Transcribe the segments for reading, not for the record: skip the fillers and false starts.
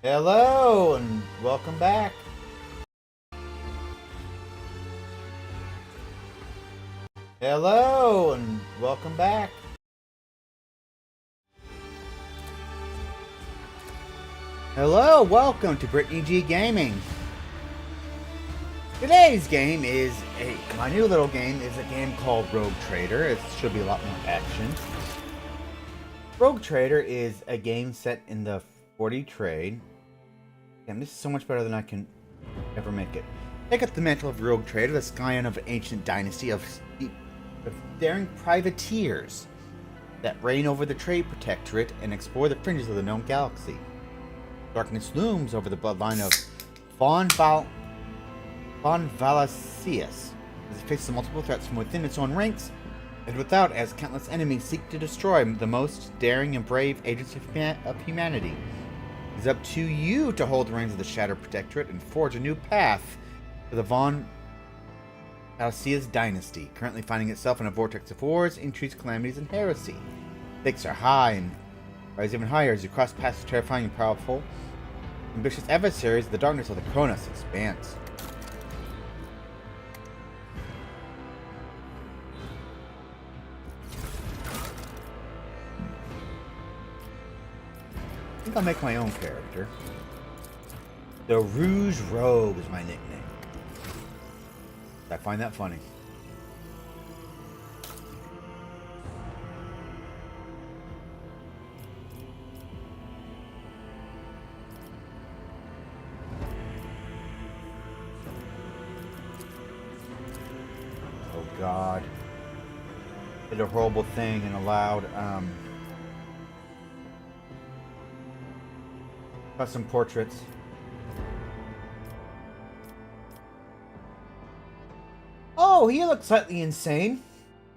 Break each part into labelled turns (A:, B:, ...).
A: Hello and welcome back. Hello and welcome back. Hello, welcome to Brittany G Gaming. Today's game is my new little game is a game called Rogue Trader. It should be a lot more action. Rogue Trader is a game set in the 40 trade. Damn, this is so much better than I can ever make it. Take up the mantle of Rogue Trader, the scion of an ancient dynasty of daring privateers that reign over the Trade Protectorate and explore the fringes of the known galaxy. Darkness looms over the bloodline of Von Valacius as it faces multiple threats from within its own ranks and without, as countless enemies seek to destroy the most daring and brave agents of humanity. It is up to you to hold the reins of the Shattered Protectorate and forge a new path for the Von Valacius dynasty, currently finding itself in a vortex of wars, intrigues, calamities, and heresy. Stakes are high and rise even higher as you cross past the terrifying and powerful, ambitious adversaries. The darkness of the Cronus expands. I think I'll make my own character. The Rouge Rogue is my nickname. I find that funny. Oh God. Did a horrible thing and allowed custom portraits. Oh, he looks slightly insane.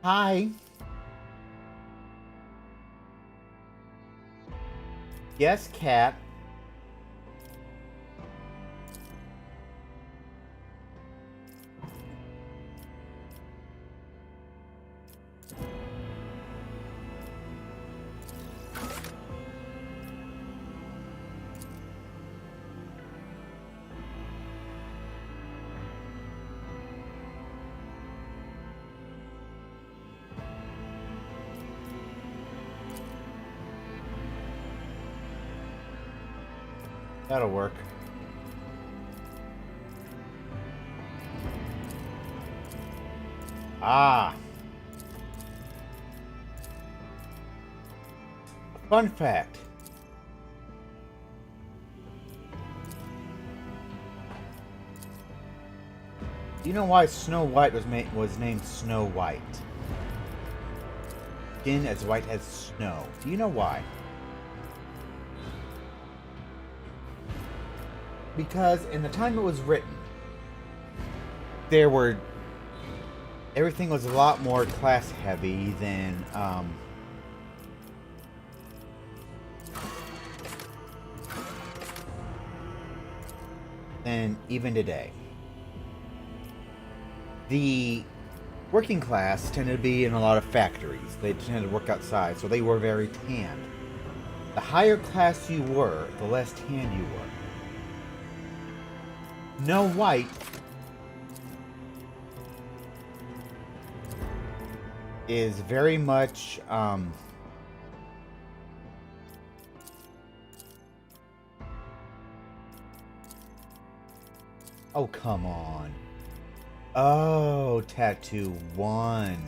A: Hi. Yes, cat. That'll work. Ah. Fun fact. Do you know why Snow White was named Snow White? Skin as white as snow. Do you know why? Because in the time it was written, everything was a lot more class heavy than even today. The working class tended to be in a lot of factories. They tended to work outside, so they were very tanned. The higher class you were, the less tanned you were. Snow White is very much oh, come on. Oh, tattoo 1.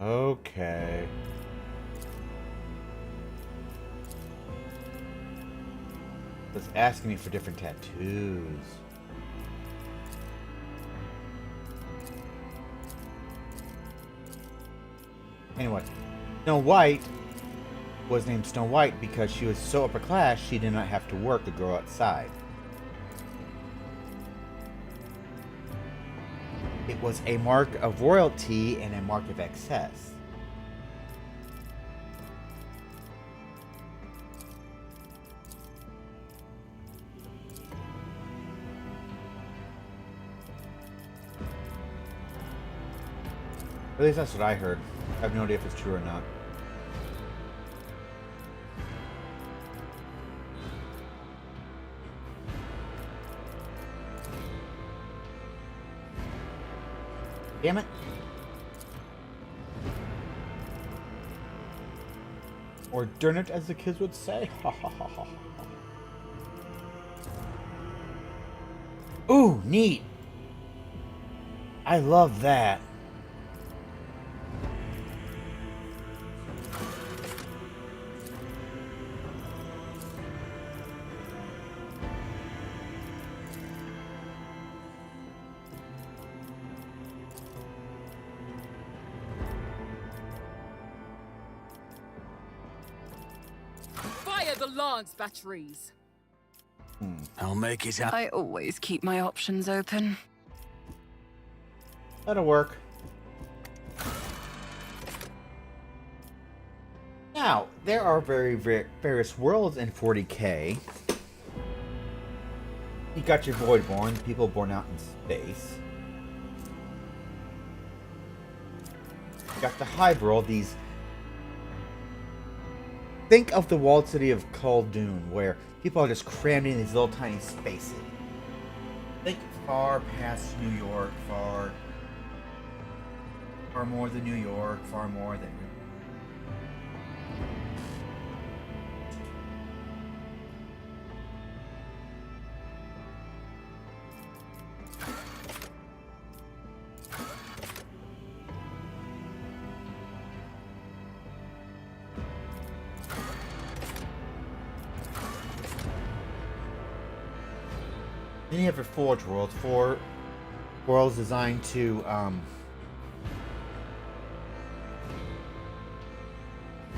A: Okay. It's asking me for different tattoos. Anyway, Snow White was named Snow White because she was so upper class she did not have to work or go outside. It was a mark of royalty and a mark of excess. At least that's what I heard. I have no idea if it's true or not. Damn it. Or darn it, as the kids would say. Ha ha ha ha. Ooh, neat. I love that.
B: Fire the lance batteries.
C: I'll make it
D: I always keep my options open.
A: That'll work. Now, there are various worlds in 40k. You got your Voidborn, people born out in space. You got the Hive world, these... Think of the walled city of Khaldun, where people are just crammed in these little tiny spaces. Think far past New York, far more than New York, far more than... Then you have your Forge world, 4 worlds designed to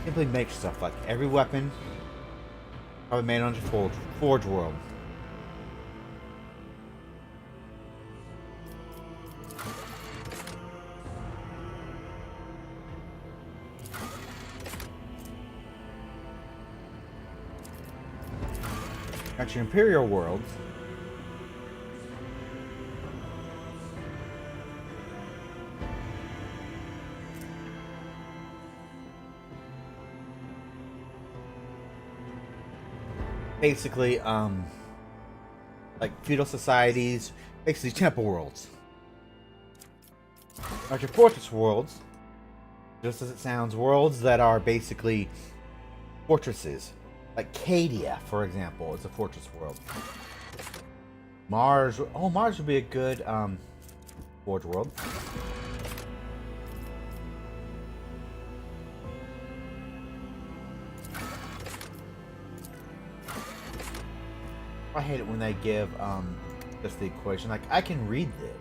A: simply make stuff. Like every weapon probably made on your Forge world. Got your Imperial worlds. Basically, like feudal societies, basically temple worlds. Like your fortress worlds, just as it sounds, worlds that are basically fortresses. Like Cadia, for example, is a fortress world. Mars would be a good Forge world. I hate it when they give just the equation. Like, I can read this.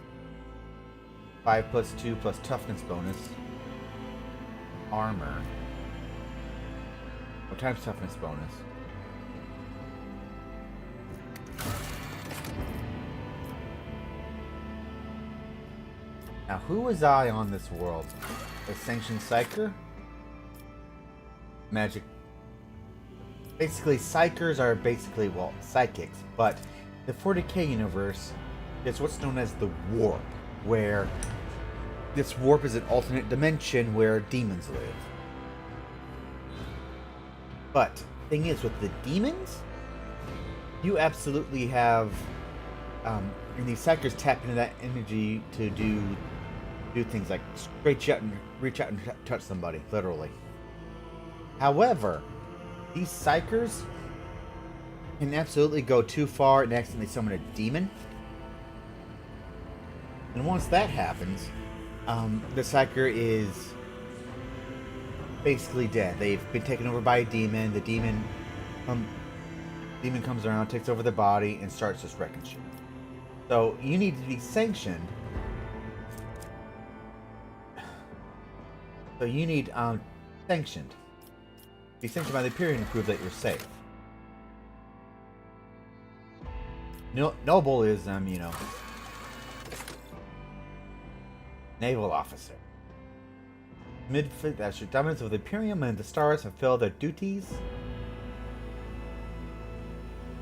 A: 5 plus 2 plus toughness bonus. Armor. What times toughness bonus? Now, who was I on this world? A sanctioned psyker? Magic. Basically, psychers are basically, well, psychics, but the 40k universe is what's known as the warp, where this warp is an alternate dimension where demons live. But thing is, with the demons, you absolutely have, and these psychers tap into that energy to do things like reach out and touch somebody, literally. However, these psychers can absolutely go too far and accidentally summon a demon. And once that happens, the psyker is basically dead. They've been taken over by a demon. The demon comes around, takes over the body, and starts just wrecking shit. So you need to be sanctioned. So you need sanctioned. Be sanctioned by the Imperium to prove that you're safe. Noble is, naval officer. That's your dominance of the Imperium and the stars fulfill their duties.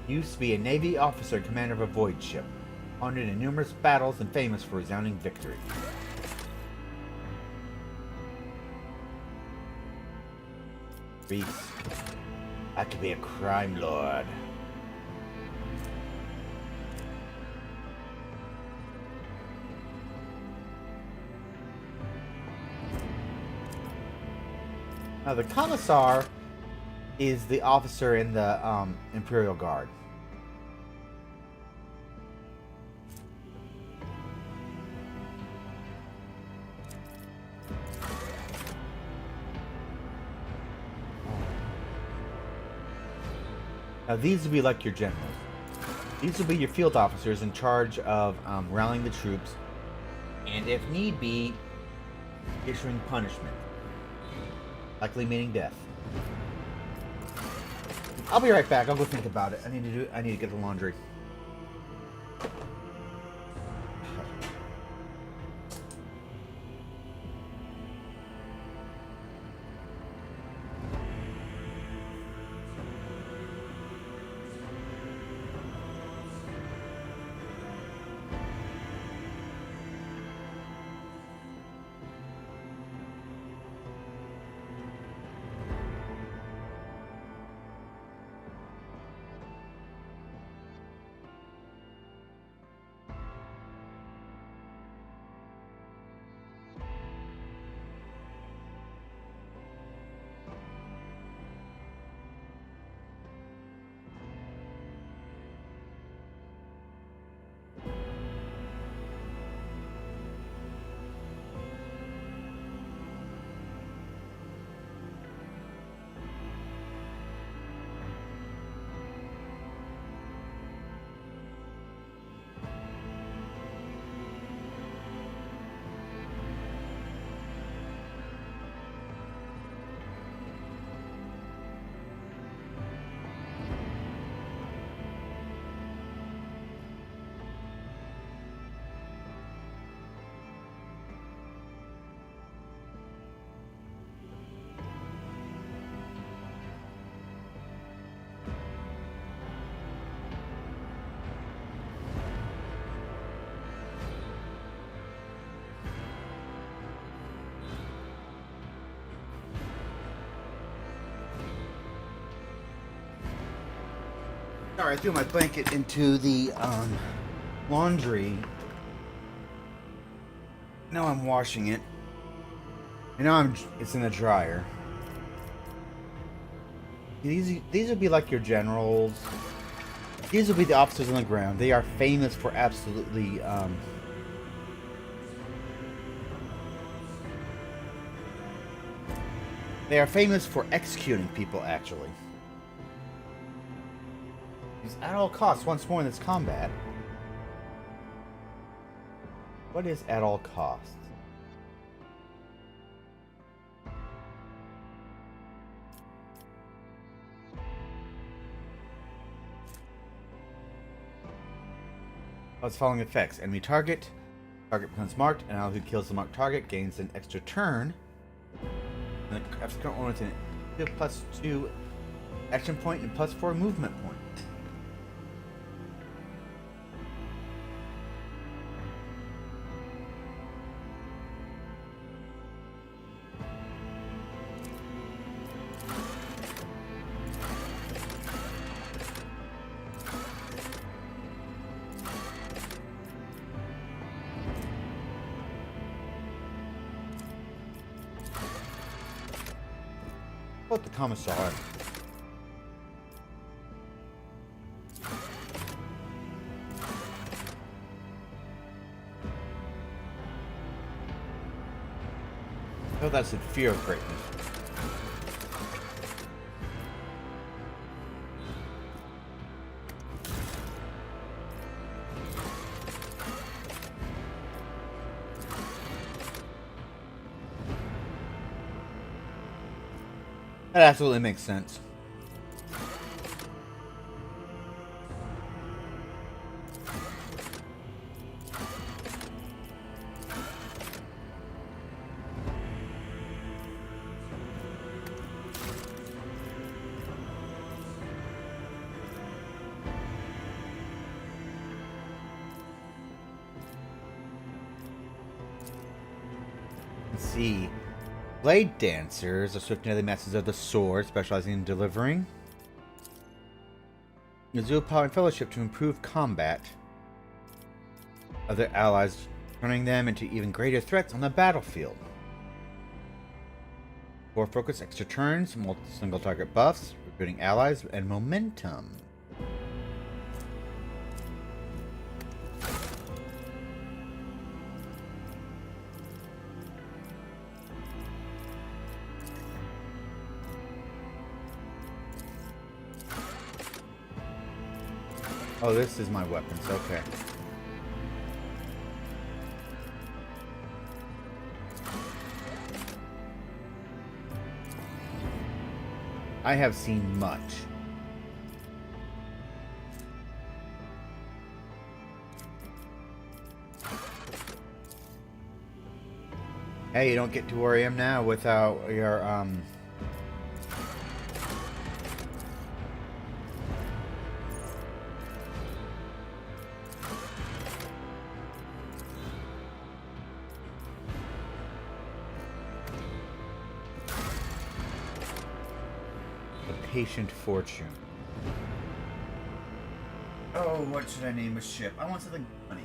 A: Used to be a Navy officer and commander of a void ship. Honored in numerous battles and famous for resounding victory. Reese. I could be a crime lord. Now, the Commissar is the officer in the Imperial Guard. Now, these will be like your generals. These will be your field officers in charge of rallying the troops, and if need be, issuing punishment, likely meaning death. I'll be right back. I'll go think about it. I need to get the laundry. Alright, I threw my blanket into the laundry. Now I'm washing it. And now it's in the dryer. These would be like your generals. These will be the officers on the ground. They are famous for absolutely they are famous for executing people, actually. At all costs, once more in this combat. What is at all costs? Oh, it's following effects. Enemy target. Target becomes marked, and all who kills the marked target gains an extra turn. And the current one with an +2 action point and +4 movement point. What the Commissar? Oh, that's in fear of greatness. That absolutely makes sense. Let's see. Blade dancers are swift and deadly masters of the sword, specializing in delivering Azul power and fellowship to improve combat of their allies, turning them into even greater threats on the battlefield. 4 focus, extra turns, multiple single target buffs, recruiting allies, and momentum. Oh, this is my weapons, okay. I have seen much. Hey, you don't get to where I am now without your, Patient Fortune. Oh, what should I name a ship? I want something funny.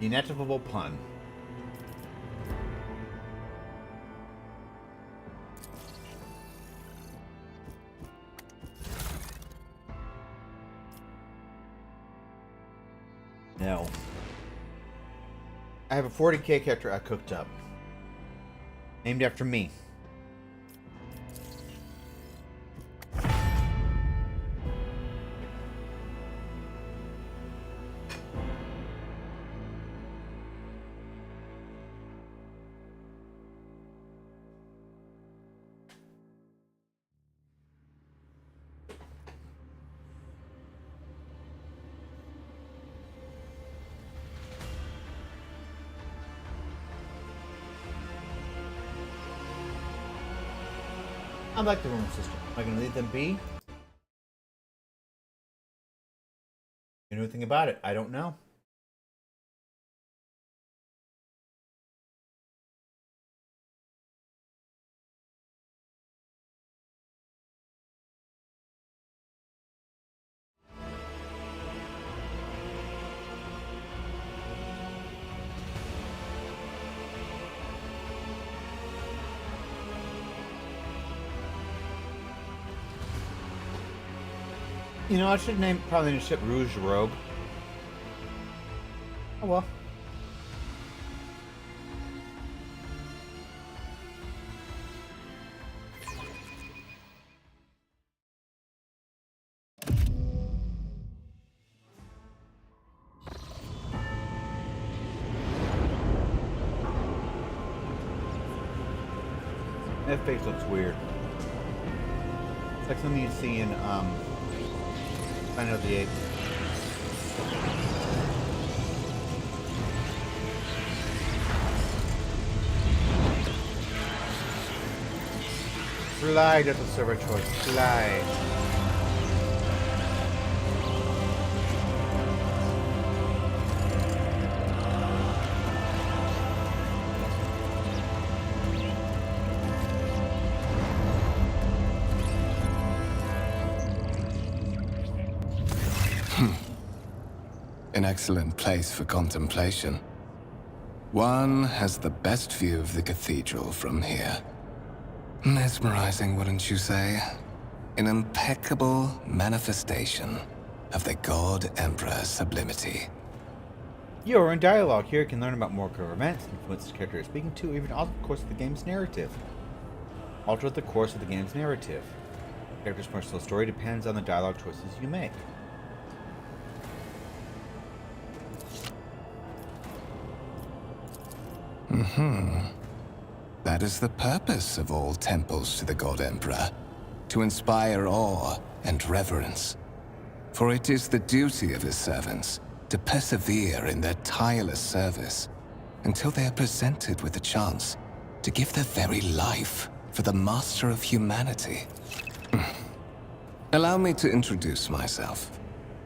A: The inevitable pun. No. I have a 40k character I cooked up. Named after me. I like the room system. Am I going to leave them be? You know anything about it? I don't know. You know, I should name probably name the ship Rouge Rogue. Oh well. That face looks weird. It's like something you see in Planet of the Apes. Fly, doesn't serve a choice. Fly.
C: An excellent place for contemplation. One has the best view of the cathedral from here. Mesmerizing, wouldn't you say? An impeccable manifestation of the God Emperor's sublimity.
A: You're in dialogue. Here you can learn about more current events, influence the character you're speaking to, even alter the course of the game's narrative. Alter the course of the game's narrative. The character's personal story depends on the dialogue choices you make.
C: That is the purpose of all temples to the God Emperor, to inspire awe and reverence. For it is the duty of his servants to persevere in their tireless service until they are presented with the chance to give their very life for the master of humanity. Allow me to introduce myself.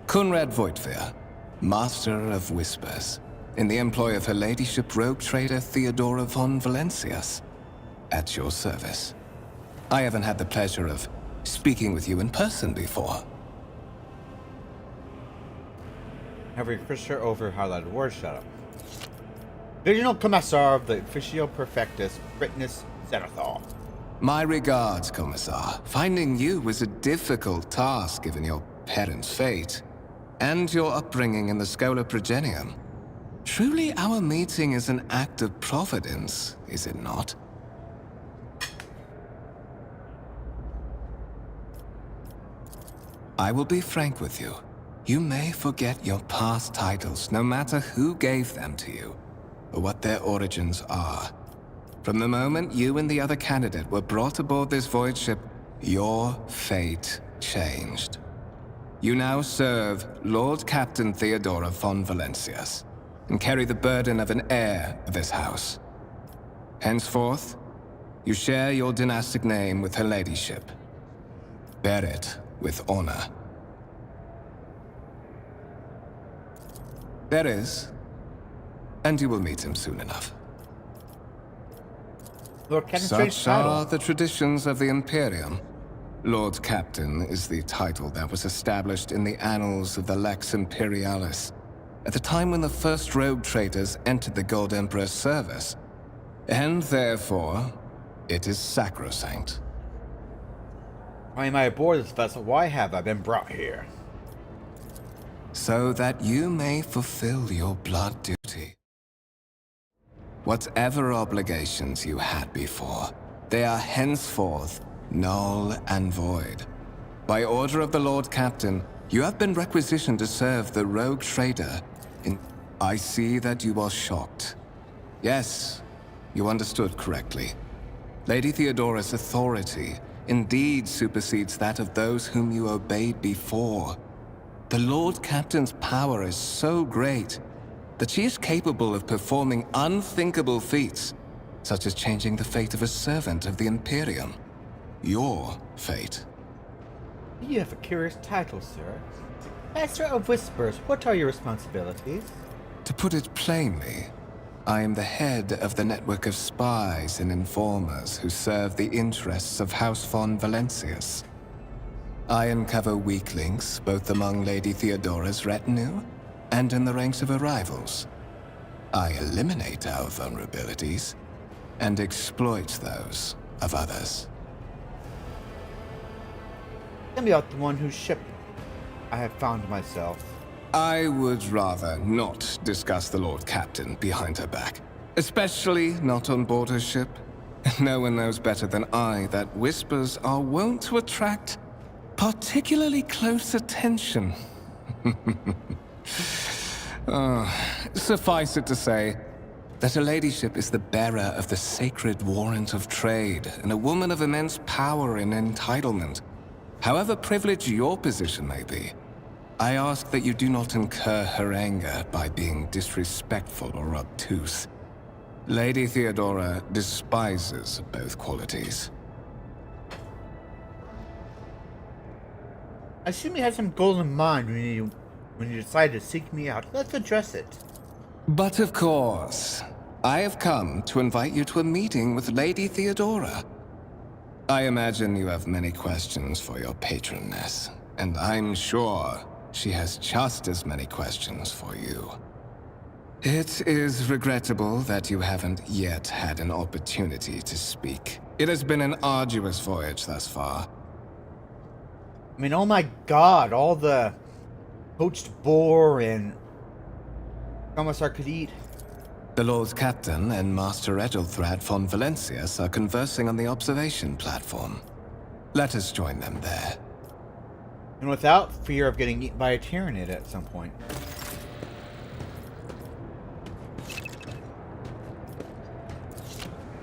C: Conrad Voigtveer, Master of Whispers, in the employ of her ladyship rogue trader Theodora von Valencias. At your service. I haven't had the pleasure of speaking with you in person before.
A: Have refresher over highlighted word shut up. Divisional Commissar of the Officio Perfectus, Britnus Zenithal.
C: My regards, Commissar. Finding you was a difficult task given your parents' fate, and your upbringing in the Schola Progenium. Truly our meeting is an act of providence, is it not? I will be frank with you. You may forget your past titles, no matter who gave them to you, or what their origins are. From the moment you and the other candidate were brought aboard this void ship, your fate changed. You now serve Lord Captain Theodora von Valencias, and carry the burden of an heir of this house. Henceforth, you share your dynastic name with her ladyship. Bear it with honor. There is, and you will meet him soon enough.
A: Lord Captain Strange
C: Such
A: title.
C: are the traditions of the Imperium. Lord Captain is the title that was established in the annals of the Lex Imperialis, at the time when the first rogue traders entered the Gold Emperor's service, and therefore, it is sacrosanct.
A: Why am I aboard this vessel? Why have I been brought here?
C: So that you may fulfill your blood duty. Whatever obligations you had before, they are henceforth null and void. By order of the Lord Captain, you have been requisitioned to serve the rogue trader in... I see that you are shocked. Yes, you understood correctly. Lady Theodora's authority indeed supersedes that of those whom you obeyed before. The Lord Captain's power is so great that she is capable of performing unthinkable feats, such as changing the fate of a servant of the Imperium. Your fate.
A: You have a curious title, sir. Master of Whispers, what are your responsibilities?
C: To put it plainly, I am the head of the network of spies and informers who serve the interests of House von Valencias. I uncover weak links both among Lady Theodora's retinue and in the ranks of her rivals. I eliminate our vulnerabilities and exploit those of others.
A: Tell me about the one whose ship I have found myself.
C: I would rather not discuss the Lord Captain behind her back, especially not on board her ship. No one knows better than I that whispers are wont to attract particularly close attention. Suffice it to say that her ladyship is the bearer of the sacred warrant of trade and a woman of immense power and entitlement. However privileged your position may be, I ask that you do not incur her anger by being disrespectful or obtuse. Lady Theodora despises both qualities.
A: I assume you had some goal in mind when you decided to seek me out. Let's address it.
C: But of course, I have come to invite you to a meeting with Lady Theodora. I imagine you have many questions for your patroness, and I'm sure she has just as many questions for you. It is regrettable that you haven't yet had an opportunity to speak. It has been an arduous voyage thus far.
A: I mean, oh my god, all the poached boar and Commissar could eat.
C: The Lord Captain and Master Edelthrad von Valencias are conversing on the observation platform. Let us join them there.
A: And without fear of getting eaten by a Tyranid at some point.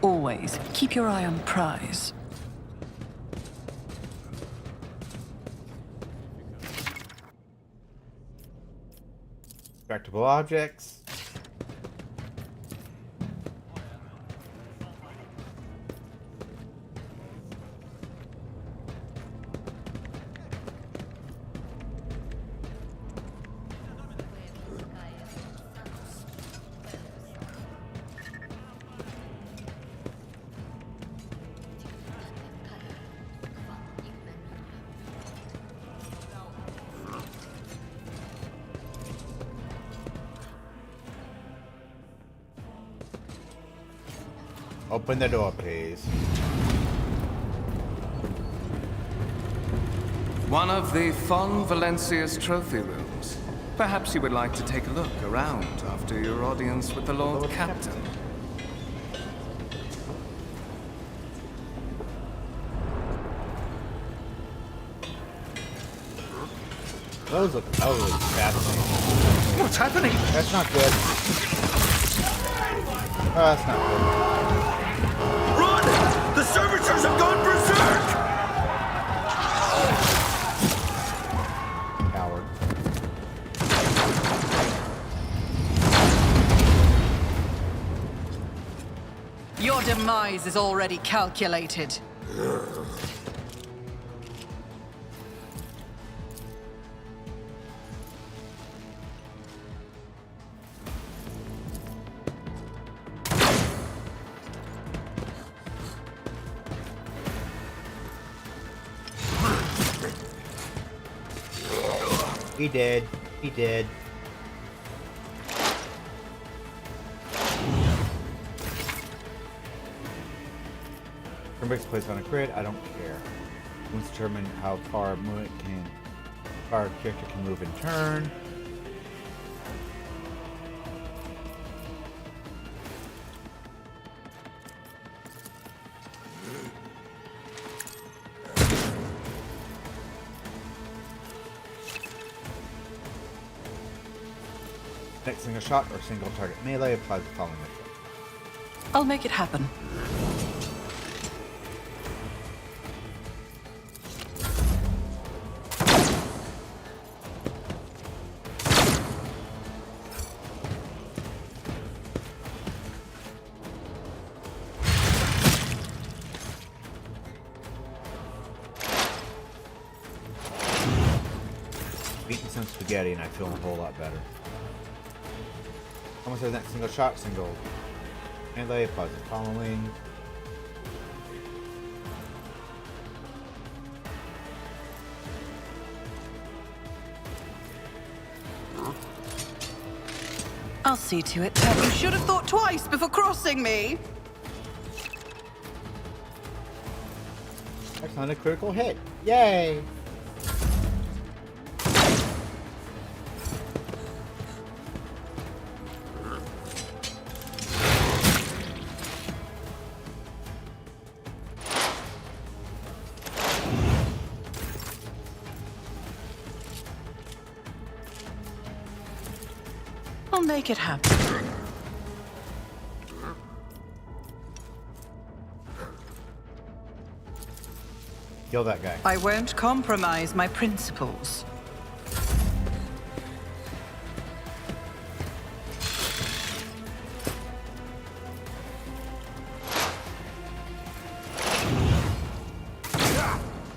D: Always keep your eye on the prize.
A: Distractable objects. Open the door, please.
C: One of the Fon Valencia's trophy rooms. Perhaps you would like to take a look around after your audience with the Lord Captain.
A: Those look totally fascinating.
E: What's happening?
A: That's not good. Oh, that's not good.
E: Run! The servitors have gone berserk!
A: Coward.
D: Your demise is already calculated.
A: He did. He did. Breaks place on a grid. I don't care. Let's determine how far a character can move in turn. Next single shot or single target melee applies the following effect.
D: I'll make it happen.
A: Eating some spaghetti and I feel a whole lot better. Almost says next single shot, single melee, applies the following.
D: I'll see to it. You should have thought twice before crossing me.
A: That's not a critical hit. Yay!
D: I'll make it happen.
A: Kill that guy.
D: I won't compromise my principles.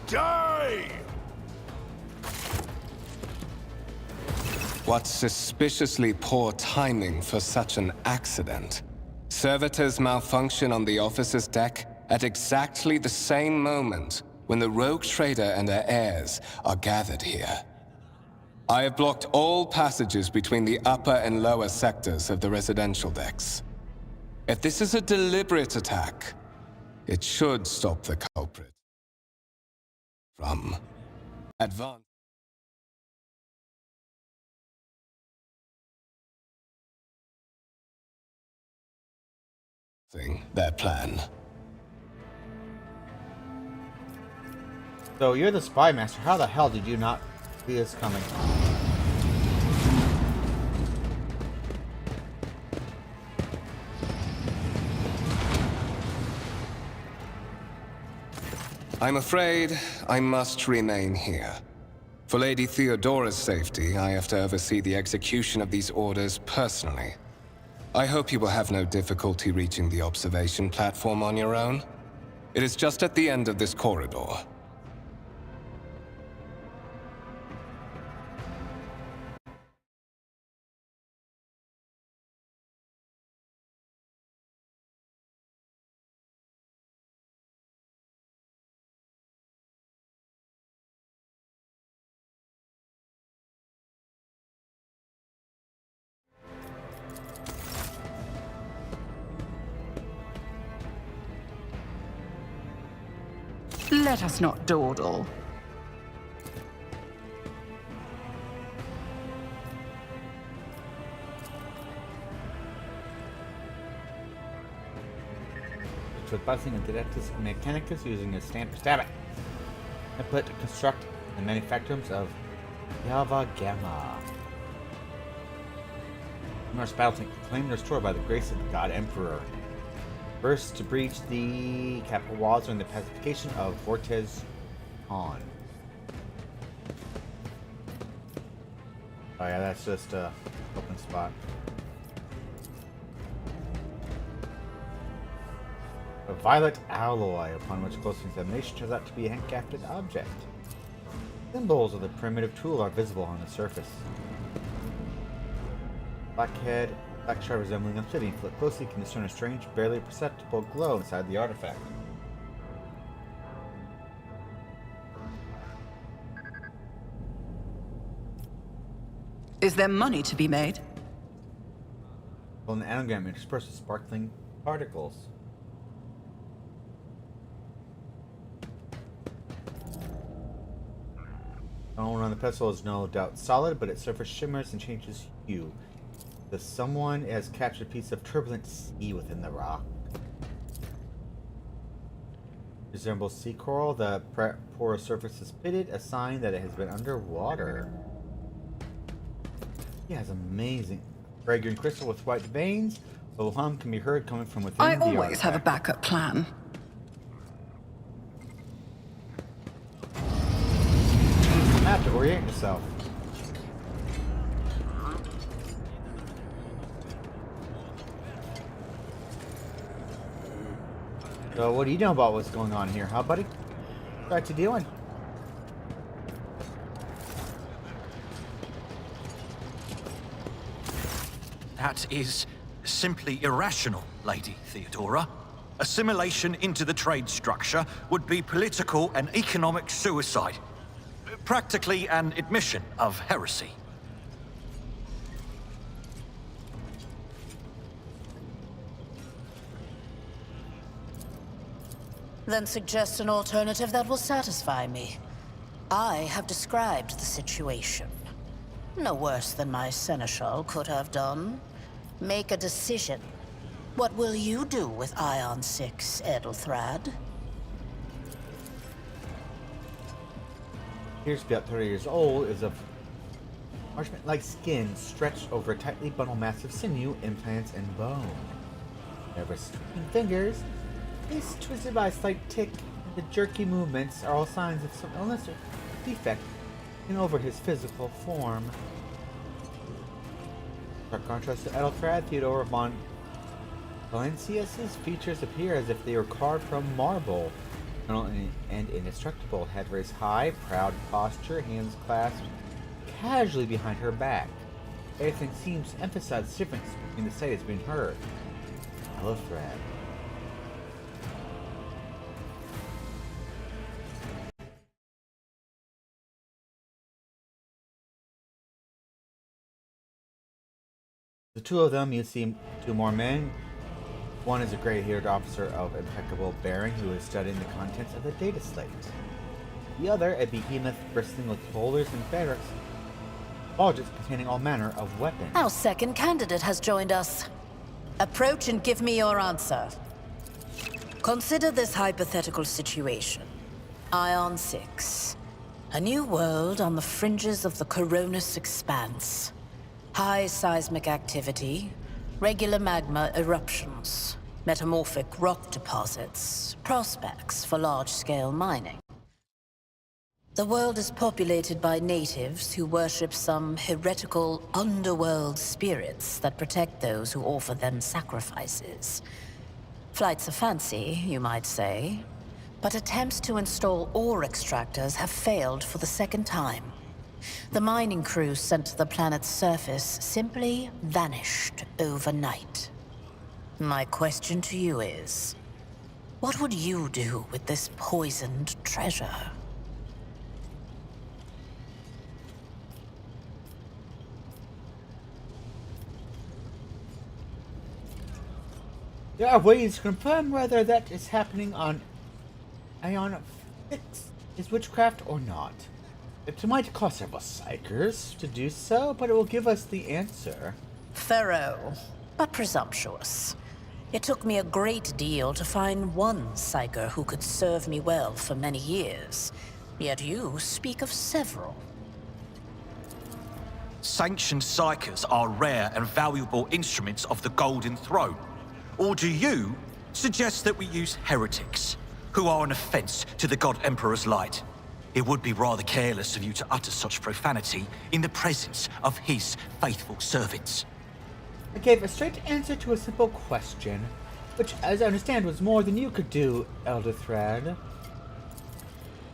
E: Die!
C: What suspiciously poor timing for such an accident. Servitors malfunction on the officer's deck at exactly the same moment when the rogue trader and her heirs are gathered here. I have blocked all passages between the upper and lower sectors of the residential decks. If this is a deliberate attack, it should stop the culprit from advancing their plan.
A: So you're the spy master. How the hell did you not see this coming?
C: I'm afraid I must remain here. For Lady Theodora's safety, I have to oversee the execution of these orders personally. I hope you will have no difficulty reaching the observation platform on your own. It is just at the end of this corridor.
D: Let us not dawdle.
A: With busing and Didactus Mechanicus using a stamp stab it. Input to construct the manufacturums of Java Gamma. Numerous battle tank claimed and restored by the grace of the God Emperor. First to breach the capital walls during the pacification of Vortes On. Oh yeah, that's just a open spot. A violet alloy, upon which closer examination turns out to be a handcrafted object. Symbols of the primitive tool are visible on the surface. Black shard resembling obsidian. If you look closely, you can discern a strange, barely perceptible glow inside the artifact.
D: Is there money to be made?
A: Well, an anagram interspersed with sparkling particles. Stone on the pedestal is no doubt solid, but its surface shimmers and changes hue. The someone has captured a piece of turbulent sea within the rock. Resembles sea coral, the porous surface is pitted, a sign that it has been underwater. Yeah, it's amazing. Fragrant crystal with white veins. The hum can be heard coming from within
D: I
A: the
D: always
A: artifact.
D: have a backup plan.
A: Use the map to orient yourself. So what do you know about what's going on here, huh, buddy? What you doing?
E: That is simply irrational, Lady Theodora. Assimilation into the trade structure would be political and economic suicide. Practically an admission of heresy.
F: Then suggest an alternative that will satisfy me. I have described the situation. No worse than my seneschal could have done. Make a decision. What will you do with Ion 6, Edelthrad?
A: Appears to be about 30 years old, is of parchment-like skin stretched over a tightly bundled mass of sinew, implants, and bone. Nervous fingers, face twisted by a slight tick, and the jerky movements are all signs of some illness or defect in over his physical form. Stark contrast to Edelthrad, Theodora von Valencius's features appear as if they were carved from marble. And indestructible, head raised high, proud posture, hands clasped casually behind her back. Everything seems to emphasize the difference between the sight as being heard. Edelthrad. The two of them, you see two more men. One is a gray-haired officer of impeccable bearing who is studying the contents of the data slate. The other, a behemoth bristling with boulders and barracks, bulges containing all manner of weapons.
F: Our second candidate has joined us. Approach and give me your answer. Consider this hypothetical situation. Ion 6. A new world on the fringes of the Coronus expanse. High seismic activity, regular magma eruptions, metamorphic rock deposits, prospects for large-scale mining. The world is populated by natives who worship some heretical underworld spirits that protect those who offer them sacrifices. Flights of fancy, you might say, but attempts to install ore extractors have failed for the second time. The mining crews sent to the planet's surface simply vanished overnight. My question to you is, what would you do with this poisoned treasure?
A: There are ways to confirm whether that is happening on Ion Is witchcraft or not? It might cost several psychers to do so, but it will give us the answer.
F: Thorough, but presumptuous. It took me a great deal to find one psyker who could serve me well for many years. Yet you speak of several.
E: Sanctioned psychers are rare and valuable instruments of the Golden Throne. Or do you suggest that we use heretics, who are an offense to the God Emperor's light? It would be rather careless of you to utter such profanity in the presence of his faithful servants.
A: I gave a straight answer to a simple question, which, as I understand, was more than you could do, Elder Thread.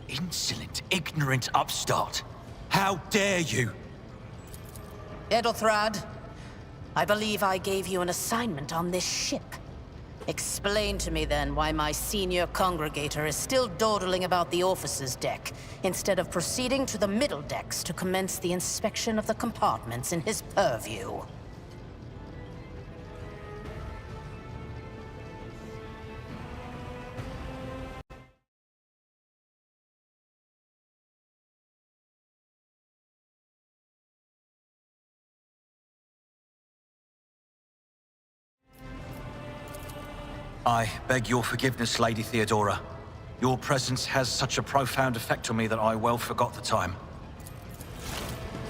E: Insolent, ignorant upstart. How dare you?
F: Edelthrad, I believe I gave you an assignment on this ship. Explain to me then why my senior congregator is still dawdling about the officer's deck, instead of proceeding to the middle decks to commence the inspection of the compartments in his purview.
E: I beg your forgiveness, Lady Theodora. Your presence has such a profound effect on me that I well forgot the time.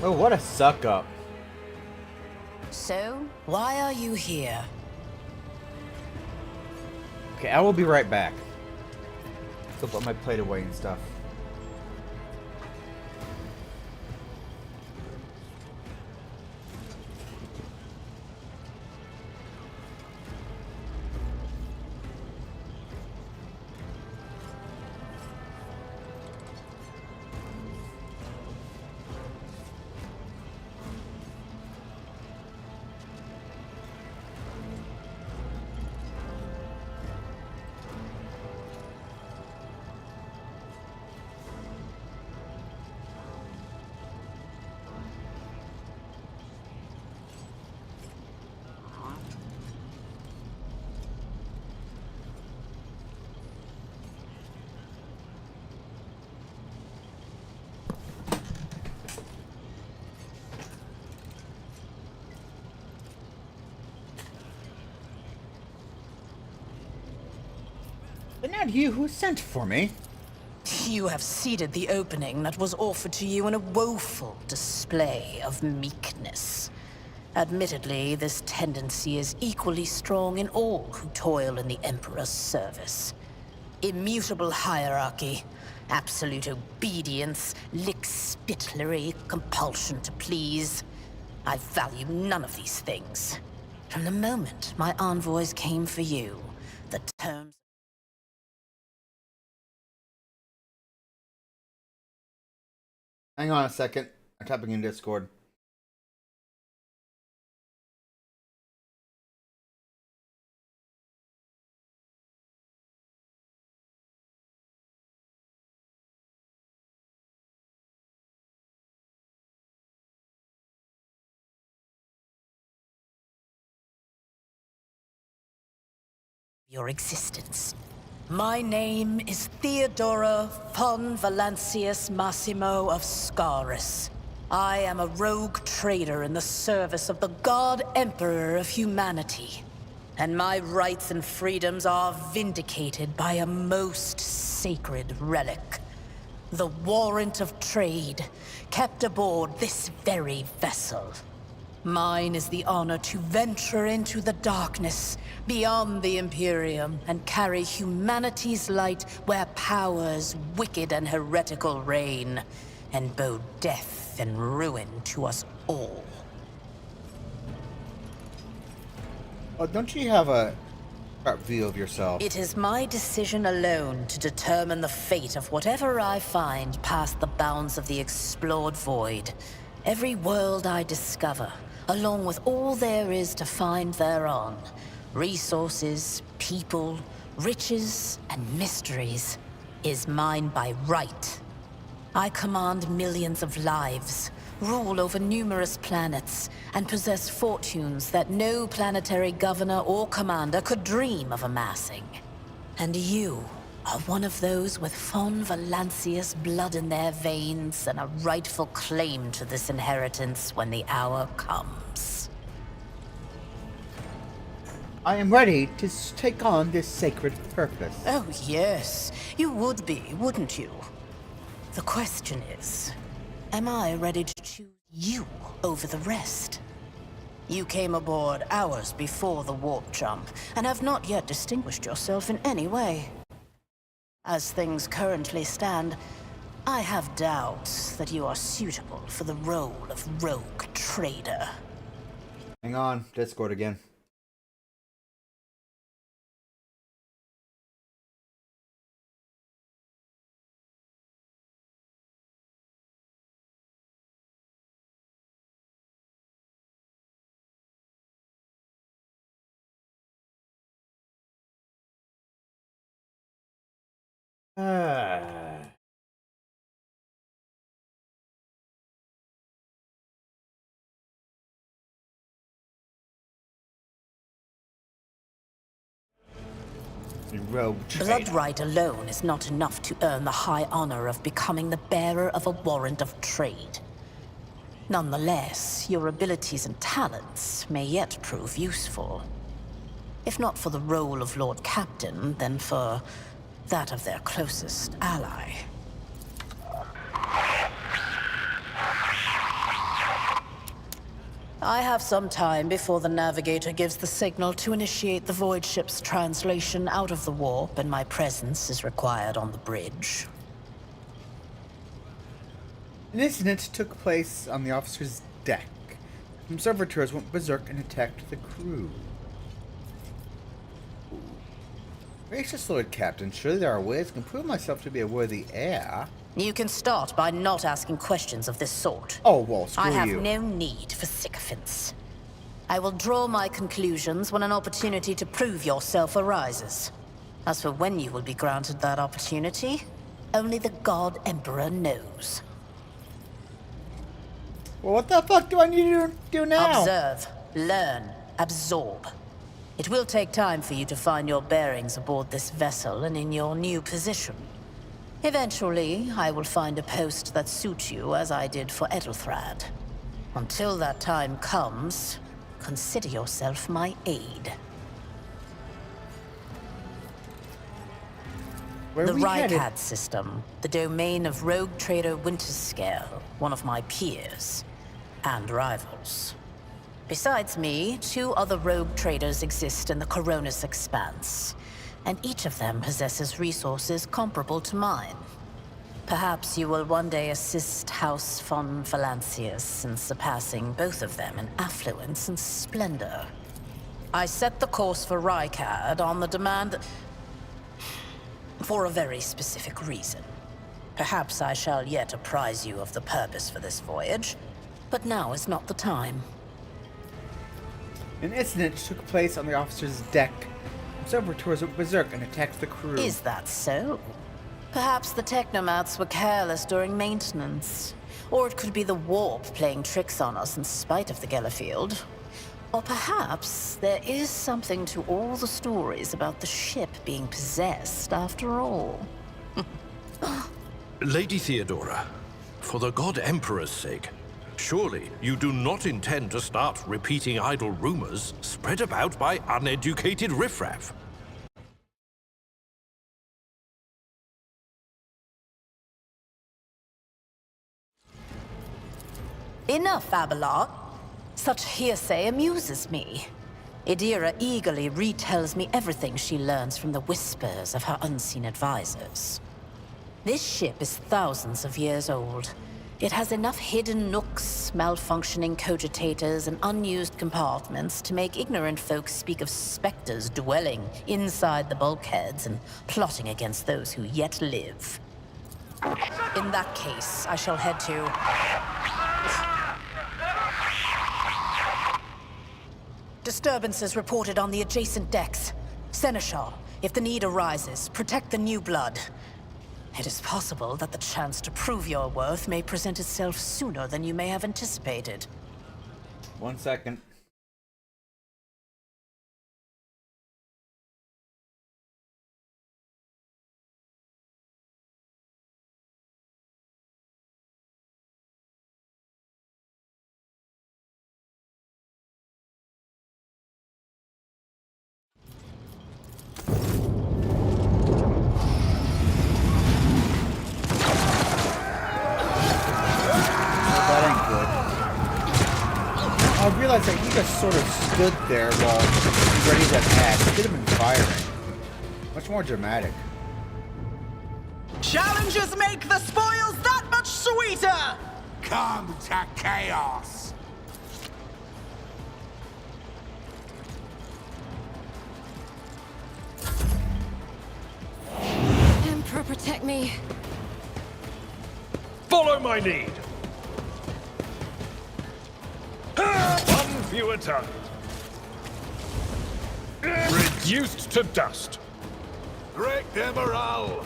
A: Oh, what a suck-up.
F: So, why are you here?
A: Okay, I will be right back. Go put my plate away and stuff. But not you who sent for me.
F: You have ceded the opening that was offered to you in a woeful display of meekness. Admittedly, this tendency is equally strong in all who toil in the Emperor's service. Immutable hierarchy, absolute obedience, lickspittlery, compulsion to please. I value none of these things. From the moment my envoys came for you, the terms...
A: Hang on a second. I'm typing in Discord.
F: Your existence. My name is Theodora von Valancius Massimo of Scaris. I am a rogue trader in the service of the God Emperor of humanity. And my rights and freedoms are vindicated by a most sacred relic. The warrant of trade, kept aboard this very vessel. Mine is the honor to venture into the darkness, beyond the Imperium, and carry humanity's light where powers wicked and heretical reign, and bow death and ruin to us all.
A: Oh, don't you have a sharp view of yourself?
F: It is my decision alone to determine the fate of whatever I find past the bounds of the explored void. Every world I discover, along with all there is to find thereon. Resources, people, riches, and mysteries, is mine by right. I command millions of lives, rule over numerous planets, and possess fortunes that no planetary governor or commander could dream of amassing. And you, are one of those with von Valancius blood in their veins and a rightful claim to this inheritance when the hour comes.
A: I am ready to take on this sacred purpose.
F: Oh, yes. You would be, wouldn't you? The question is, am I ready to choose you over the rest? You came aboard hours before the warp jump, and have not yet distinguished yourself in any way. As things currently stand, I have doubts that you are suitable for the role of rogue trader.
A: Hang on, Discord again. Rogue trader.
F: Bloodright alone is not enough to earn the high honor of becoming the bearer of a warrant of trade. Nonetheless, your abilities and talents may yet prove useful. If not for the role of Lord Captain, then for that of their closest ally. I have some time before the navigator gives the signal to initiate the void ship's translation out of the warp, and my presence is required on the bridge.
A: An incident took place on the officer's deck. Some servitors went berserk and attacked the crew. Gracious Lord Captain, surely there are ways I can prove myself to be a worthy heir.
F: You can start by not asking questions of this sort.
A: Oh, well, screw
F: I have
A: you.
F: no need for sycophants. I will draw my conclusions when an opportunity to prove yourself arises. As for when you will be granted that opportunity, only the God Emperor knows.
A: Well, what the fuck do I need to do now?
F: Observe, learn, absorb. It will take time for you to find your bearings aboard this vessel and in your new position. Eventually, I will find a post that suits you as I did for Ethelthrad. Until that time comes, consider yourself my aide.
A: Where
F: The
A: are we headed?
F: Rykad system, the domain of rogue trader Winterscale, one of my peers, and rivals. Besides me, 2 other rogue traders exist in the Coronis Expanse, and each of them possesses resources comparable to mine. Perhaps you will one day assist House von Valancius in surpassing both of them in affluence and splendor. I set the course for Rykad on the demand for a very specific reason. Perhaps I shall yet apprise you of the purpose for this voyage, but now is not the time.
A: An incident took place on the officer's deck. Servitors went berserk and attacked the crew.
F: Is that so? Perhaps the technomats were careless during maintenance. Or it could be the warp playing tricks on us in spite of the Gellerfield. Or perhaps there is something to all the stories about the ship being possessed after all.
G: Lady Theodora, for the God Emperor's sake, surely you do not intend to start repeating idle rumors spread about by uneducated riffraff.
F: Enough, Abelard. Such hearsay amuses me. Idira eagerly retells me everything she learns from the whispers of her unseen advisors. This ship is thousands of years old. It has enough hidden nooks, malfunctioning cogitators, and unused compartments to make ignorant folks speak of specters dwelling inside the bulkheads and plotting against those who yet live. In that case, I shall head to... Disturbances reported on the adjacent decks. Seneschal, if the need arises, protect the new blood. It is possible that the chance to prove your worth may present itself sooner than you may have anticipated.
A: 1 second. realized that he just sort of stood there while he ready to attack. He could have been firing. Much more dramatic.
D: Challengers make the spoils that much sweeter!
H: Come to chaos!
I: Emperor, protect me.
G: Follow my lead. One fewer target. Reduced to dust.
H: Break their morale!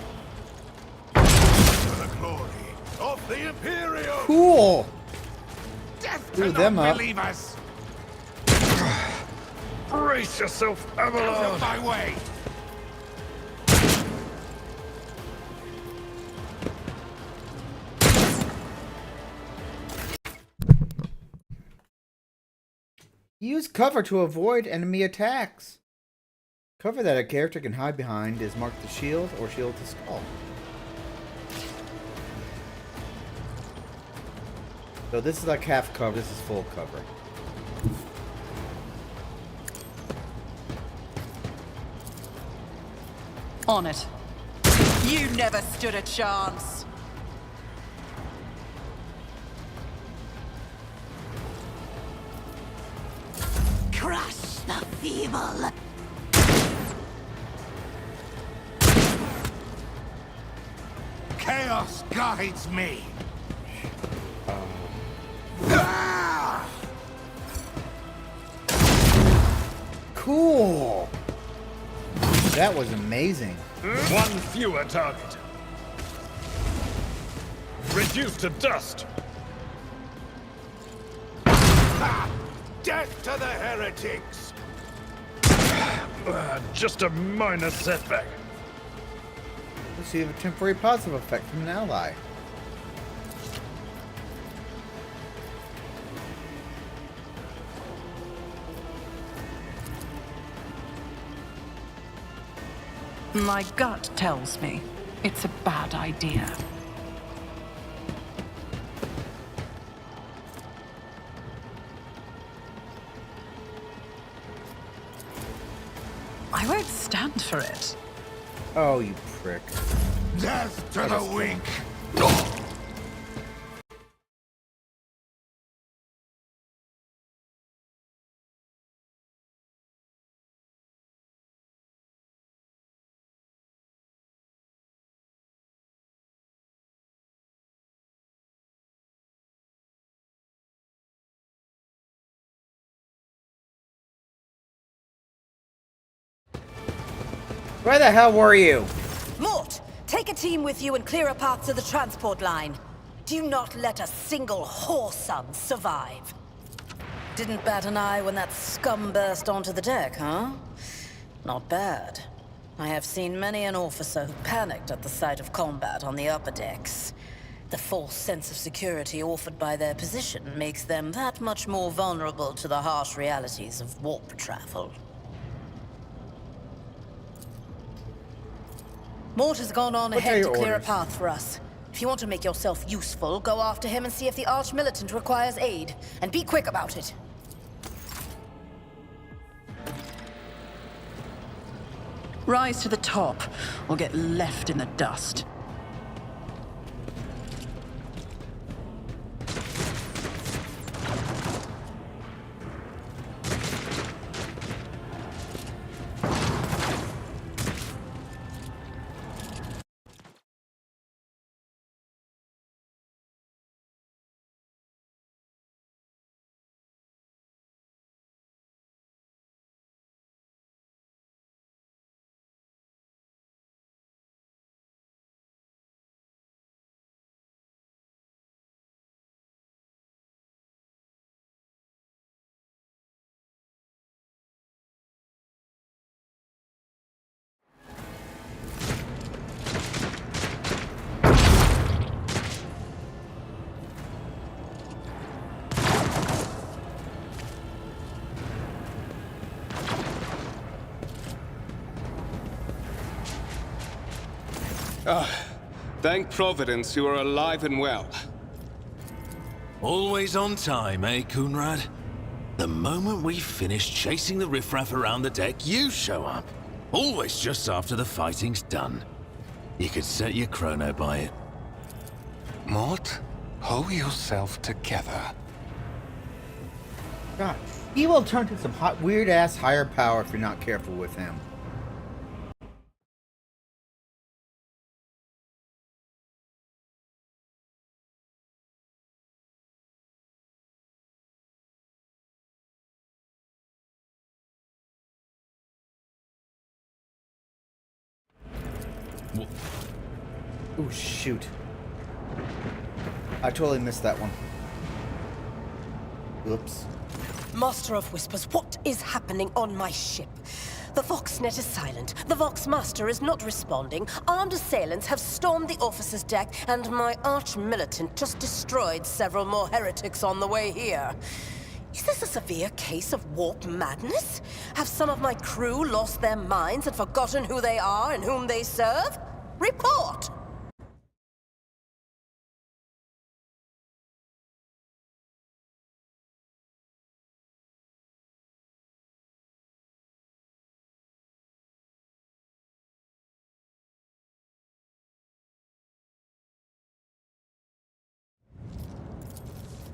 H: For the glory of the Imperium!
A: Cool!
H: Death
A: Blew
H: to
A: them up.
H: non-believers!
G: Brace yourself,
H: Out of
G: Avalon.
H: my way!
A: Use cover to avoid enemy attacks. Cover that a character can hide behind is marked to shield or shield to skull. So this is like half cover, this is full cover.
D: On it. You never stood a chance.
F: Crush the feeble.
H: Chaos guides me! Ah!
A: Cool! That was amazing.
G: One fewer target. Reduced to dust.
H: Ah! Death to the heretics!
G: Just a minor setback.
A: Receive a temporary positive effect from an ally.
D: My gut tells me it's a bad idea. I won't stand for it.
A: Oh, you prick.
H: Death to the weak!
A: Where the hell were you?
F: Mort, take a team with you and clear a path to the transport line. Do not let a single whoreson survive. Didn't bat an eye when that scum burst onto the deck, huh? Not bad. I have seen many an officer who panicked at the sight of combat on the upper decks. The false sense of security offered by their position makes them that much more vulnerable to the harsh realities of warp travel. Mort has gone on
A: What are
F: ahead to
A: your
F: clear a
A: orders?
F: path for us. If you want to make yourself useful, go after him and see if the Arch-Militant requires aid. And be quick about it.
D: Rise to the top, or get left in the dust.
J: Thank Providence you are alive and well.
E: Always on time, eh, Kunrad?
K: The moment we finish chasing the riffraff around the deck, you show up. Always just after the fighting's done. You could set your chrono by it.
C: Mort, hold yourself together.
A: God, he will turn to some hot, weird-ass higher power if you're not careful with him. Oh, shoot. I totally missed that one. Oops.
L: Master of Whispers, what is happening on my ship? The Voxnet is silent. The Voxmaster is not responding. Armed assailants have stormed the officer's deck, and my arch-militant just destroyed several more heretics on the way here. Is this a severe case of warp madness? Have some of my crew lost their minds and forgotten who they are and whom they serve? Report!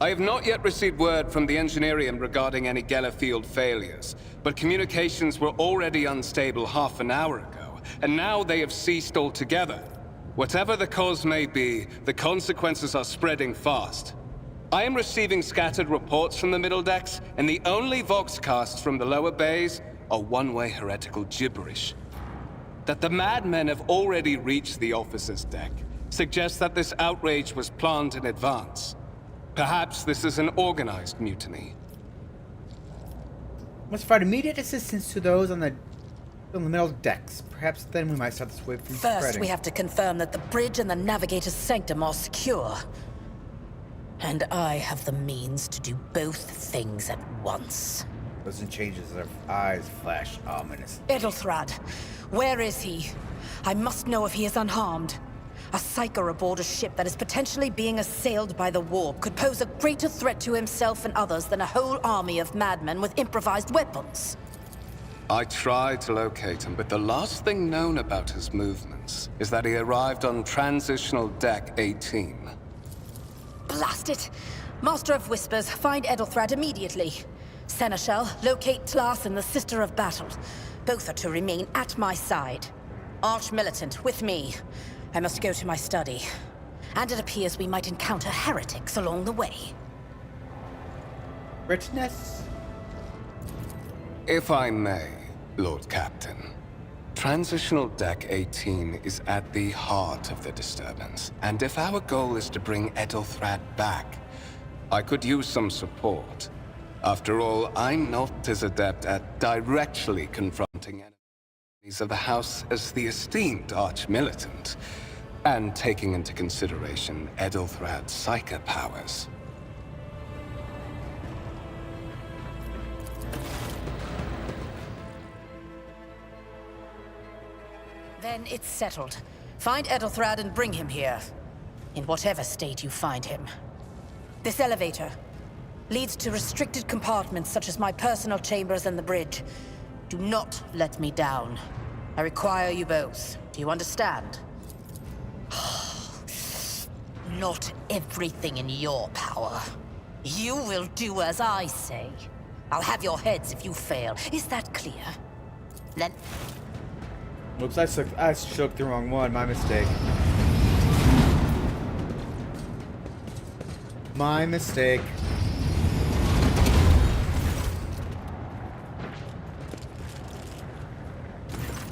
J: I have not yet received word from the Engineerium regarding any Gellerfield failures, but communications were already unstable half an hour ago, and now they have ceased altogether. Whatever the cause may be, the consequences are spreading fast. I am receiving scattered reports from the middle decks, and the only Voxcasts from the lower bays are one-way heretical gibberish. That the madmen have already reached the officer's deck suggests that this outrage was planned in advance. Perhaps this is an organized mutiny.
A: Must provide immediate assistance to those on the middle decks. Perhaps then we might stop this wave from
F: First,
A: spreading.
F: we have to confirm that the bridge and the navigator's sanctum are secure. And I have the means to do both things at once.
A: Doesn't change as their eyes flash ominous.
F: Edelthrad, where is he? I must know if he is unharmed. A psyker aboard a ship that is potentially being assailed by the warp could pose a greater threat to himself and others than a whole army of madmen with improvised weapons.
J: I tried to locate him, but the last thing known about his movements is that he arrived on Transitional Deck 18.
F: Blast it! Master of Whispers, find Edelthrad immediately. Seneschal, locate Tlas and the Sister of Battle. Both are to remain at my side. Arch-militant, with me. I must go to my study. And it appears we might encounter heretics along the way.
A: Britnus?
J: If I may, Lord Captain. Transitional Deck 18 is at the heart of the disturbance, and if our goal is to bring Edelthrad back, I could use some support. After all, I'm not as adept at directly confronting enemies of the House as the esteemed Arch-Militant, and taking into consideration Edelthrad's psyker powers.
F: Then it's settled. Find Edelthrad and bring him here. In whatever state you find him. This elevator leads to restricted compartments such as my personal chambers and the bridge. Do not let me down. I require you both. Do you understand? Not everything in your power. You will do as I say. I'll have your heads if you fail. Is that clear? Then...
A: Oops, I shook the wrong one. My mistake. My mistake.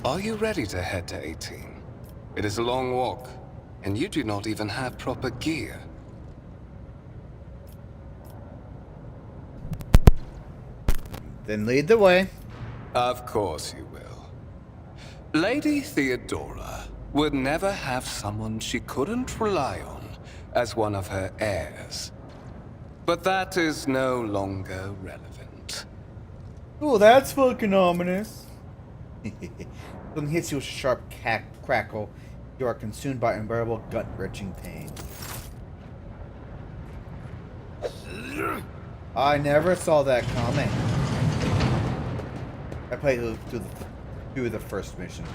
J: Are you ready to head to 18? It is a long walk, and you do not even have proper gear.
A: Then lead the way.
J: Of course you will. Lady Theodora would never have someone she couldn't rely on as one of her heirs. But that is no longer relevant.
A: Oh, that's fucking ominous. Something hits you with a sharp crackle. You are consumed by unbearable, gut-wrenching pain. I never saw that coming. I played through the first mission.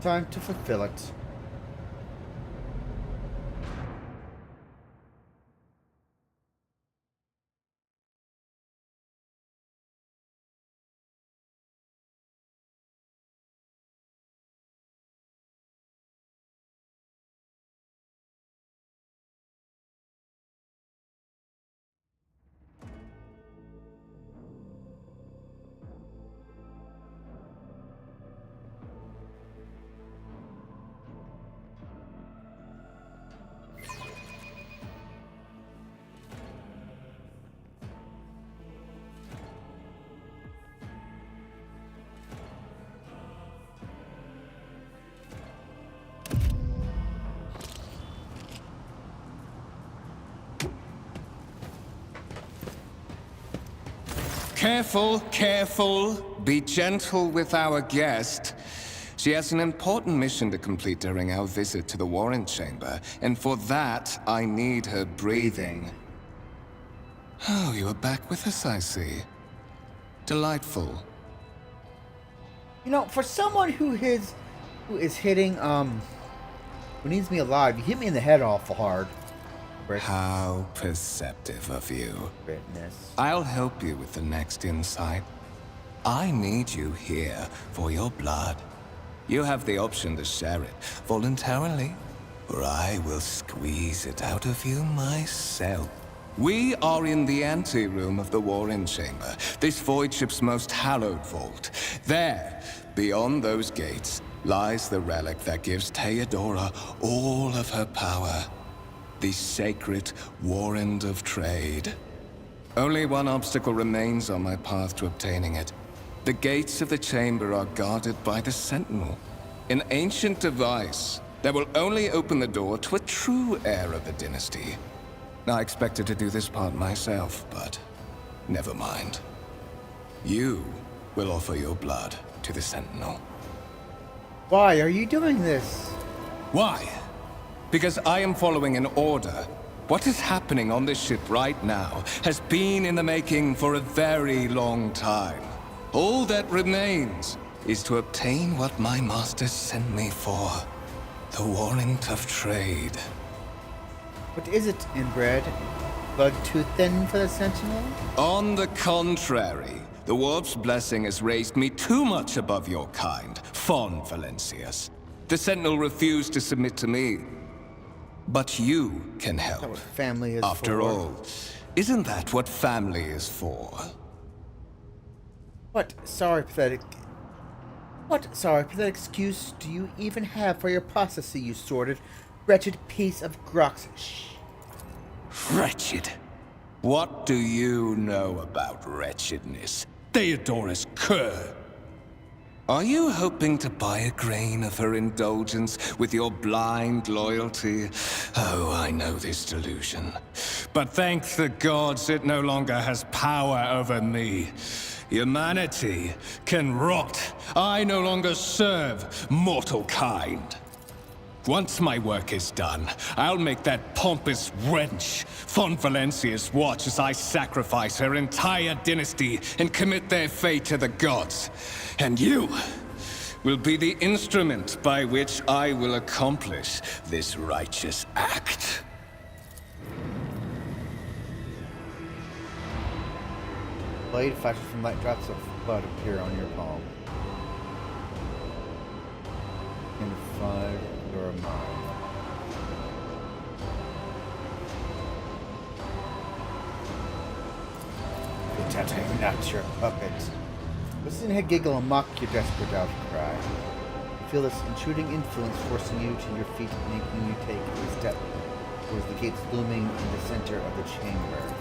A: Time to fulfill it.
J: Careful, careful. Be gentle with our guest. She has an important mission to complete during our visit to the Warren Chamber, and for that, I need her breathing. Oh, you are back with us, I see. Delightful.
A: You know, for someone who is hitting who needs me alive, you hit me in the head awful hard.
J: How perceptive of you.
A: Britnus.
J: I'll help you with the next insight. I need you here for your blood. You have the option to share it voluntarily, or I will squeeze it out of you myself. We are in the anteroom of the Warren Chamber, this void ship's most hallowed vault. There, beyond those gates, lies the relic that gives Theodora all of her power. The sacred Warrant of Trade. Only one obstacle remains on my path to obtaining it. The gates of the chamber are guarded by the Sentinel, an ancient device that will only open the door to a true heir of the dynasty. I expected to do this part myself, but never mind. You will offer your blood to the Sentinel.
A: Why are you doing this?
J: Why? Because I am following an order. What is happening on this ship right now has been in the making for a very long time. All that remains is to obtain what my master sent me for. The Warrant of Trade.
A: What is it, inbred? Blood too thin for the Sentinel?
J: On the contrary, the Warp's blessing has raised me too much above your kind, Fon Valencius. The Sentinel refused to submit to me. But you can help.
A: That's what family is
J: After
A: for.
J: all, isn't that what family is for?
A: What sorry pathetic excuse do you even have for your apostasy, you sordid, wretched piece of Grox?
J: Wretched? What do you know about wretchedness? Theodora's cur. Are you hoping to buy a grain of her indulgence with your blind loyalty? Oh, I know this delusion. But thank the gods it no longer has power over me. Humanity can rot. I no longer serve mortal kind. Once my work is done, I'll make that pompous wench Fon Valencius watch as I sacrifice her entire dynasty and commit their fate to the gods. And you will be the instrument by which I will accomplish this righteous act.
A: Blade flashes from light drops of blood appear on your palm. Unified your mind. Pretend not your puppet. Listen to her giggle and mock your desperate outcry. You feel this intruding influence forcing you to your feet, making you take a step towards the gates looming in the center of the chamber.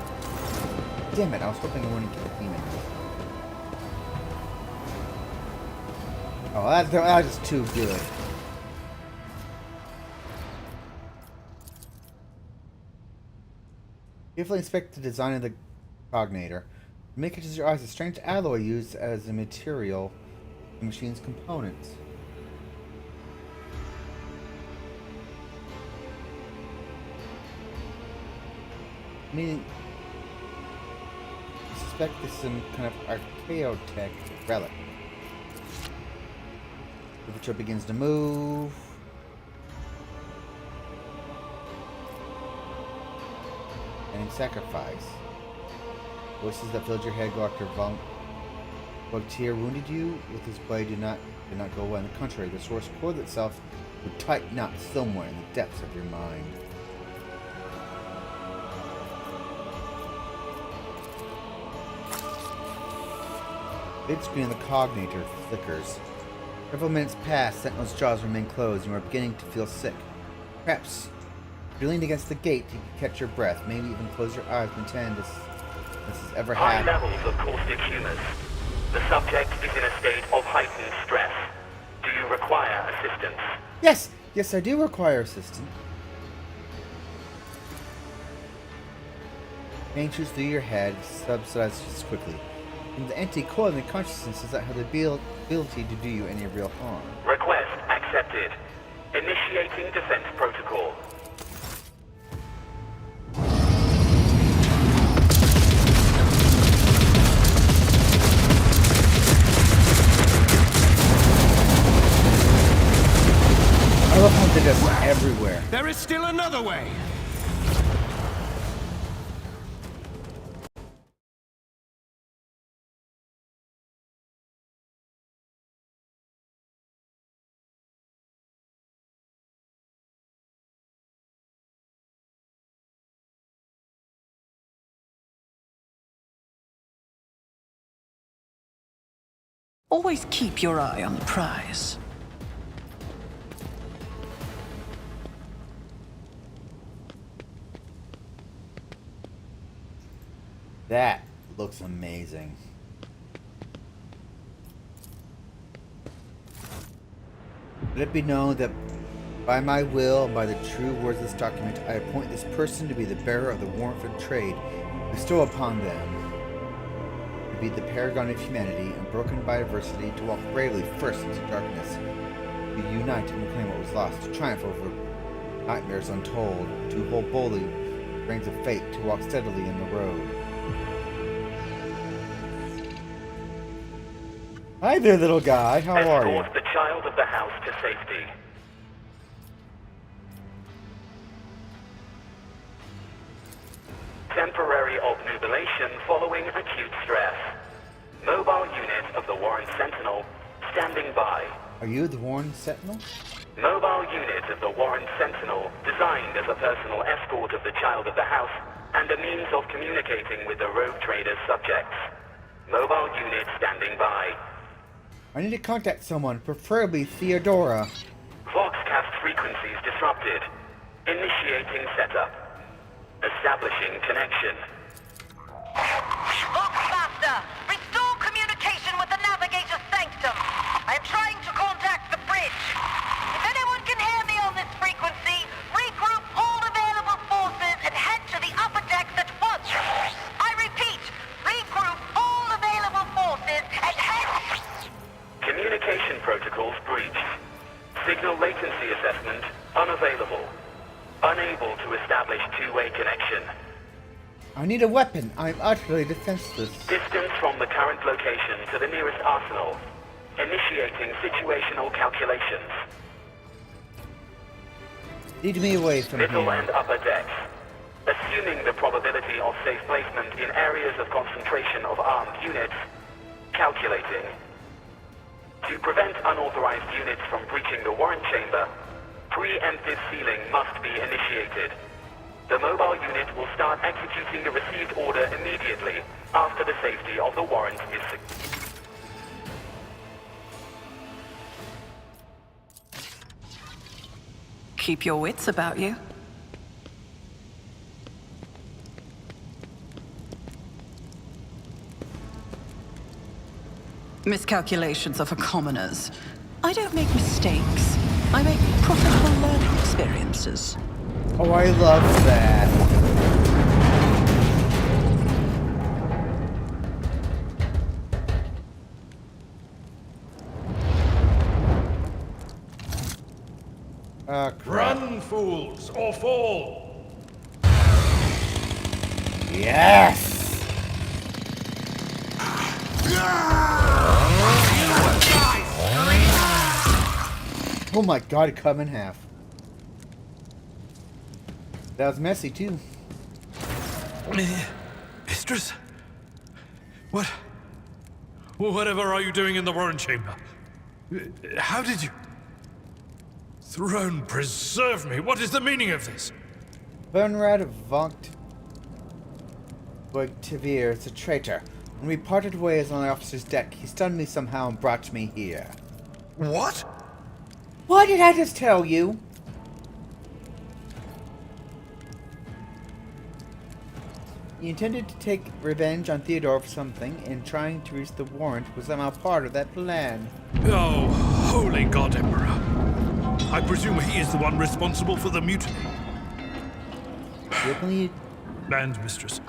A: Damn it, I was hoping I wouldn't get demons. Oh, that was just too good. Carefully inspect the design of the cognator. Make it as your eyes a strange alloy used as a material in the machine's components. Meaning, suspect this is some kind of archaeotech relic. The patrol begins to move. And sacrifice. Voices that filled your head go after Voltaire wounded you with his blade did not go away. On the contrary, the source coiled itself with tight knots somewhere in the depths of your mind. The big screen on the cognator flickers. Several minutes pass, Sentinel's jaws remain closed, and you are beginning to feel sick. Perhaps, if you leaned against the gate, you can catch your breath, maybe even close your eyes and pretend this has ever happened.
M: High levels of caustic humours. The subject is in a state of heightened stress. Do you require assistance?
A: Yes! Yes, I do require assistance. Pain shoots through your head, subsides quickly. And the entity coiled in consciousness does not have the ability to do you any real harm.
M: Request accepted. Initiating defense protocol.
A: I love how they're just everywhere.
H: There is still another way.
D: Always keep your eye on the prize.
A: That looks amazing. Let it be known that by my will and by the true words of this document, I appoint this person to be the bearer of the warrant for trade, bestow upon them to be the paragon of humanity, unbroken by adversity, to walk bravely first into darkness, to unite and reclaim what was lost, to triumph over nightmares untold, to hold boldly reins of fate, to walk steadily in the road. Hi there, little guy. How are you?
M: Escort the child of the house to safety. Temporary obnubilation following acute stress. Mobile unit of the Warren Sentinel standing by.
A: Are you the Warren Sentinel?
M: Mobile unit of the Warren Sentinel designed as a personal escort of the child of the house and a means of communicating with the rogue trader's subjects. Mobile unit standing by.
A: I need to contact someone, preferably Theodora.
M: Voxcast frequencies disrupted. Initiating setup. Establishing connection.
N: Voxmaster, restore communication with the navigator's sanctum. I am trying to contact the bridge. If anyone can hear me on this frequency, regroup all available forces and head to the upper decks at once. I repeat, regroup all available forces and head...
M: Communication protocols breached. Signal latency assessment unavailable. Unable to establish two-way connection.
A: I need a weapon. I'm utterly defenseless.
M: Distance from the current location to the nearest arsenal. Initiating situational calculations.
A: Lead me away from
M: Middle
A: here.
M: and upper decks. Assuming the probability of safe placement in areas of concentration of armed units. Calculating. To prevent unauthorized units from breaching the warrant chamber, preemptive sealing must be initiated. The mobile unit will start executing the received order immediately after the safety of the warrant is secured.
D: Keep your wits about you. Miscalculations are for commoners. I don't make mistakes. I make profitable learning experiences.
A: Oh, I love that. Crap.
H: Run, fools, or fall.
A: Yes! Oh my god, it cut him in half. That was messy too.
G: Mistress? What? Whatever are you doing in the Warren Chamber? How did you... Throne preserve me! What is the meaning of this?
A: Bernrad Vogt Tavir is a traitor. When we parted ways on the officer's deck, he stunned me somehow and brought me here.
G: What?
A: What did I just tell you? He intended to take revenge on Theodora for something, and trying to reach the warrant was somehow part of that plan.
G: Oh, holy God, Emperor. I presume he is the one responsible for the mutiny. And, Mistress,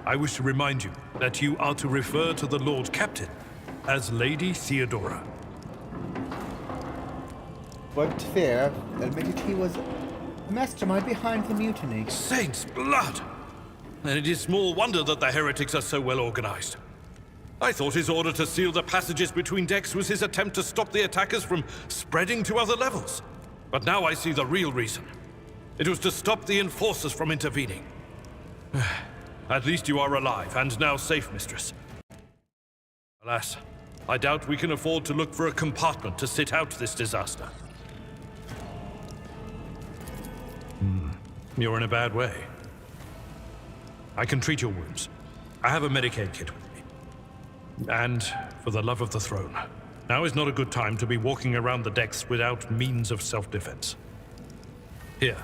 G: I wish to remind you that you are to refer to the Lord Captain as Lady Theodora.
A: But Fair admitted he was the mastermind behind the mutiny.
G: Saints' blood! And it is small wonder that the heretics are so well organized. I thought his order to seal the passages between decks was his attempt to stop the attackers from spreading to other levels. But now I see the real reason. It was to stop the enforcers from intervening. At least you are alive, and now safe, Mistress. Alas, I doubt we can afford to look for a compartment to sit out this disaster. You're in a bad way. I can treat your wounds. I have a Medicaid kit with me. And, for the love of the throne, now is not a good time to be walking around the decks without means of self-defense. Here.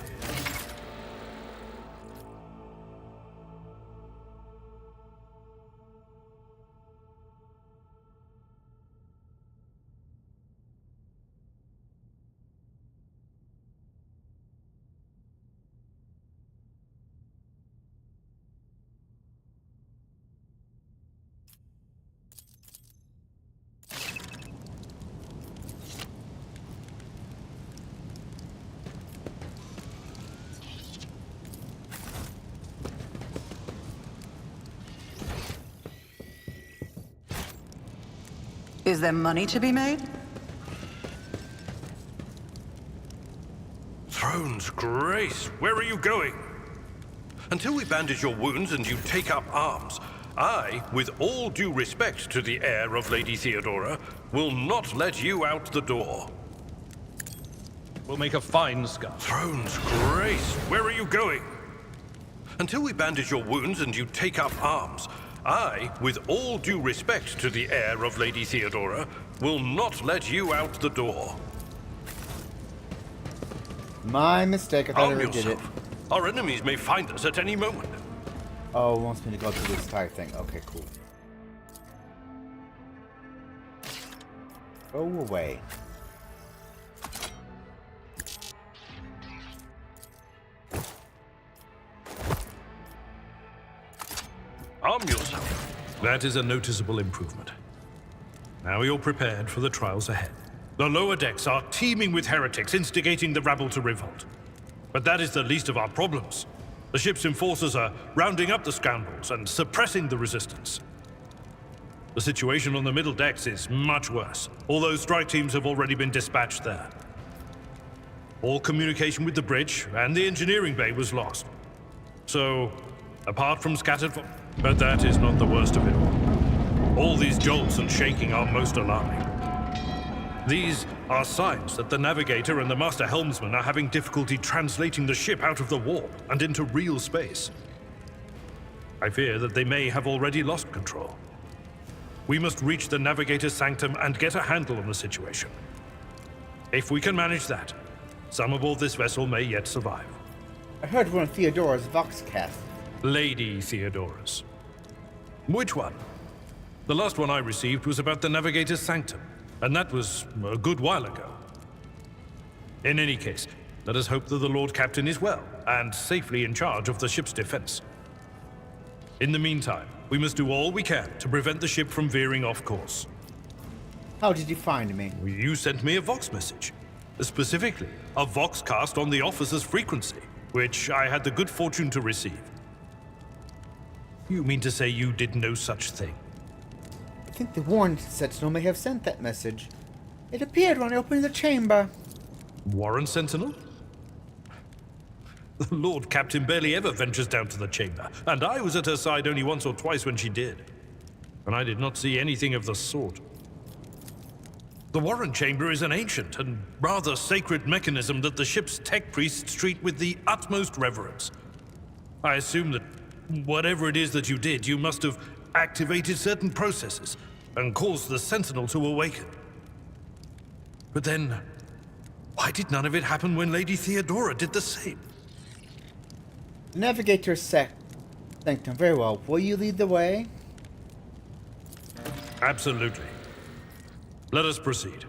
D: Is there money to be made?
G: Throne's grace, where are you going? Until we bandage your wounds and you take up arms, I, with all due respect to the heir of Lady Theodora, will not let you out the door. We'll make a fine scar. Throne's grace, where are you going? Until we bandage your wounds and you take up arms, I, with all due respect to the heir of Lady Theodora, will not let you out the door.
A: My mistake, I thought I already did it.
G: Our enemies may find us at any moment.
A: Oh, it wants me to go through this entire thing. Okay, cool. Go away.
G: Arm yourself. That is a noticeable improvement. Now you're prepared for the trials ahead. The lower decks are teeming with heretics instigating the rabble to revolt. But that is the least of our problems. The ship's enforcers are rounding up the scoundrels and suppressing the resistance. The situation on the middle decks is much worse, although strike teams have already been dispatched there. All communication with the bridge and the engineering bay was lost. So, apart from scattered... But that is not the worst of it all. All these jolts and shaking are most alarming. These are signs that the navigator and the master helmsman are having difficulty translating the ship out of the warp and into real space. I fear that they may have already lost control. We must reach the navigator's sanctum and get a handle on the situation. If we can manage that, some aboard this vessel may yet survive.
A: I heard one of Theodora's Voxcasts.
G: Lady Theodora's. Which one? The last one I received was about the navigator's sanctum, and that was a good while ago. In any case, let us hope that the Lord Captain is well, and safely in charge of the ship's defense. In the meantime, we must do all we can to prevent the ship from veering off course.
A: How did you find me?
G: You sent me a Vox message. Specifically, a Voxcast on the officer's frequency, which I had the good fortune to receive. You mean to say you did no such thing?
A: think the Warren Sentinel may have sent that message. It appeared when opening the chamber.
G: Warren Sentinel? The Lord Captain barely ever ventures down to the chamber, and I was at her side only once or twice when she did. And I did not see anything of the sort. The Warren Chamber is an ancient and rather sacred mechanism that the ship's tech priests treat with the utmost reverence. I assume that whatever it is that you did, you must have activated certain processes and caused the Sentinel to awaken. But then, why did none of it happen when Lady Theodora did the same?
A: Navigator Sanctum, very well. Will you lead the way?
G: Absolutely. Let us proceed.
N: To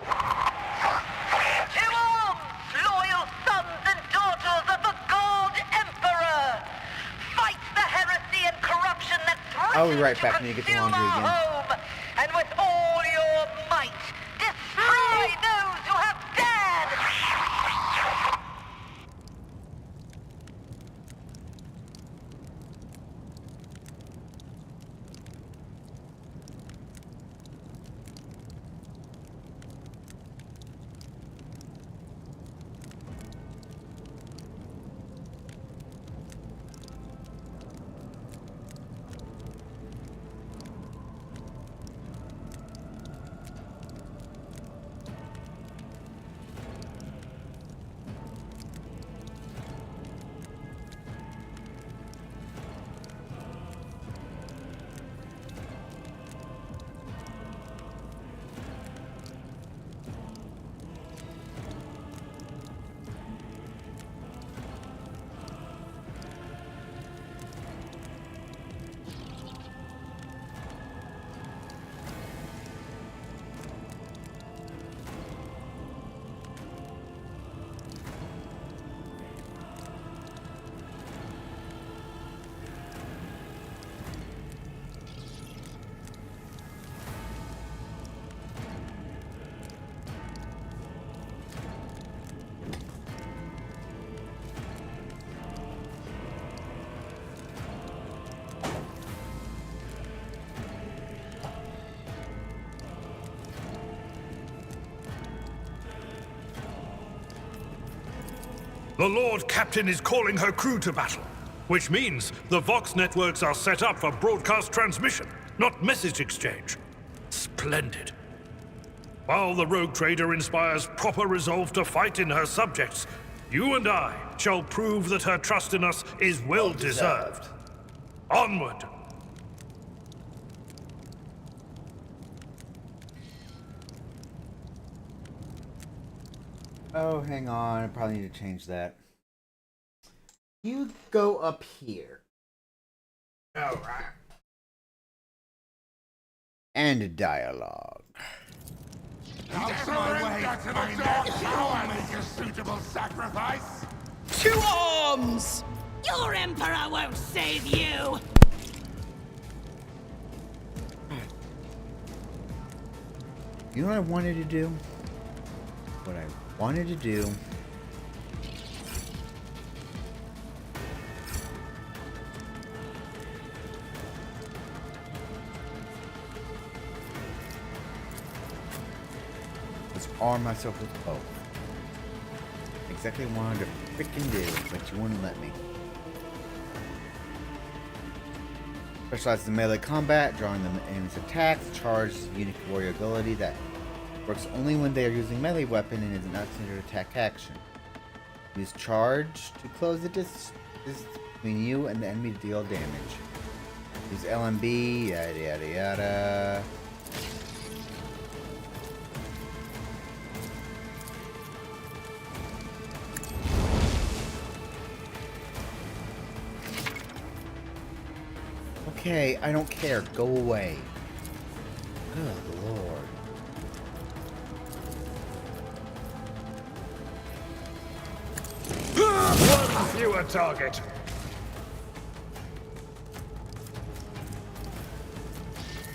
N: arms, loyal sons and daughters of the God Emperor! Fight the heresy and corruption that
A: I'll be
N: threatens
A: right
N: to
A: back when you get the
N: consume
A: laundry
N: our
A: again.
N: home, and with all your might, destroy those who have dared!
G: The Lord Captain is calling her crew to battle, which means the Vox networks are set up for broadcast transmission, not message exchange. Splendid. While the rogue trader inspires proper resolve to fight in her subjects, you and I shall prove that her trust in us is well deserved. Onward!
A: Oh, hang on. I probably need to change that. You go up here. Alright. And dialogue.
H: I'll surrender to the dark power, make a suitable sacrifice.
B: To arms! Your Emperor won't save you!
A: You know what I wanted to do? What I wanted to do was arm myself with both. Exactly what I wanted to freaking do, but you wouldn't let me. Specializes in melee combat, drawing the enemy's attacks, charges unique warrior ability that works only when they are using melee weapon and is not considered attack action. Use charge to close the distance between you and the enemy to deal damage. Use LMB, yada yada yada. Okay, I don't care. Go away. Good lord.
H: One fewer target.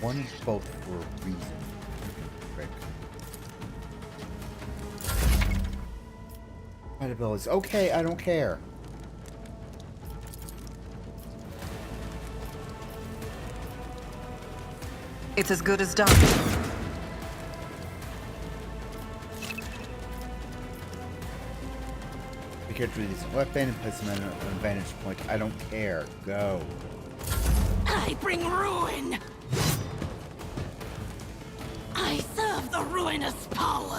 A: One is both for a reason. Frick. Abilities. Okay, I don't care.
D: It's as good as done.
A: Be careful with this weapon and place them at an advantage point. I don't care. Go.
B: I bring ruin. I serve the ruinous power.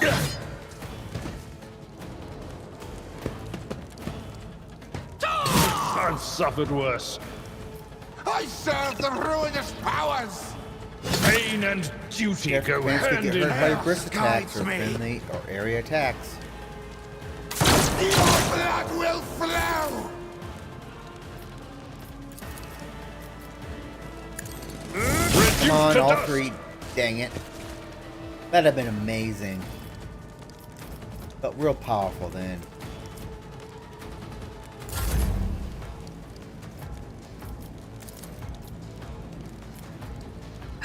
G: I've suffered worse.
H: I serve the ruinous powers!
G: Pain and duty go hand
A: Get
G: in
A: hurt by
G: hand.
A: burst attacks or
H: Guides me.
A: friendly or area attacks.
H: Your blood will flow!
A: Come on, all three. Dang it. That'd have been amazing. But real powerful then.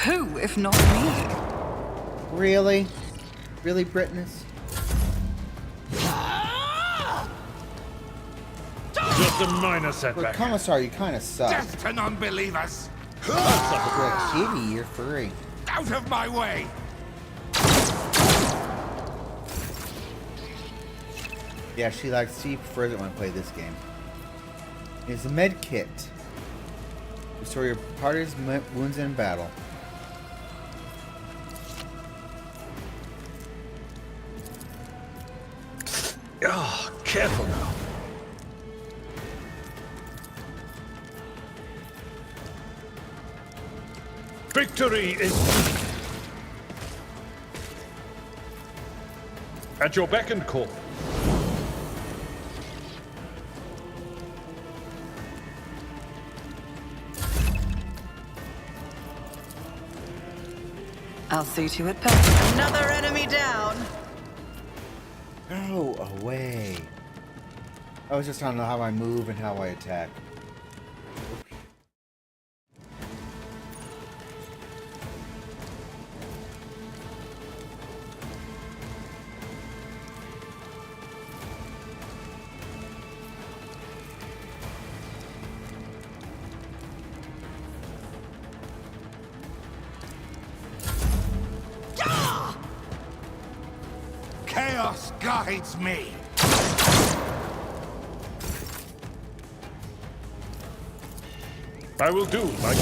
D: Who, if not me?
A: Really? Really, Britnus?
G: Just a minor
A: For a
G: setback.
A: commissar, you kind of suck.
H: Death to non-believers!
A: You're a kitty, you're furry.
H: Out of my way!
A: Yeah, she prefers it when I play this game. It's a med kit. Restore your party's wounds in battle.
G: Ah, careful now. Victory is at your beck and call.
D: I'll see to it, Pet. Another enemy down.
A: Go away. I was just trying to know how I move and how I attack.
H: Chaos guides me!
G: I will do, Mike.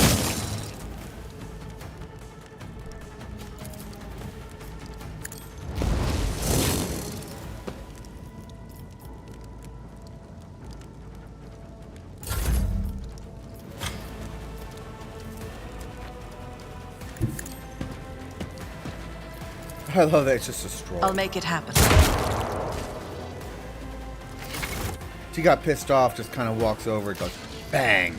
A: I love that it's just a stroll.
D: I'll make it happen.
A: She got pissed off, just kind of walks over and goes, bang.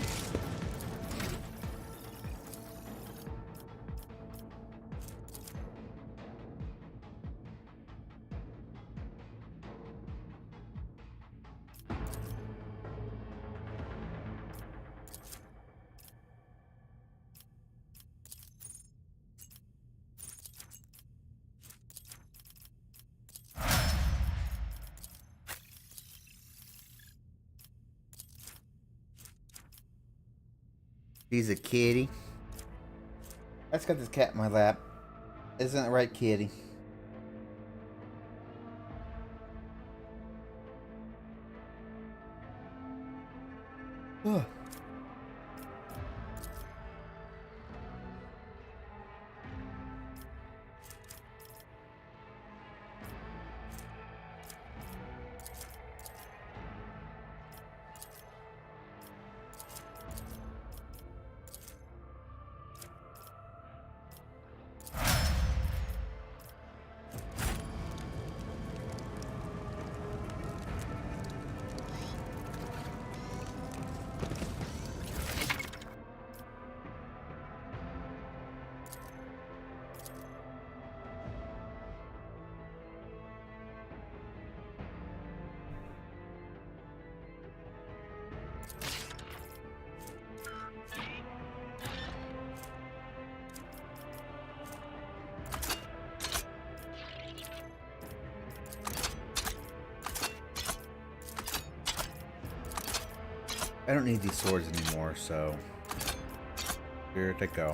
A: She's a kitty. Let's get this cat in my lap. Isn't it right, kitty? Ugh. I don't need these swords anymore, so here they go.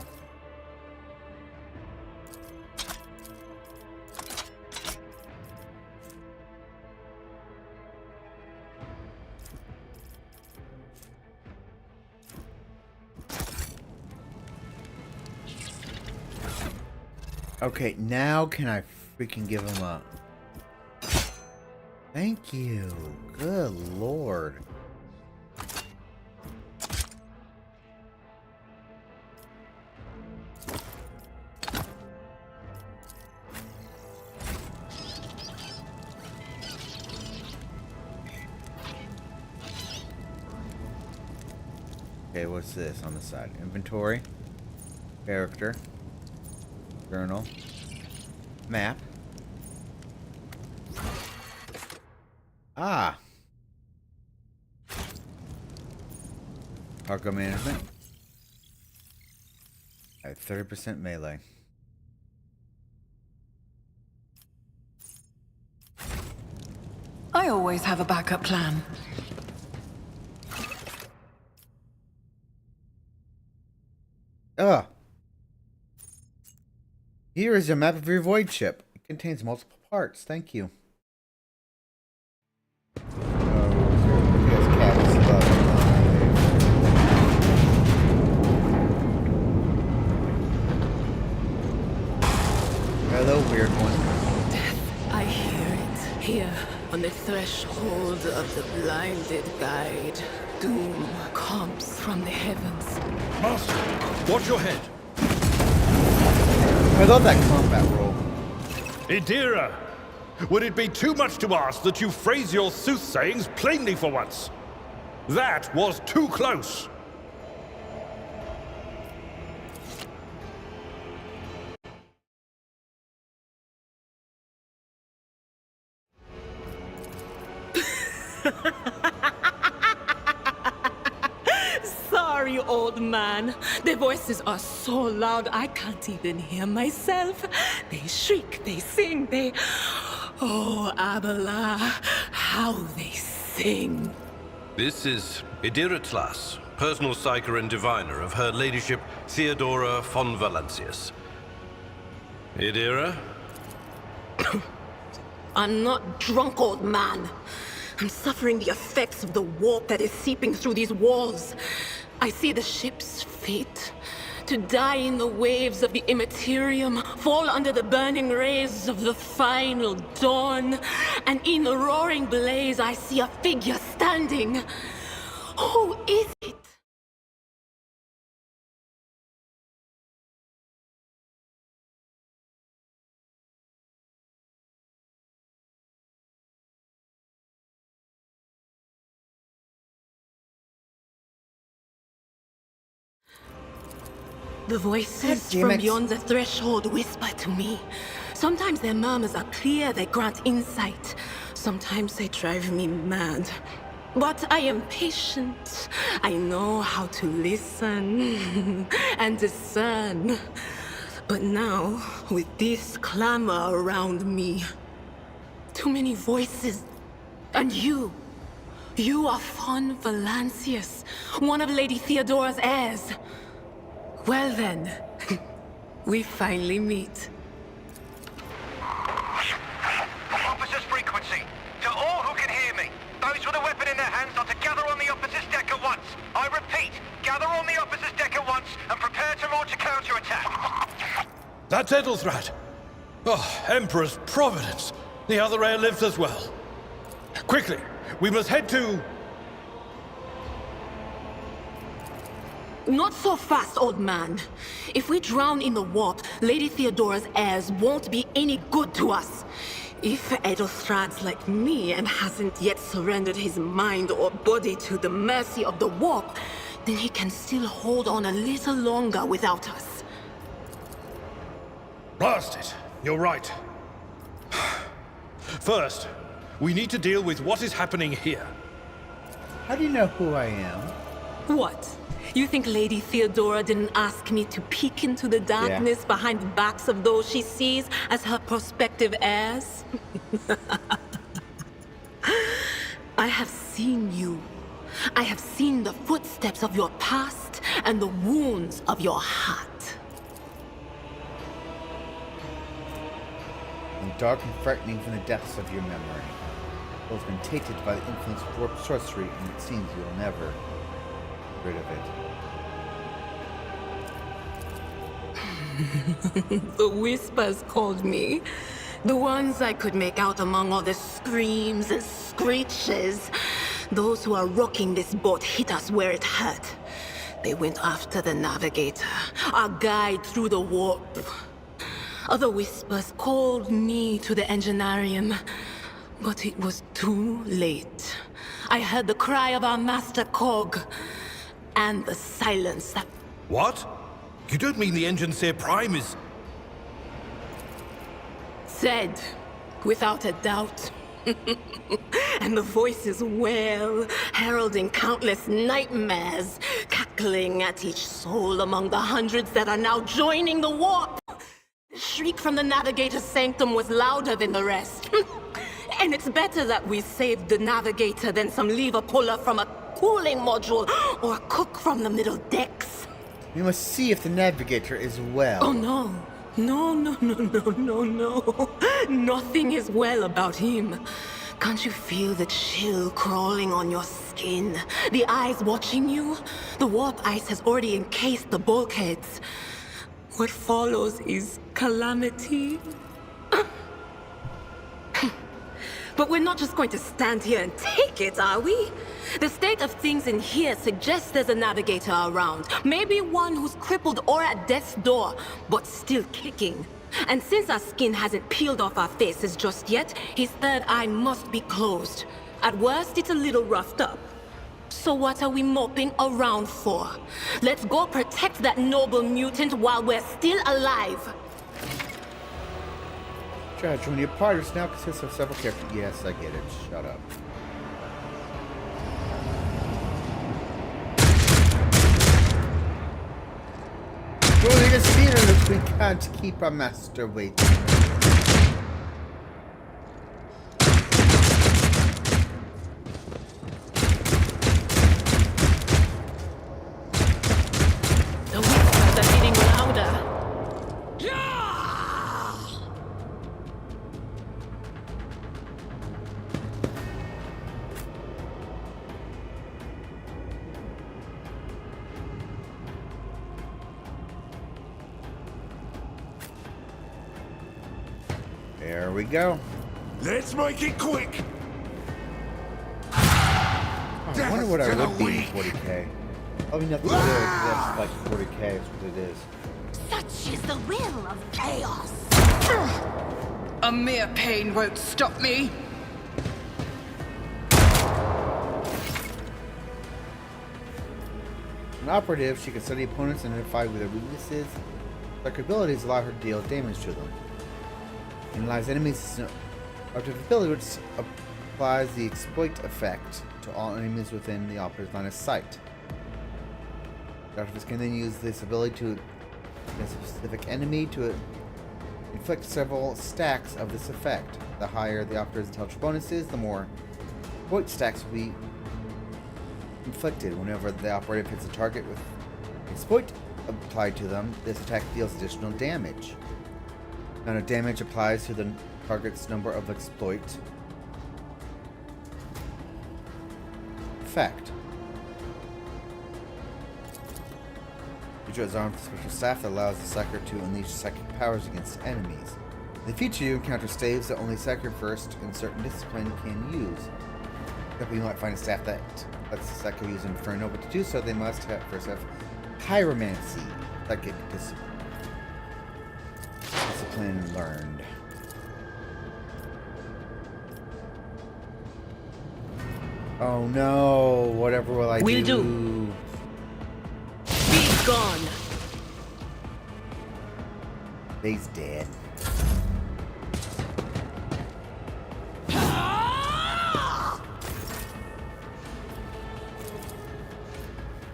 A: Okay, now can I freaking give him a... Thank you. Good lord. Okay, what's this on the side? Inventory. Character. Journal. Map. Ah. Cargo management. I have 30% melee.
D: I always have a backup plan.
A: Ugh. Here is a map of your void ship. It contains multiple parts. Thank you. Hello, weird one.
I: Death, I hear it. Here, on the threshold of the blinded guide, doom comes from the heavens.
G: Master, watch your head.
A: I love that combat roll.
G: Idira, would it be too much to ask that you phrase your soothsayings plainly for once? That was too close.
I: Sorry, old man. Their voices are so loud I can't even hear myself. They shriek, they sing, they... Oh, Abala, how they sing.
G: This is Idira Tlas, personal psyker and diviner of Her Ladyship Theodora von Valancius. Idira?
I: I'm not drunk, old man. I'm suffering the effects of the warp that is seeping through these walls. I see the ship's fate. To die in the waves of the Imperium, fall under the burning rays of the final dawn. And in the roaring blaze, I see a figure standing. Who is it? The voices from beyond the threshold whisper to me. Sometimes their murmurs are clear, they grant insight. Sometimes they drive me mad. But I am patient. I know how to listen and discern. But now, with this clamor around me, too many voices, and you are von Valancius, one of Lady Theodora's heirs. Well then, we finally meet.
N: Officer's frequency. To all who can hear me, those with a weapon in their hands are to gather on the officer's deck at once. I repeat, gather on the officer's deck at once and prepare to launch a counterattack.
G: That's Edelthrat. Oh, Emperor's Providence. The other heir lives as well. Quickly, we must head to...
I: Not so fast, old man. If we drown in the warp, Lady Theodora's heirs won't be any good to us. If Edelthrad's like me and hasn't yet surrendered his mind or body to the mercy of the warp, then he can still hold on a little longer without us.
G: Blast it. You're right. First, we need to deal with what is happening here.
A: How do you know who I am?
I: What? You think Lady Theodora didn't ask me to peek into the darkness behind the backs of those she sees as her prospective heirs? I have seen you. I have seen the footsteps of your past and the wounds of your heart.
A: And dark and frightening from the depths of your memory. Both been tainted by the influence of warp sorcery, and it seems you'll never get rid of it.
I: The whispers called me. The ones I could make out among all the screams and screeches. Those who are rocking this boat hit us where it hurt. They went after the navigator, our guide through the warp. Other whispers called me to the engineerium, but it was too late. I heard the cry of our master cog, and the silence that...
G: What? You don't mean the Engineer Prime is...
I: said, without a doubt. And the voices wail, heralding countless nightmares, cackling at each soul among the hundreds that are now joining the warp. The shriek from the Navigator's sanctum was louder than the rest. And it's better that we saved the Navigator than some lever puller from a cooling module or a cook from the middle decks.
A: We must see if the Navigator is well.
I: Oh no. No. Nothing is well about him. Can't you feel the chill crawling on your skin? The eyes watching you? The warp ice has already encased the bulkheads. What follows is calamity. But we're not just going to stand here and take it, are we? The state of things in here suggests there's a navigator around. Maybe one who's crippled or at death's door, but still kicking. And since our skin hasn't peeled off our faces just yet, his third eye must be closed. At worst, it's a little roughed up. So what are we moping around for? Let's go protect that noble mutant while we're still alive.
A: Judge, when your partners now consists of several characters. Yes, I get it. Shut up. Well, it is fearless. We can't keep our master waiting.
I: The whispers are getting louder.
A: There we go.
H: Let's make it quick.
A: I wonder what I would be in 40k. Probably nothing good. That's like 40k is what it is.
B: Such is the will of chaos.
D: A mere pain won't stop me.
A: An operative, she can study opponents and identify with their weaknesses. Their abilities allow her to deal damage to them. Analyze enemies' operative ability, which applies the exploit effect to all enemies within the operative's line of sight. The operative can then use this ability to a specific enemy to inflict several stacks of this effect. The higher the operative's intelligence bonus is, the more exploit stacks will be inflicted. Whenever the operative hits a target with exploit applied to them, this attack deals additional damage. Amount of damage applies to the target's number of exploit effect. Feature is armed with special staff that allows the psyker to unleash psychic powers against enemies. In the future, you encounter staves that only psyker first in certain discipline can use. You might find a staff that lets the psyker use Inferno, but to do so, they must first have Pyromancy, psychic discipline learned. Oh no, whatever will I do?
I: Will do. Be gone.
A: He's dead.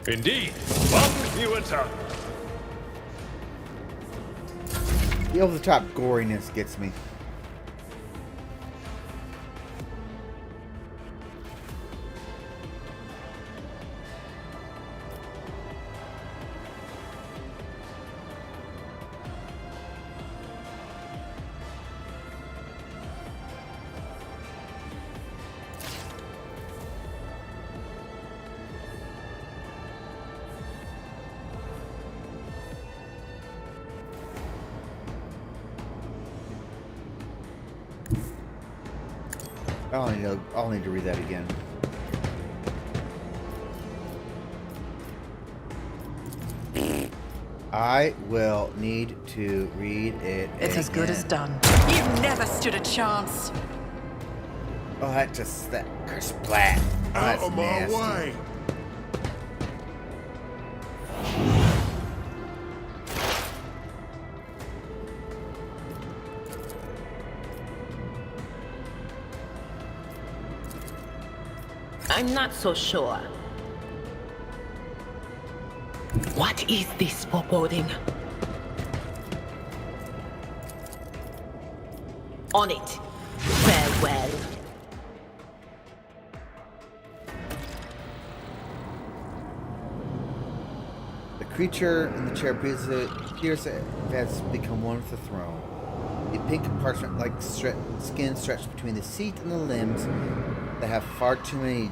G: Indeed, one fewer tongue.
A: The over-the-top goriness gets me. I'll need to read that again. I will need to read it
D: It's as good as done. You never stood a chance.
A: Oh, that splat. Oh,
H: Out of my
A: nasty.
H: way!
I: I'm not so sure. What is this foreboding? On it. Farewell.
A: The creature in the chair appears to has become one with the throne. The pink parchment-like skin stretched between the seat and the limbs that have far too many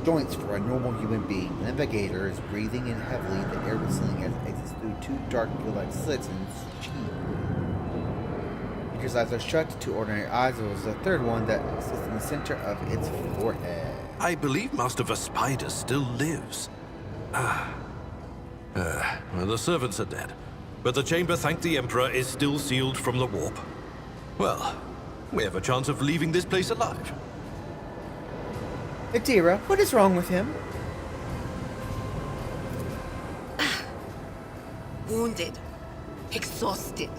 A: joints for a normal human being. The navigator is breathing in heavily, the air whistling as it exits through two dark gill-like slits in its cheek. The creature's eyes are shut, two ordinary eyes, as well as a third one that sits in the center of its forehead.
G: I believe Master Vespider still lives. Well, the servants are dead, but the chamber, thank the Emperor, is still sealed from the warp. Well, we have a chance of leaving this place alive.
A: Adira, what is wrong with him?
I: Wounded. Exhausted.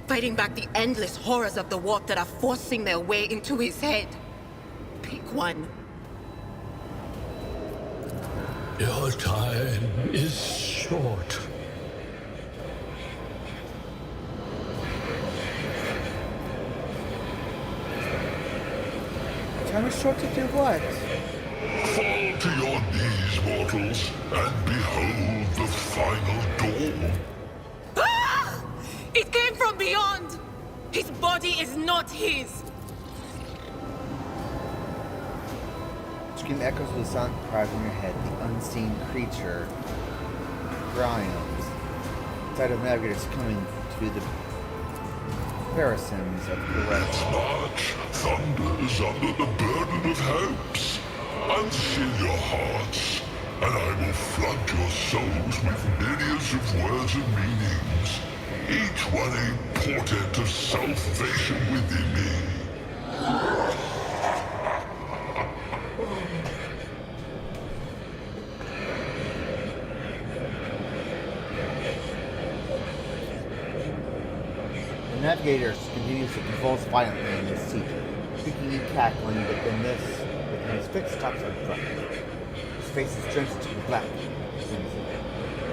I: Fighting back the endless horrors of the warp that are forcing their way into his head. Pick one.
O: Your time is short.
A: Time is short to do what?
O: Fall to your knees, mortals, and behold the final dawn.
I: Ah! It came from beyond! His body is not his!
A: Scream echoes with silent cries in your head. The unseen creature triumphs. Sight of navigators coming to the parasoms of the rest.
O: March thunders under the burden of hopes. Unseal your hearts, and I will flood your souls with myriads of words and meanings, each one a portent of salvation within me.
A: The navigator continues to convulse violently in his seat, shrieking and cackling, but then his fix stops abruptly. His face is drenched in black.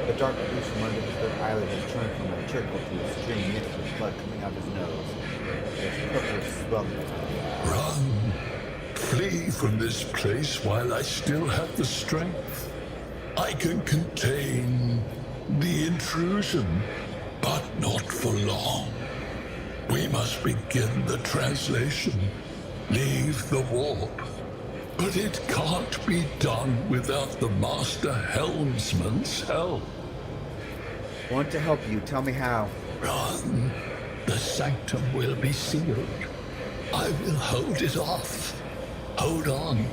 A: The dark ooze from under his third eyelid has turned from a trickle to a stream mixed with blood coming out his nose. There's purple swelling.
O: Run! Flee from this place while I still have the strength. I can contain the intrusion, but not for long. We must begin the translation. Leave the warp. But it can't be done without the Master Helmsman's help.
A: I want to help you. Tell me how.
O: Run. The sanctum will be sealed. I will hold it off. Hold on.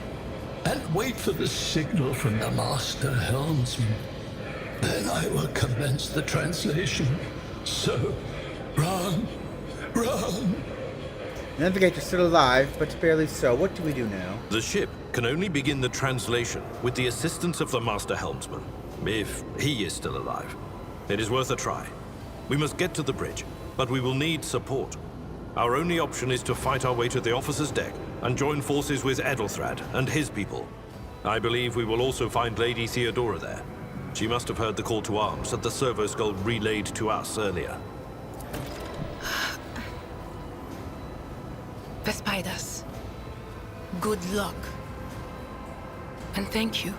O: And wait for the signal from the Master Helmsman. Then I will commence the translation. So, run. Run!
A: The navigator's still alive, but barely so. What do we do now?
G: The ship can only begin the translation with the assistance of the Master Helmsman, if he is still alive. It is worth a try. We must get to the bridge, but we will need support. Our only option is to fight our way to the officer's deck and join forces with Edelthrad and his people. I believe we will also find Lady Theodora there. She must have heard the call to arms that the servo skull relayed to us earlier.
I: Vespidus, good luck. And thank you.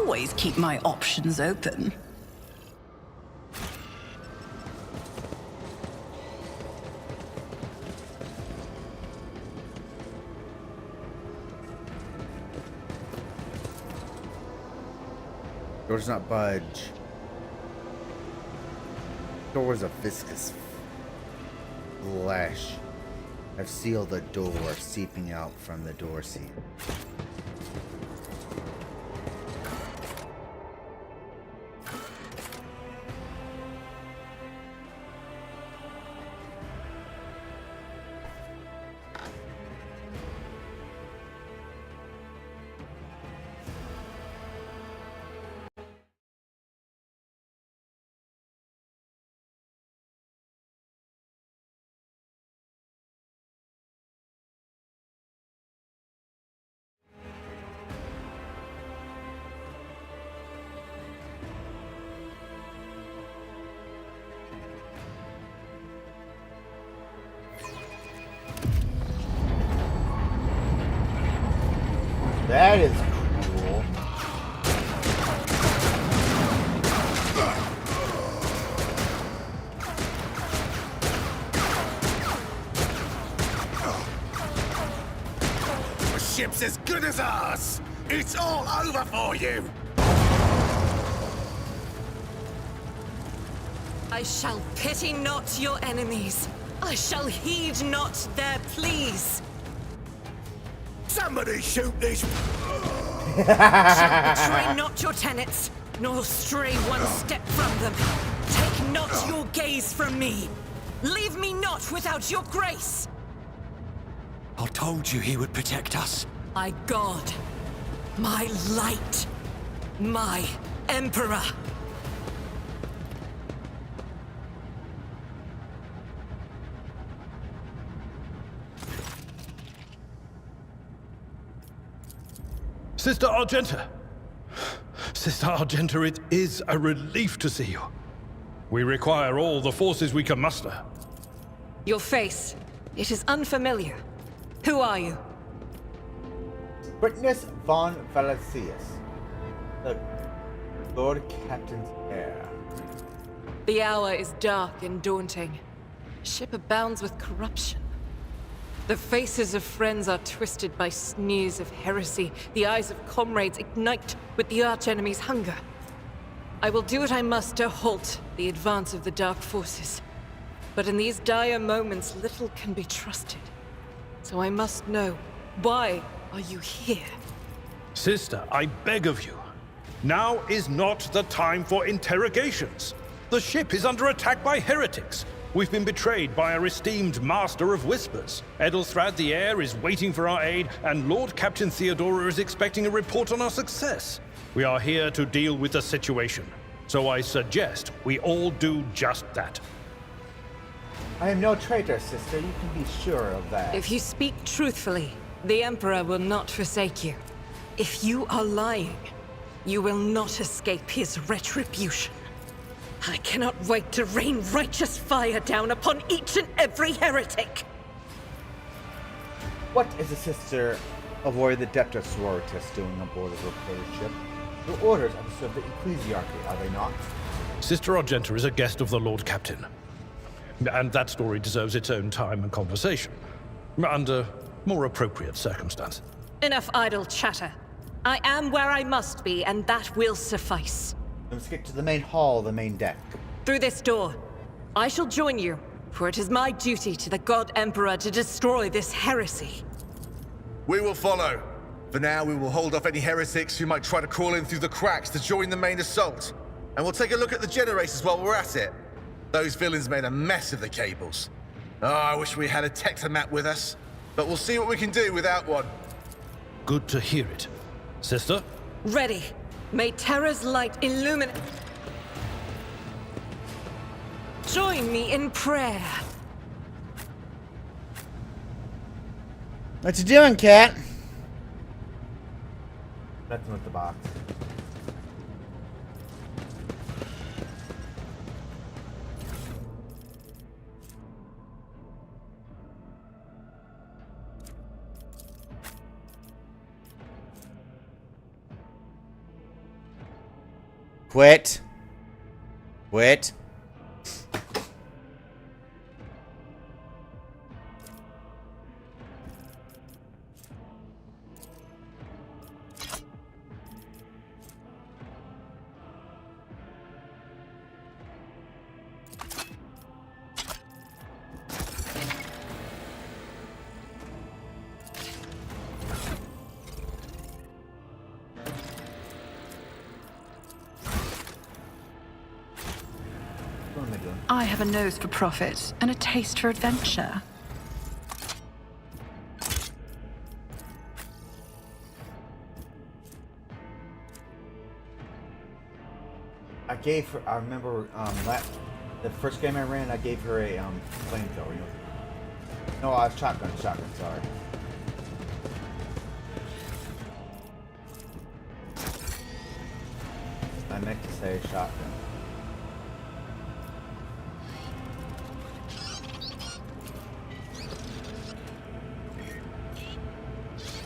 D: always keep my options open.
A: Doors not budge. Doors of viscous flesh have sealed the door, seeping out from the door seam. That is cool.
K: The ship's as good as ours! It's all over for you!
I: I shall pity not your enemies. I shall heed not their pleas.
K: Somebody shoot this!
I: Shall betray not your tenets, nor stray one step from them. Take not your gaze from me. Leave me not without your grace.
E: I told you he would protect us.
I: My God, my light, my Emperor.
G: Sister Argenta! Sister Argenta, it is a relief to see you. We require all the forces we can muster.
I: Your face, it is unfamiliar. Who are you?
A: Britnus von Valesius, the Lord Captain's heir.
I: The hour is dark and daunting. Ship abounds with corruption. The faces of friends are twisted by sneers of heresy. The eyes of comrades ignite with the archenemy's hunger. I will do what I must to halt the advance of the dark forces. But in these dire moments, little can be trusted. So I must know, why are you here?
G: Sister, I beg of you. Now is not the time for interrogations. The ship is under attack by heretics. We've been betrayed by our esteemed Master of Whispers. Edelthrad the heir is waiting for our aid, and Lord Captain Theodora is expecting a report on our success. We are here to deal with the situation, so I suggest we all do just that.
A: I am no traitor, sister. You can be sure of that.
I: If you speak truthfully, the Emperor will not forsake you. If you are lying, you will not escape his retribution. I cannot wait to rain righteous fire down upon each and every heretic!
A: What is the sister of Warrior the Depta Sororitas doing aboard of reporter ship? Your orders are to serve the ecclesiarchy, are they not?
G: Sister Argenta is a guest of the Lord Captain. And that story deserves its own time and conversation. Under more appropriate circumstances.
I: Enough idle chatter. I am where I must be, and that will suffice.
A: Let's get to the main hall, the main deck.
I: Through this door. I shall join you, for it is my duty to the God Emperor to destroy this heresy.
P: We will follow. For now, we will hold off any heretics who might try to crawl in through the cracks to join the main assault. And we'll take a look at the generators while we're at it. Those villains made a mess of the cables. Oh, I wish we had a Tectomat with us. But we'll see what we can do without one.
G: Good to hear it. Sister?
I: Ready. May Terra's light illuminate. Join me in prayer.
A: What you doing, cat? Nothing with the box. Quit. Quit.
D: I have a nose for profit and a taste for adventure.
A: I gave her. I remember the first game I ran. I gave her a flamethrower. You know? No, I was shotgun. Sorry. I meant to say shotgun.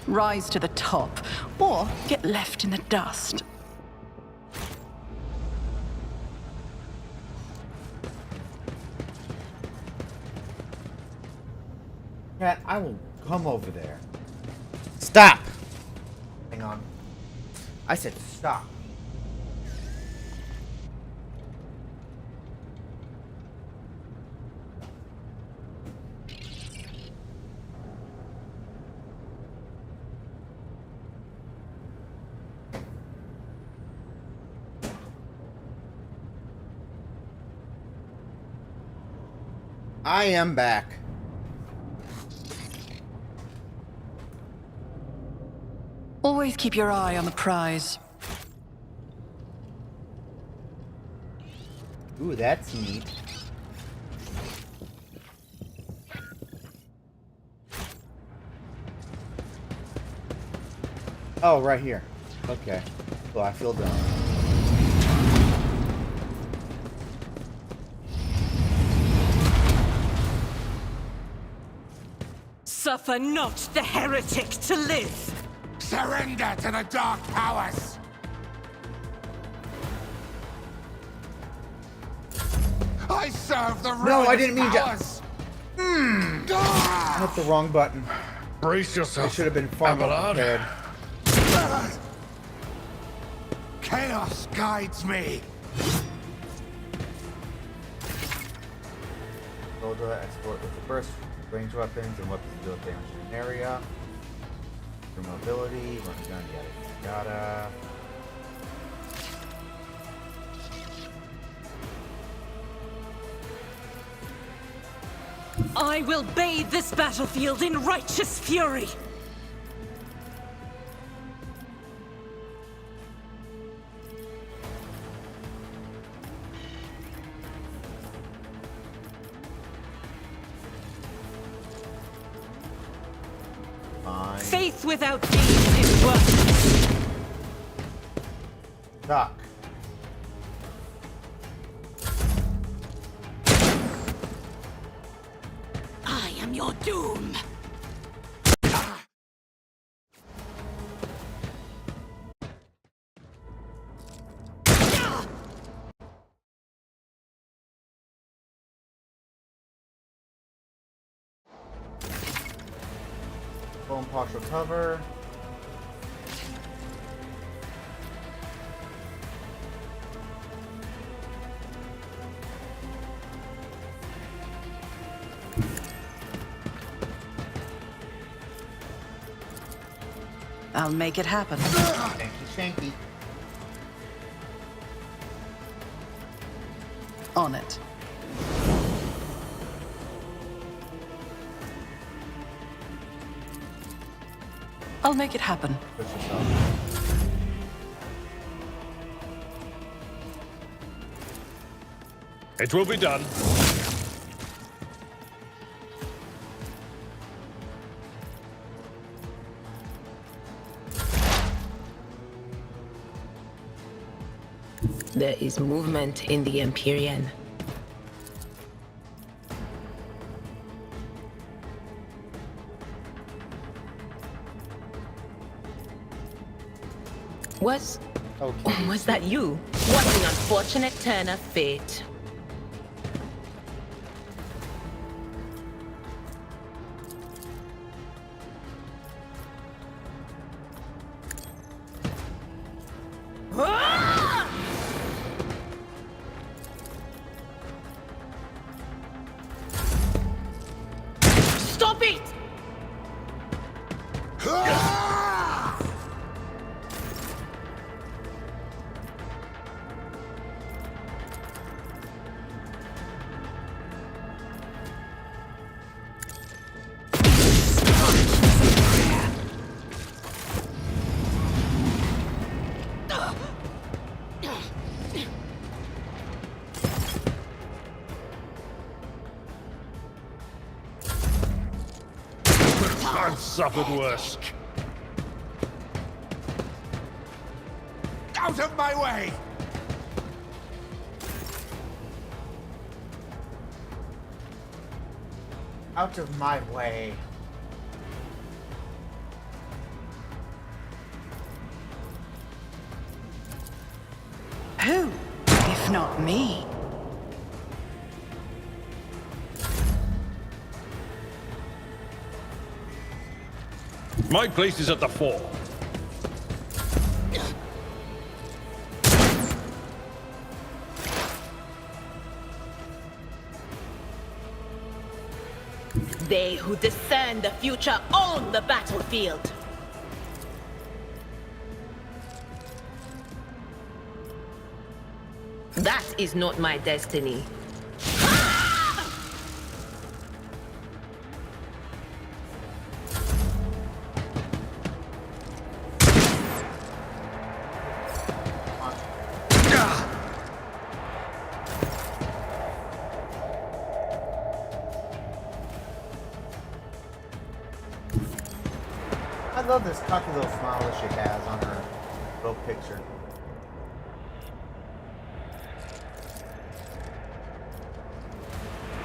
D: Rise to the top, or get left in the dust.
A: Cat, I will come over there. Stop! Hang on. I said stop. I am back.
D: Always keep your eye on the prize.
A: Ooh, that's neat. Oh, right here. Okay. Well, I feel dumb.
B: Suffer not the heretic to live!
H: Surrender to the dark powers! I serve the
A: No, I didn't mean
H: powers.
A: to. I hit the wrong button.
H: Brace yourself.
A: I should have been far more prepared.
H: Chaos guides me.
A: Theodora, export with the burst, range weapons, and weapons to deal damage in an area. For mobility, run gun, yada yada.
B: I will bathe this battlefield in righteous fury!
A: Fine.
B: Faith without deeds is worthless.
A: Doc.
B: I am your doom.
A: Full partial cover.
D: I'll make it happen.
A: Shanky shanky.
D: On it. I'll make it happen.
A: Push yourself.
G: It will be done.
I: There is movement in the Imperium.
A: Okay.
I: Was that you? What an unfortunate turn of fate.
B: Stop it!
G: I've suffered worse.
H: Out of my way!
A: Out of my way.
D: Who, if not me?
G: My place is at the fore.
I: They who discern the future own the battlefield. That is not my destiny.
A: I love this cocky little smile that she has on her little picture.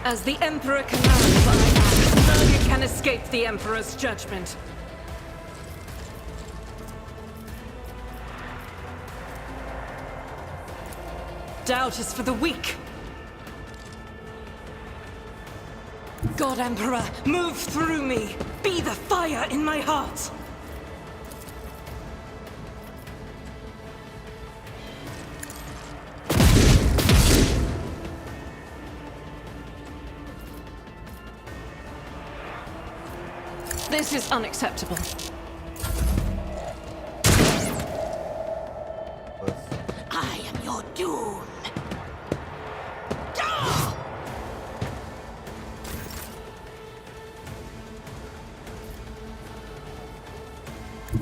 I: As the Emperor commands, I act. None can escape the Emperor's judgment. Doubt is for the weak. God Emperor, move through me. Be the fire in my heart. This is unacceptable.
B: I am your doom.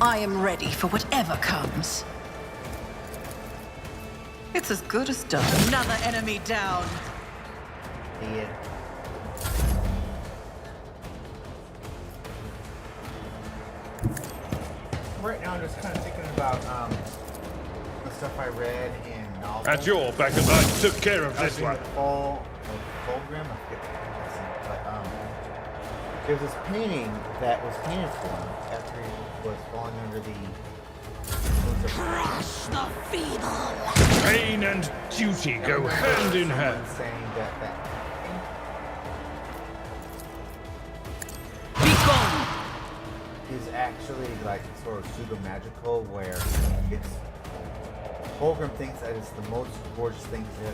D: I am ready for whatever comes. It's as good as done.
F: Another enemy down.
A: Yeah. Right now, I'm just kind of thinking about the stuff I read in novels.
G: At your back, and I took care of this one.
A: Fulgrim, I forget the but there's this painting that was painted for him after he was falling under the influence of
B: Crush the feeble.
G: Pain and duty go hand in hand.
A: Saying that is actually like sort of pseudo-magical, where it's Fulgrim thinks that it's the most gorgeous thing he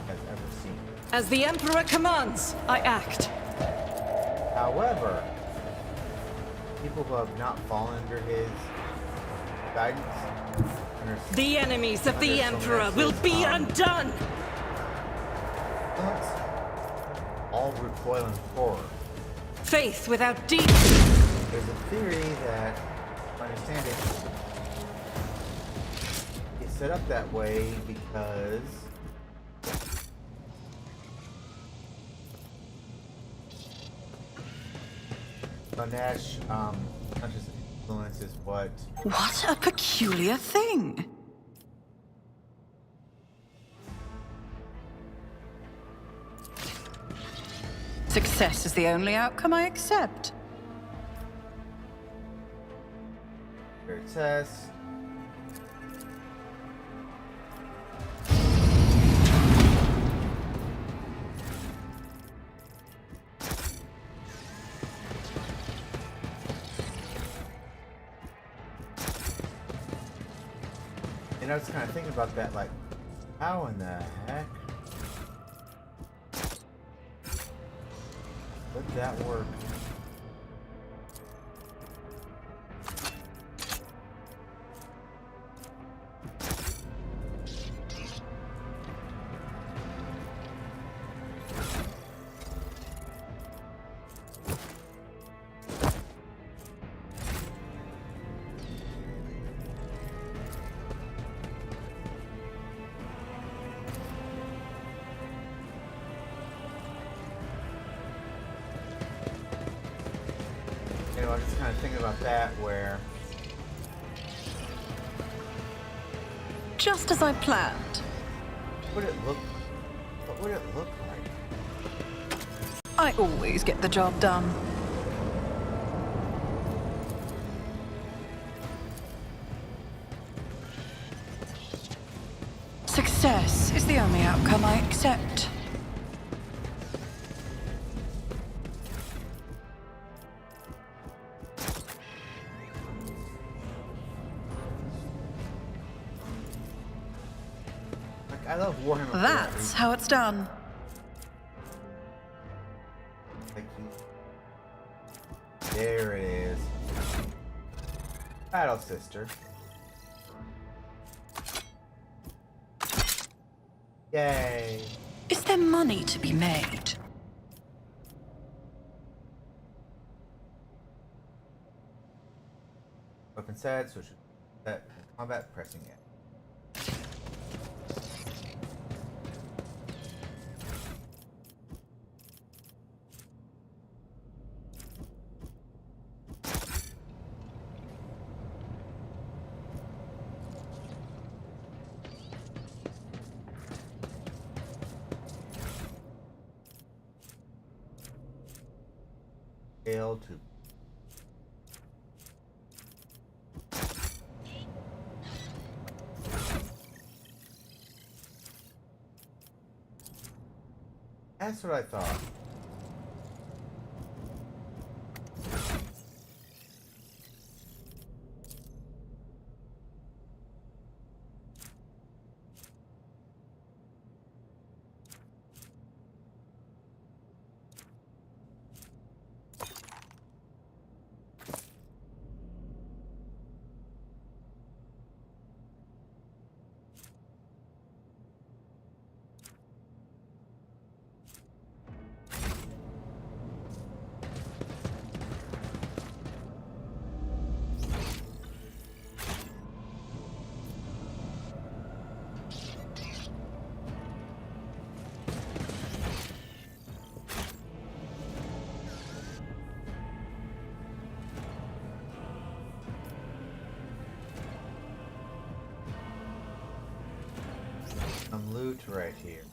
A: has ever seen.
I: As the Emperor commands, I act.
A: However, people who have not fallen under his guidance,
I: the enemies of the Emperor will be undone.
A: All recoil in horror.
I: Faith without deed.
A: There's a theory that, if I understand it, it's set up that way because Ganesh, conscious influence is what...
D: What a peculiar thing. Success is the only outcome I accept.
A: Here it says... And I was kind of thinking about that, like, how in the heck would that work? I was just kind of thinking about that, where...
D: Just as I planned.
A: What would it look like?
D: I always get the job done. Success is the only outcome I accept.
A: I love Warhammer.
D: That's how it's done.
A: There it is. Battle Sister. Yay.
D: Is there money to be made?
A: Weapon set, switch that combat, pressing it. Scale to that's what I thought. Some loot right here.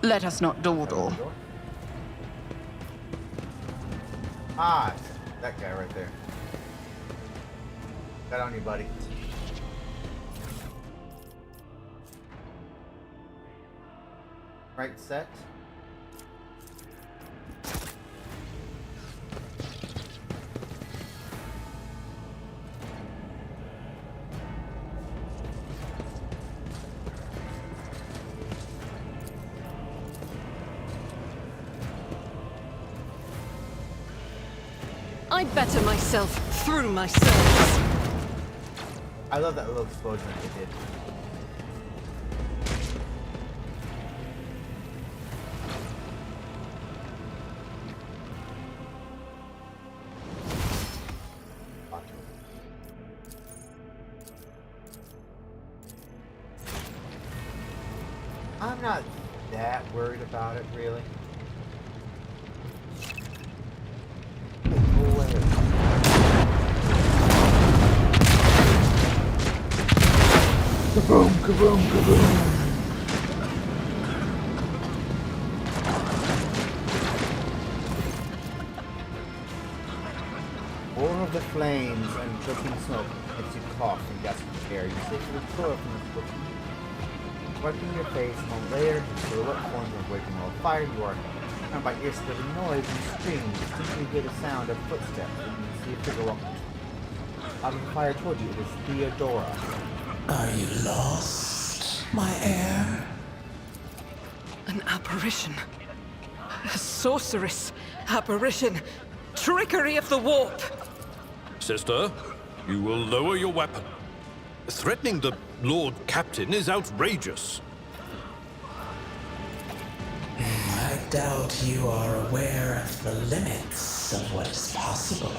D: Let us not dawdle.
A: Ah, that guy right there. Got on you, buddy. Right set.
I: I better myself through my service.
A: I love that little explosion that they did. I'm not that worried about it, really. Kaboom, kaboom, kaboom! All of the flames and dripping smoke makes you cough and gasp for air. You safely recoil from the scorching. Wiping your face, a moment later, your silhouette forms of waking wall of fire. You are surrounded by ear-splitting noise and screams. You distinctly hear the sound of footsteps, and you see a figure walking Out of the fire towards you, it is Theodora.
Q: Are you lost, my heir?
D: An apparition. A sorceress apparition. Trickery of the warp.
G: Sister, you will lower your weapon. Threatening the Lord Captain is outrageous.
Q: I doubt you are aware of the limits of what is possible.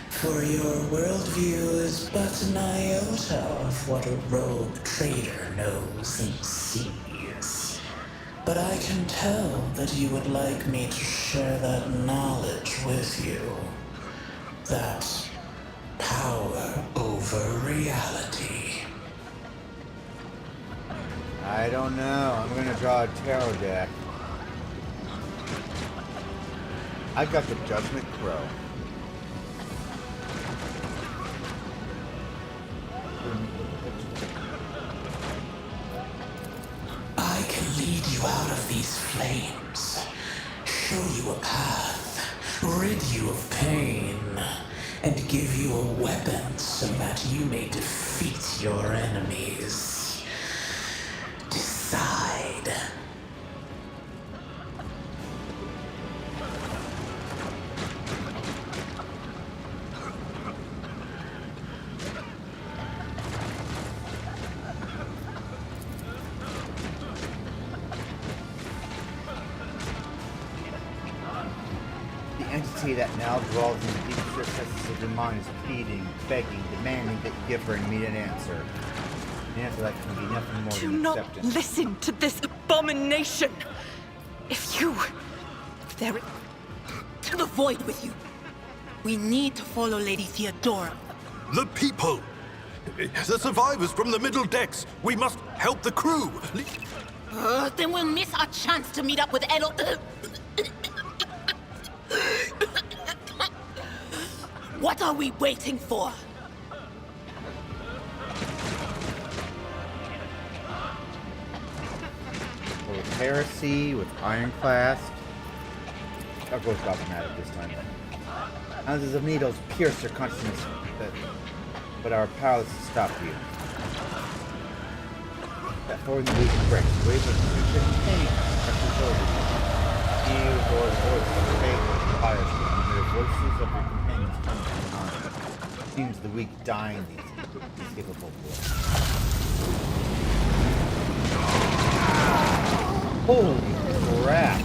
Q: For your worldview is but an iota of what a rogue trader knows and sees. But I can tell that you would like me to share that knowledge with you. That power over reality.
A: I don't know. I'm gonna draw a tarot deck. I got the Judgment Crow.
Q: I can lead you out of these flames, show you a path, rid you of pain, and give you a weapon so that you may defeat your enemies. Decide.
A: The entity that now dwells in the deepest recesses of your mind is pleading, begging, demanding that you give her an immediate answer. An answer that can be nothing more
D: Do
A: than
D: not
A: acceptance.
D: listen to this abomination. There is
I: To the void with you. We need to follow Lady Theodora.
G: The people! The survivors from the middle decks! We must help the crew!
I: Then we'll miss our chance to meet up with Elo. What are we waiting for?
A: With heresy, with ironclast. I'll go with problematic this time. Ounces of needles pierce your consciousness, but are powerless to stop you. That forward and weak breaks. Waves of confusion and pain crushes over you. You hear the voice of faith and fire speaking. The voices of your companions come from behind. It seems the weak die in these inescapable wars. Holy crap!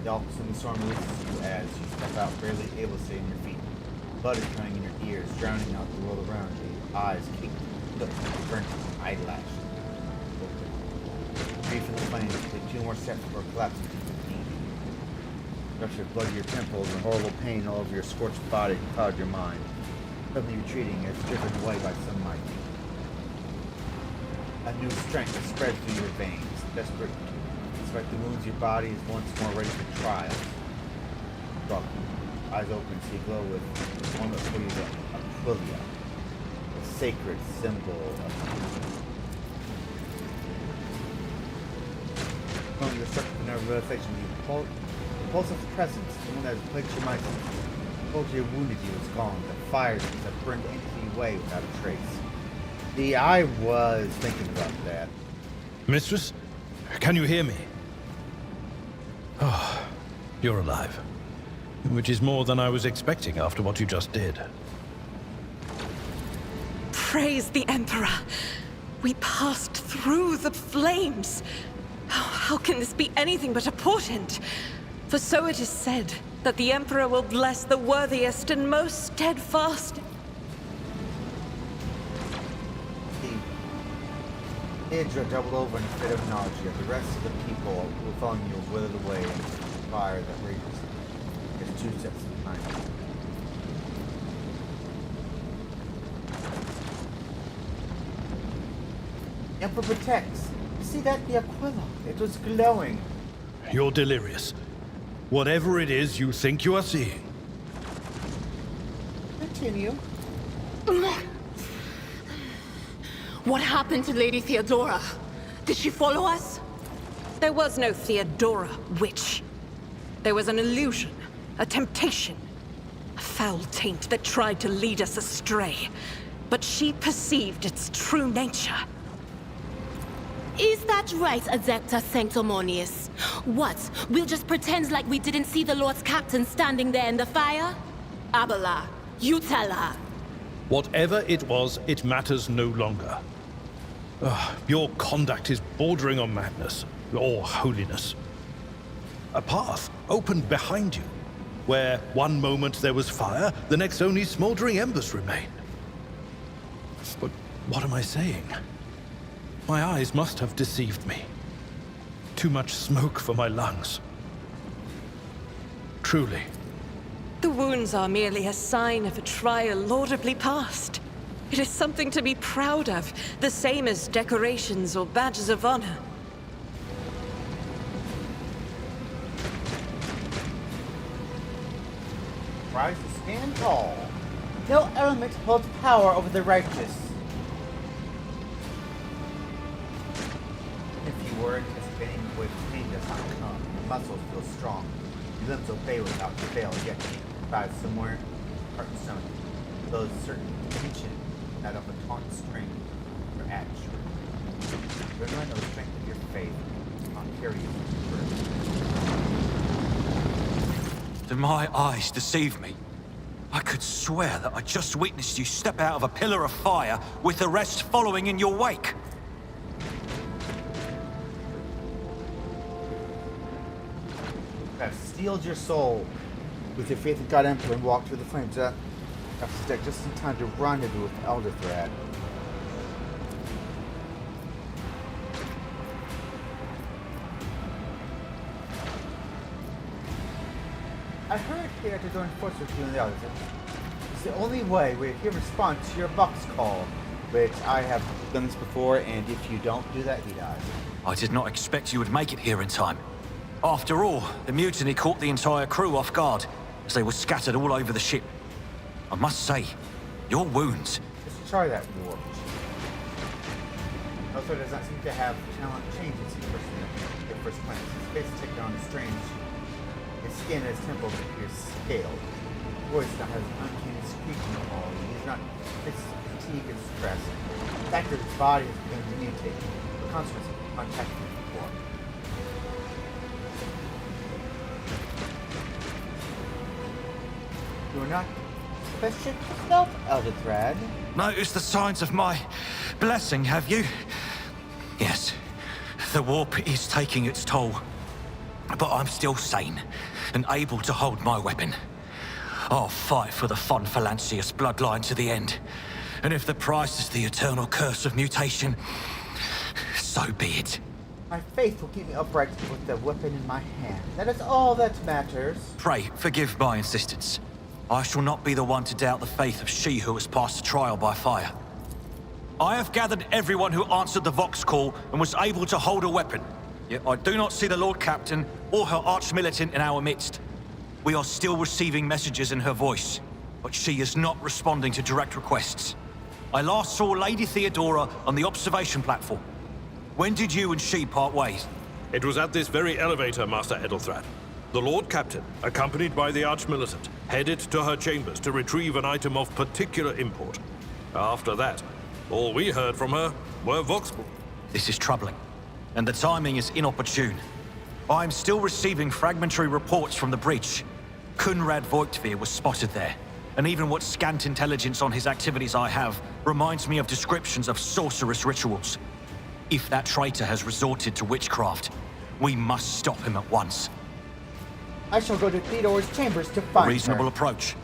A: The Alps in the storm releases you as you step out, barely able to stay on your feet. Blood is coming in your ears, drowning out the world around you. Your eyes kick, look, burnt eyelash. Free from the flames, take 2 more steps before collapsing to your feet. Rush of blood to your temples and horrible pain all over your scorched body cloud your mind. Suddenly retreating as driven away by sunlight. A new strength spreads through your veins, desperate. Despite the wounds, your body is once more ready for trials. Broken. Eyes open, see glow with one that for you the Aquilia, a sacred symbol of from the structure of nerve realization, the impulsive presence, the one that has plagued your mind since the culture wounded you is gone. The fires have burned the entity away without a trace. See, I was thinking about that.
G: Mistress, can you hear me? Oh, you're alive. Which is more than I was expecting after what you just did.
D: Praise the Emperor. We passed through the flames. How can this be anything but a portent? For so it is said that the Emperor will bless the worthiest and most steadfast.
A: Idra doubled over in a fit of nausea. The rest of the people who were following you withered away in the fire that rages just 2 steps behind you. Emperor protects. You see that? The Aquila. It was glowing.
G: You're delirious. Whatever it is you think you are seeing.
A: Continue.
I: What happened to Lady Theodora? Did she follow us?
D: There was no Theodora, witch. There was an illusion, a temptation, a foul taint that tried to lead us astray. But she perceived its true nature.
I: Is that right, Adepta Sanctimonious? What? We'll just pretend like we didn't see the Lord's Captain standing there in the fire? Abala, you tell her.
G: Whatever it was, it matters no longer. Your conduct is bordering on madness, or holiness. A path opened behind you, where one moment there was fire, the next only smoldering embers remain. But what am I saying? My eyes must have deceived me. Too much smoke for my lungs. Truly.
D: The wounds are merely a sign of a trial laudably passed. It is something to be proud of, the same as decorations or badges of honor.
A: Rise to stand tall. No element holds power over the righteous. If you were anticipating what pain does not come, your muscles feel strong, your limbs obey without travail, yet you rise somewhere heart and stomach. Those certain tension that of a taut string or at short. Remember the strength of your faith on carry you through.
E: Do my eyes deceive me? I could swear that I just witnessed you step out of a pillar of fire with the rest following in your wake.
A: You have steeled your soul with your faith in God Emperor and walked through the flames. After just in time to rendezvous with the Elder Thread. I heard here to join forces with you and the others. It's the only way we hear response to your Vox call, which I have done this before, and if you don't do that, he dies.
E: I did not expect you would make it here in time. After all, the mutiny caught the entire crew off guard, as they were scattered all over the ship. I must say, your wounds...
A: Just try that war. Also, does not seem to have talent changes in your first glance. His face is taken on a strange... His skin and his temples appear scaled. His voice now has an uncanny screeching quality. He is not fatigued and stressed. The fact that his body has begun to mutate, the consequence of contact with before. You are not question yourself, Elder Thread.
E: Notice the signs of my blessing, have you? Yes. The warp is taking its toll. But I'm still sane and able to hold my weapon. I'll fight for the Von Phalanxius bloodline to the end. And if the price is the eternal curse of mutation, so be it.
A: My faith will keep me upright with the weapon in my hand. That is all that matters.
E: Pray, forgive my insistence. I shall not be the one to doubt the faith of she who has passed a trial by fire. I have gathered everyone who answered the Vox call and was able to hold a weapon. Yet I do not see the Lord Captain or her arch-militant in our midst. We are still receiving messages in her voice, but she is not responding to direct requests. I last saw Lady Theodora on the observation platform. When did you and she part ways?
G: It was at this very elevator, Master Edelthrad. The Lord Captain, accompanied by the Arch-Militant, headed to her chambers to retrieve an item of particular import. After that, all we heard from her were Vox.
E: This is troubling, and the timing is inopportune. I'm still receiving fragmentary reports from the bridge. Kunrad Voigtvir was spotted there, and even what scant intelligence on his activities I have reminds me of descriptions of sorcerous rituals. If that traitor has resorted to witchcraft, we must stop him at once.
A: I shall go to Theodora's chambers to find
E: A reasonable
A: her.
E: approach.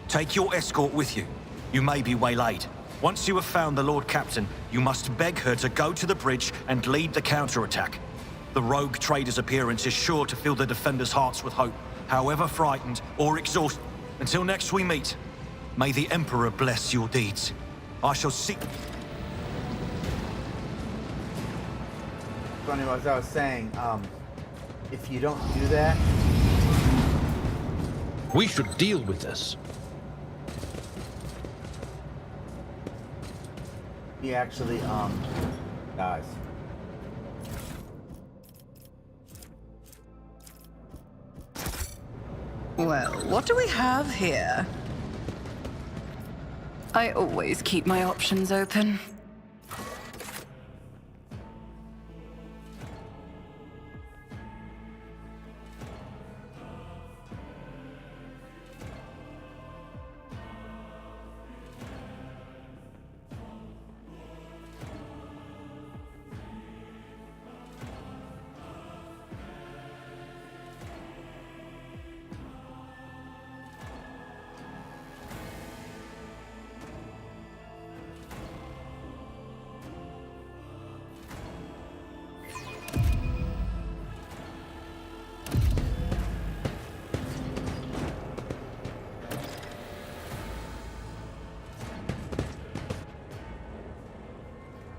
E: Take your escort with you. You may be waylaid. Once you have found the Lord Captain, you must beg her to go to the bridge and lead the counterattack. The rogue trader's appearance is sure to fill the defenders' hearts with hope, however frightened or exhausted. Until next we meet, may the Emperor bless your deeds. I shall seek...
A: Funny, as I was saying, if you don't do that...
G: We should deal with this.
A: He actually, dies.
R: Well, what do we have here?
D: I always keep my options open.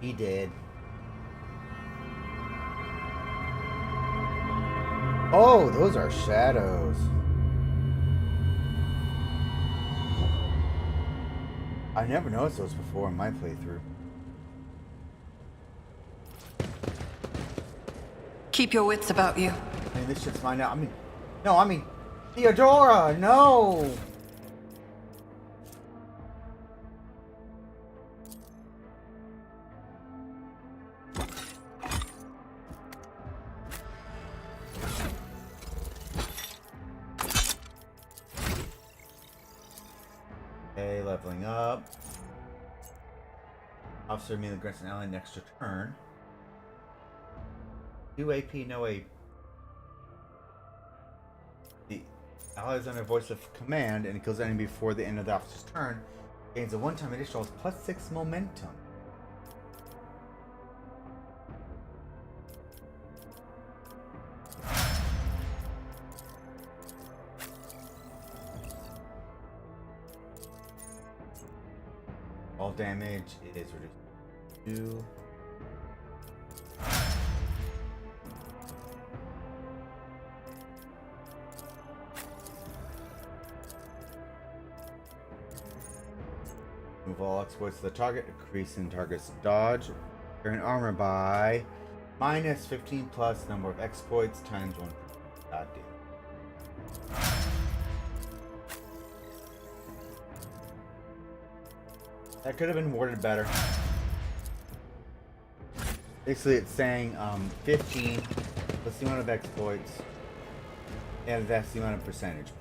A: He did. Oh, those are shadows. I never noticed those before in my playthrough.
D: Keep your wits about you.
A: I mean, this shit's mine now. I mean, Theodora, no! Okay, leveling up. Officer immediately grants an ally an extra turn. 2 AP, no AP. The ally is under voice of command and it kills the enemy before the end of the officer's turn. Gains a one-time additional +6 momentum. All damage is reduced to 2. Move all exploits to the target, increasing target's dodge. Turn armor by -15 plus number of exploits times 1. God damn. That could have been worded better. Basically, it's saying 15 plus the amount of exploits, and that's the amount of percentage.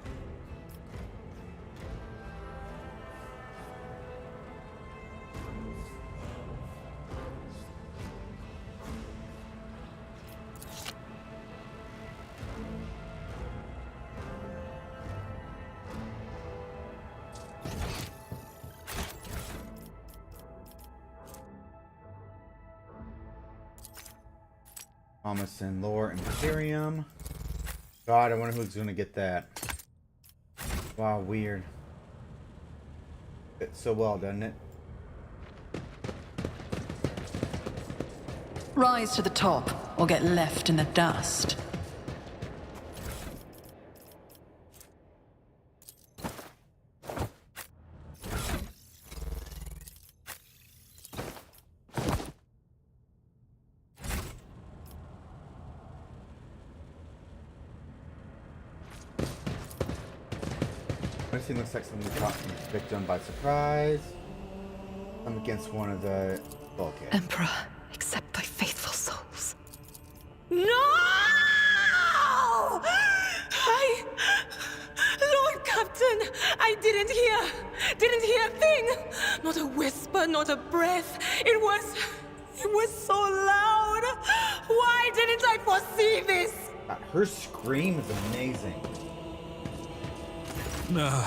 A: Thomas and lore Imperium. God, I wonder who's gonna get that. Wow, weird. It's so well, doesn't it?
R: Rise to the top, or get left in the dust.
A: This scene looks like something caught the victim by surprise. I'm against one of the bulkheads.
D: Emperor, accept thy faithful souls.
I: No! Lord Captain, I didn't hear a thing. Not a whisper, not a breath. It was so loud. Why didn't I foresee this?
A: Her scream is amazing.
G: No.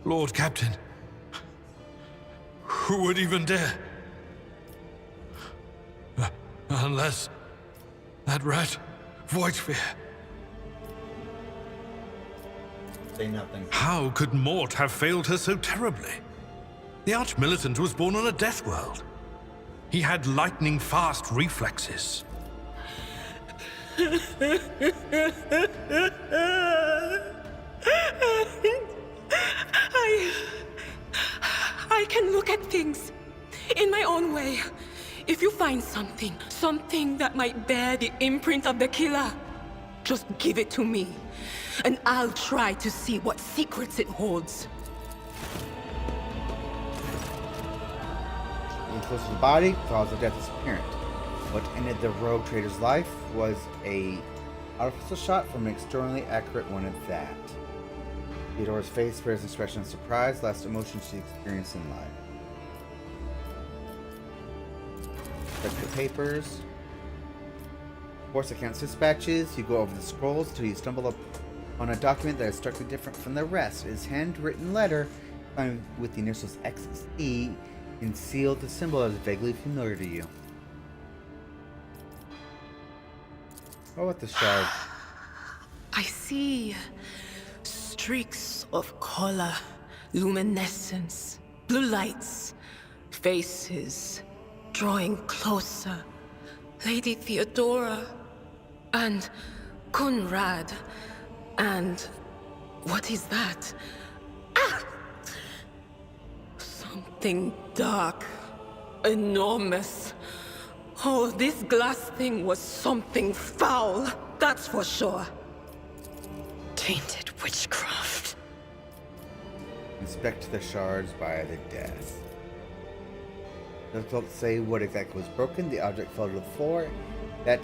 G: Lord Captain. Who would even dare? Unless that rat, Voidsphere.
A: Say nothing.
G: How could Mort have failed her so terribly? The Arch-Militant was born on a death world. He had lightning-fast reflexes.
I: I can look at things in my own way. If you find something that might bear the imprint of the killer, Just give it to me, and I'll try to see what secrets it holds.
A: Getting close to the body, cause of death is apparent. What ended the rogue trader's life was a artificial shot from an externally accurate one at that. Theodora's face bears an expression of surprise, last emotion she experienced in life. Check the papers. Force accounts dispatches. You go over the scrolls until you stumble up on a document that is starkly different from the rest. It is a handwritten letter signed with the initials XE and sealed. The symbol that is vaguely familiar to you. What about the shard?
I: I see streaks of color, luminescence, blue lights, faces drawing closer. Lady Theodora and Conrad and what is that? Ah! Something dark, enormous. Oh, this glass thing was something foul, that's for sure. Tainted witchcraft.
A: Inspect the shards by the death. Difficult to say what exactly was broken. The object fell to the floor. That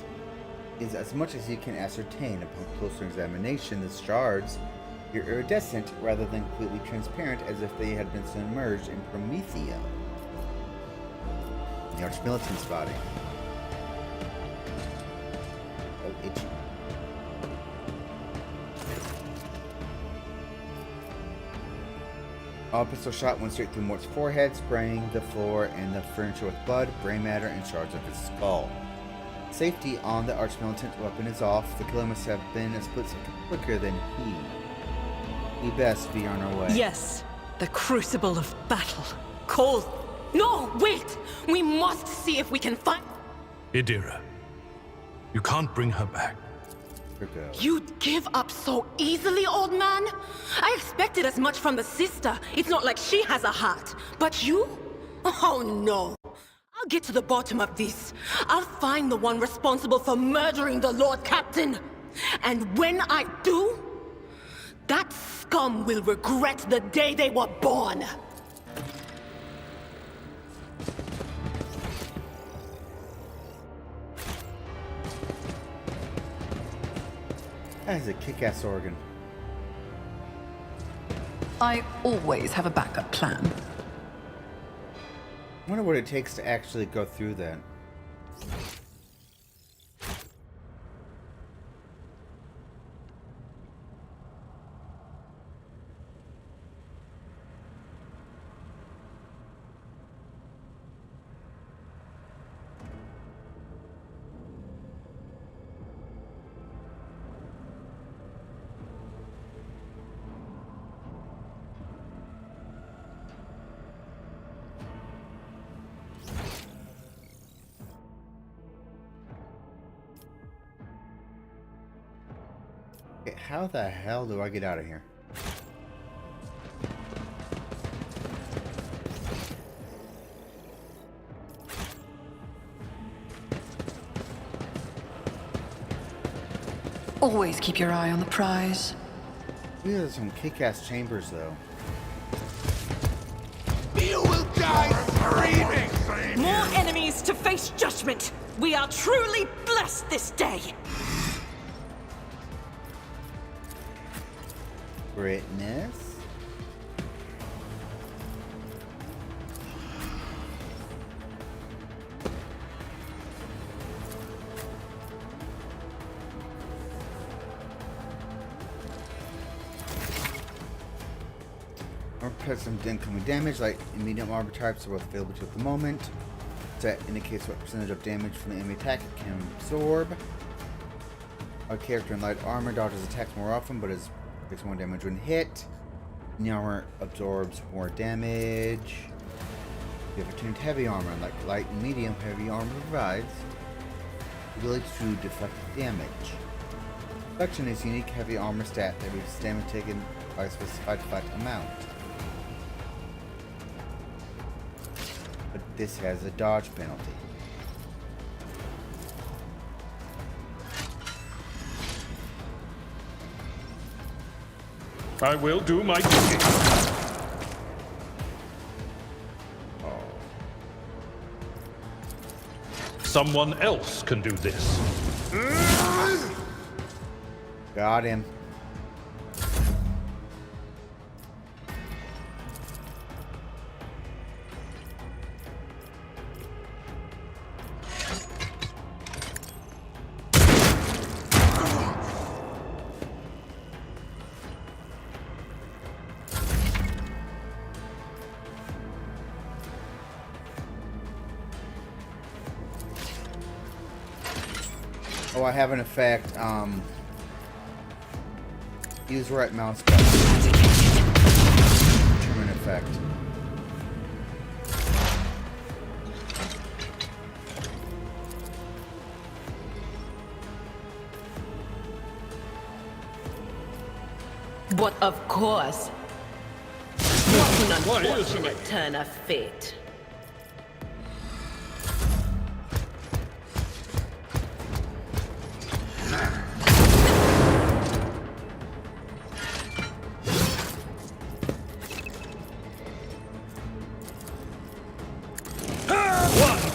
A: is as much as you can ascertain. Upon closer examination, the shards appear iridescent rather than completely transparent, as if they had been submerged in Promethium. The Archmilitant's body. Oh, itchy. All pistol shot went straight through Mort's forehead, spraying the floor and the furniture with blood, brain matter, and shards of his skull. Safety on the Archmilitant weapon is off. The killer must have been a split second quicker than he. We best be on our way.
I: Yes, the crucible of battle. Cold. No, wait! We must see if we can find...
G: Idira, you can't bring her back.
I: You'd give up so easily, old man? I expected as much from the sister. It's not like she has a heart. But you? Oh no. I'll get to the bottom of this. I'll find the one responsible for murdering the Lord Captain. And when I do, that scum will regret the day they were born.
A: That is a kick-ass organ.
R: I always have a backup plan.
A: I wonder what it takes to actually go through that. Okay, how the hell do I get out of here?
R: Always keep your eye on the prize.
A: These are some kick-ass chambers, though.
B: You will die screaming! More enemies to face judgment! We are truly blessed this day!
A: Britnus? Armor protects some incoming damage, like immediate armor types are both available to at the moment. That indicates what percentage of damage from the enemy attack it can absorb. Our character in light armor dodges attacks more often, but takes more damage when hit. The armor absorbs more damage. You have attuned heavy armor, like light and medium heavy armor provides the ability to deflect damage. Deflection is a unique heavy armor stat that reduces damage taken by a specified flat amount. But this has a dodge penalty.
G: I will do my duty. Someone else can do this.
A: Got him. Oh, I have an effect. Use right mouse button. Determine effect.
I: But of course. What an unfortunate turn of fate.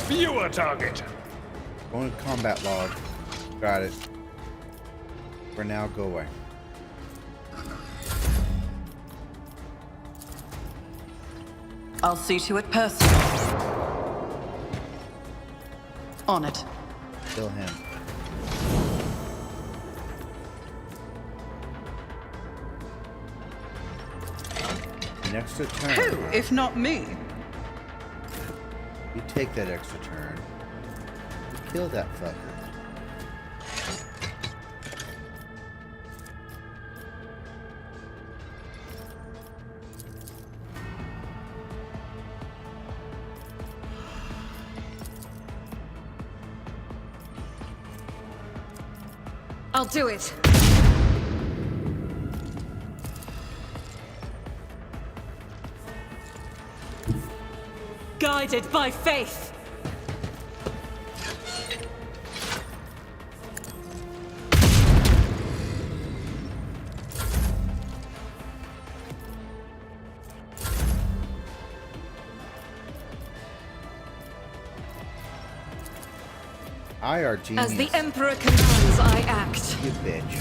G: Fewer target.
A: Going to combat log. Got it. For now, go away.
R: I'll see to it personally. On it.
A: Kill him. An extra turn.
R: Who, if not me?
A: You take that extra turn. You kill that fucker.
D: I'll do it.
B: Guided by faith.
A: I are genius.
D: As the Emperor commands, I act.
A: You bitch.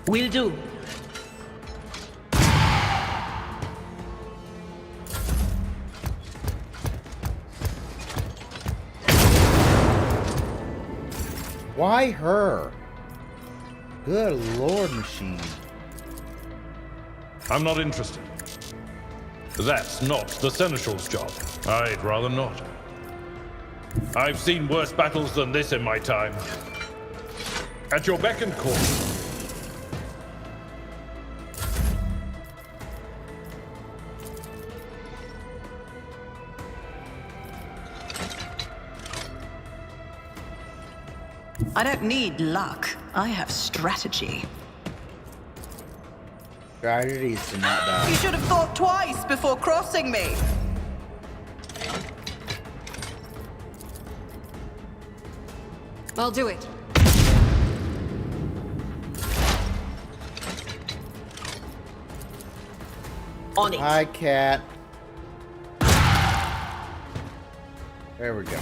I: Will do.
A: Why her? Good lord, machine.
G: I'm not interested. That's not the Seneschal's job. I'd rather not. I've seen worse battles than this in my time. At your beck and call.
R: I don't need luck. I have strategy.
A: Strategy is to not die.
R: You should have thought twice before crossing me.
D: I'll do it.
I: On it.
A: Hi, cat. There we go.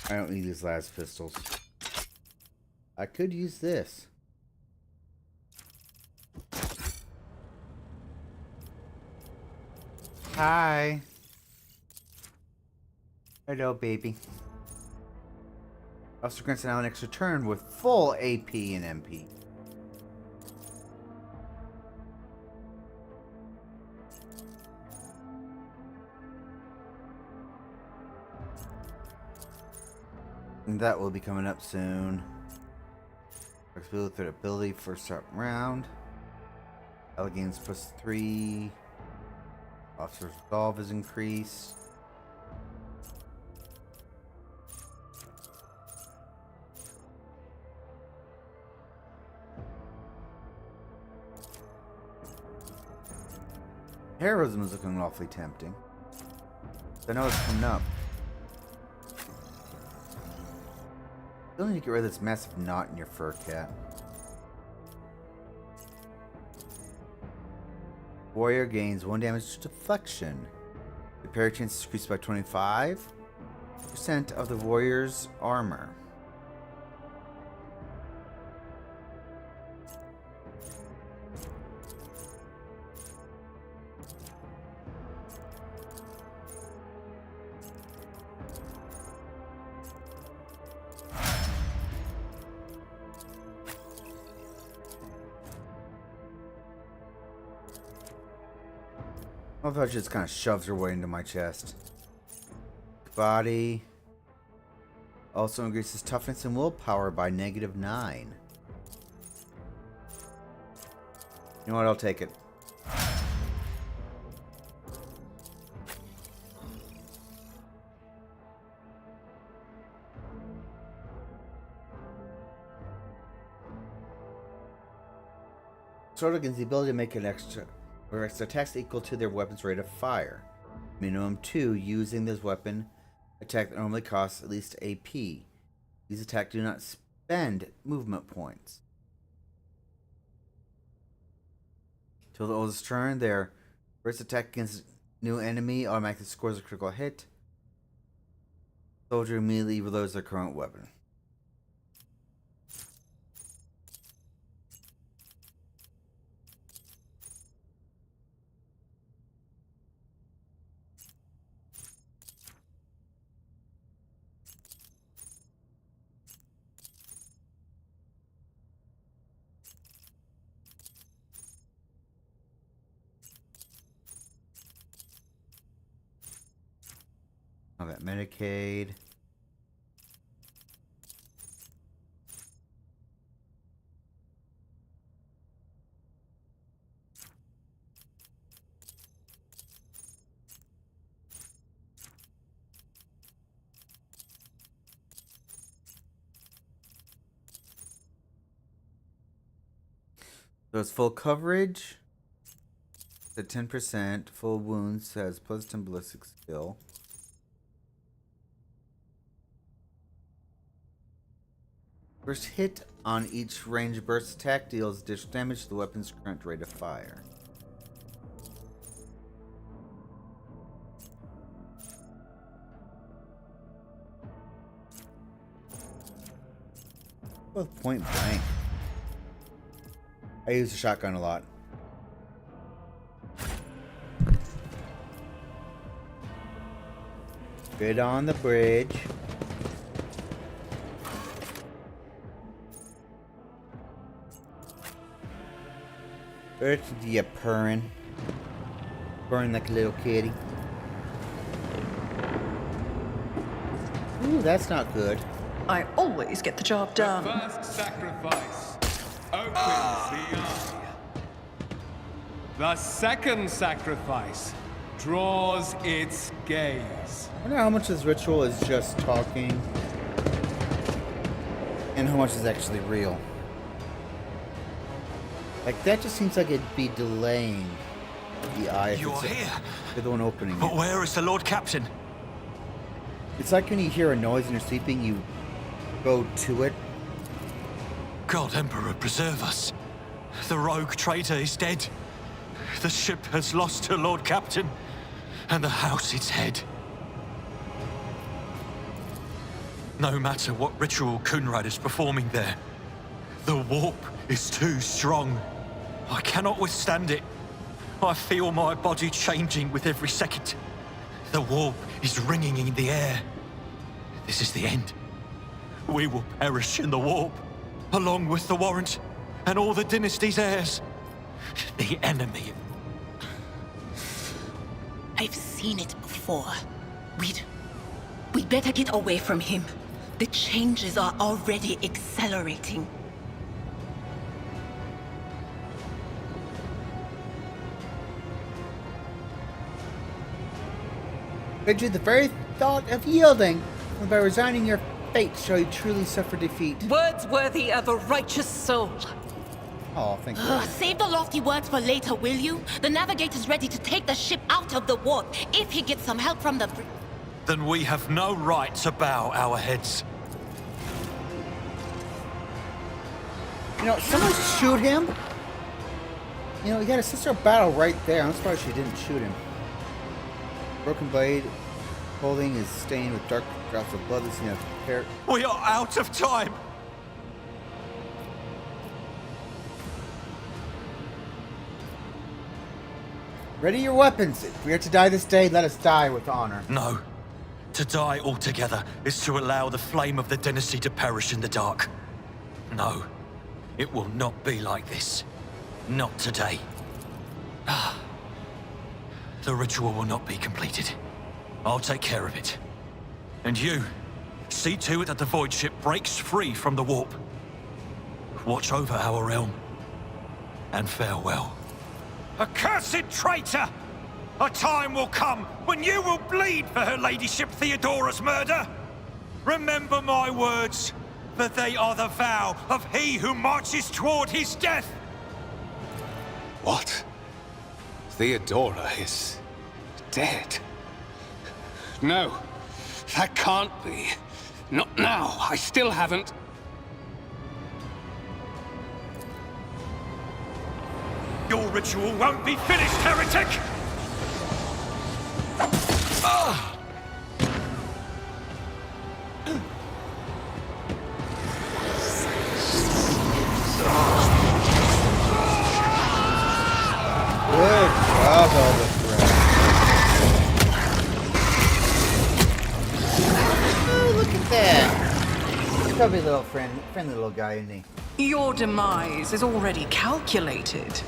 A: I don't need these last pistols. I could use this. Hi. Hello, baby. Also grants now an extra turn with full AP and MP. And that will be coming up soon. Flexibility threat ability first start round. Elegance +3. Officer's resolve is increased. Heroism is looking awfully tempting. I know it's coming up. Still need to get rid of this massive knot in your fur, cat. Warrior gains 1 damage to deflection. The parry chance is increased by 25% of the warrior's armor. I love how she just kind of shoves her way into my chest. Body. Also increases toughness and willpower by -9. You know what? I'll take it. Sword gains the ability to make an extra attacks equal to their weapon's rate of fire. Minimum 2 using this weapon attack that normally costs at least AP. These attacks do not spend movement points. Till the oldest turn, their first attack against new enemy automatically scores a critical hit. Soldier immediately reloads their current weapon. I'll get Medicaid. So it's full coverage. At 10%, full wounds has plus 10 ballistic skill. First hit on each range burst attack deals additional damage to the weapon's current rate of fire. Both point blank. I use a shotgun a lot. Get on the bridge. Where's the purring? Purring like a little kitty. Ooh, that's not good.
R: I always get the job done.
J: The first sacrifice opens the eye. The second sacrifice draws its gaze.
A: I wonder how much this ritual is just talking and how much is actually real. Like, that just seems like it'd be delaying the eye.
E: You're here.
A: You're the one opening
E: But
A: it.
E: where is the Lord Captain?
A: It's like when you hear a noise and you're sleeping, you go to it.
E: God Emperor preserve us. The rogue traitor is dead. The ship has lost her Lord Captain, and the house its head. No matter what ritual Kunrad is performing there, the warp is too strong. I cannot withstand it. I feel my body changing with every second. The warp is ringing in the air. This is the end. We will perish in the warp, along with the warrant and all the dynasty's heirs. The enemy.
I: I've seen it before. We'd better get away from him. The changes are already accelerating.
A: But you the very thought of yielding, and by resigning your fate shall you truly suffer defeat.
D: Words worthy of a righteous soul.
A: Oh, thank you.
I: Save the lofty words for later, will you? The navigator's ready to take the ship out of the warp if he gets some help from the...
E: Then we have no right to bow our heads.
A: You know, someone shoot him. You know, he had a sister battle right there. I'm surprised she didn't shoot him. Broken blade, holding is stained with dark drops of blood. This is hair.
E: We are out of time.
A: Ready your weapons. If we are to die this day, let us die with honor.
E: No. To die altogether is to allow the flame of the dynasty to perish in the dark. No. It will not be like this. Not today. The ritual will not be completed. I'll take care of it. And you, see to it that the void ship breaks free from the warp. Watch over our realm. And farewell. Accursed traitor! A time will come when you will bleed for her ladyship Theodora's murder. Remember my words, for they are the vow of he who marches toward his death.
J: What? Theodora is dead? No, that can't be. Not now. I still haven't.
E: Your ritual won't be finished, heretic!
A: Good job, Elder. Oh, look at that. He's probably a little friendly little guy, isn't he?
R: Your demise is already calculated.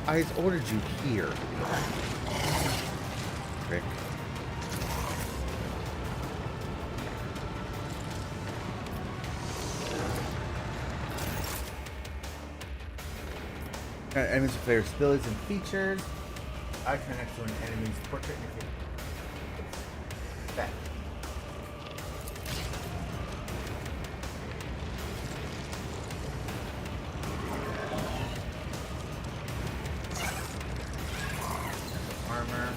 A: I ordered you here. Rick. Enemies with player abilities and features. I turn next to an enemy's portrait. Back. Armor.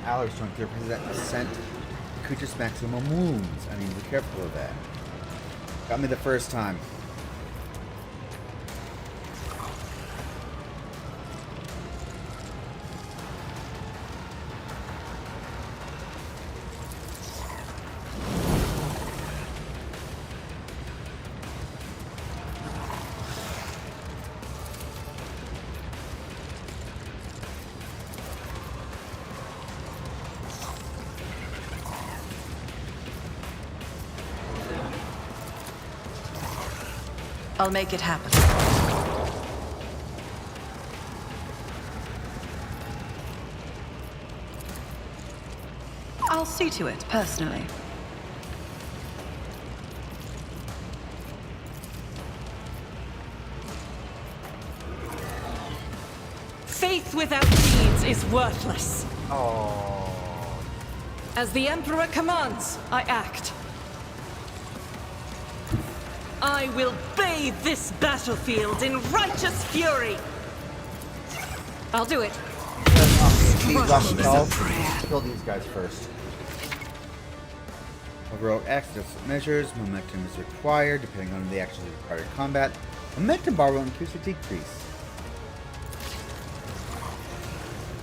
A: Allergy strength here present ascent creature's maximum wounds. I mean, be careful of that. Got me the first time.
R: I'll make it happen. I'll see to it, personally.
D: Faith without deeds is worthless.
A: Oh.
D: As the Emperor commands, I act. I will bathe this battlefield in righteous fury. I'll do it.
A: Kill these guys first. Heroic access measures. Momentum is required depending on the actions required in combat. Momentum bar will increase or decrease.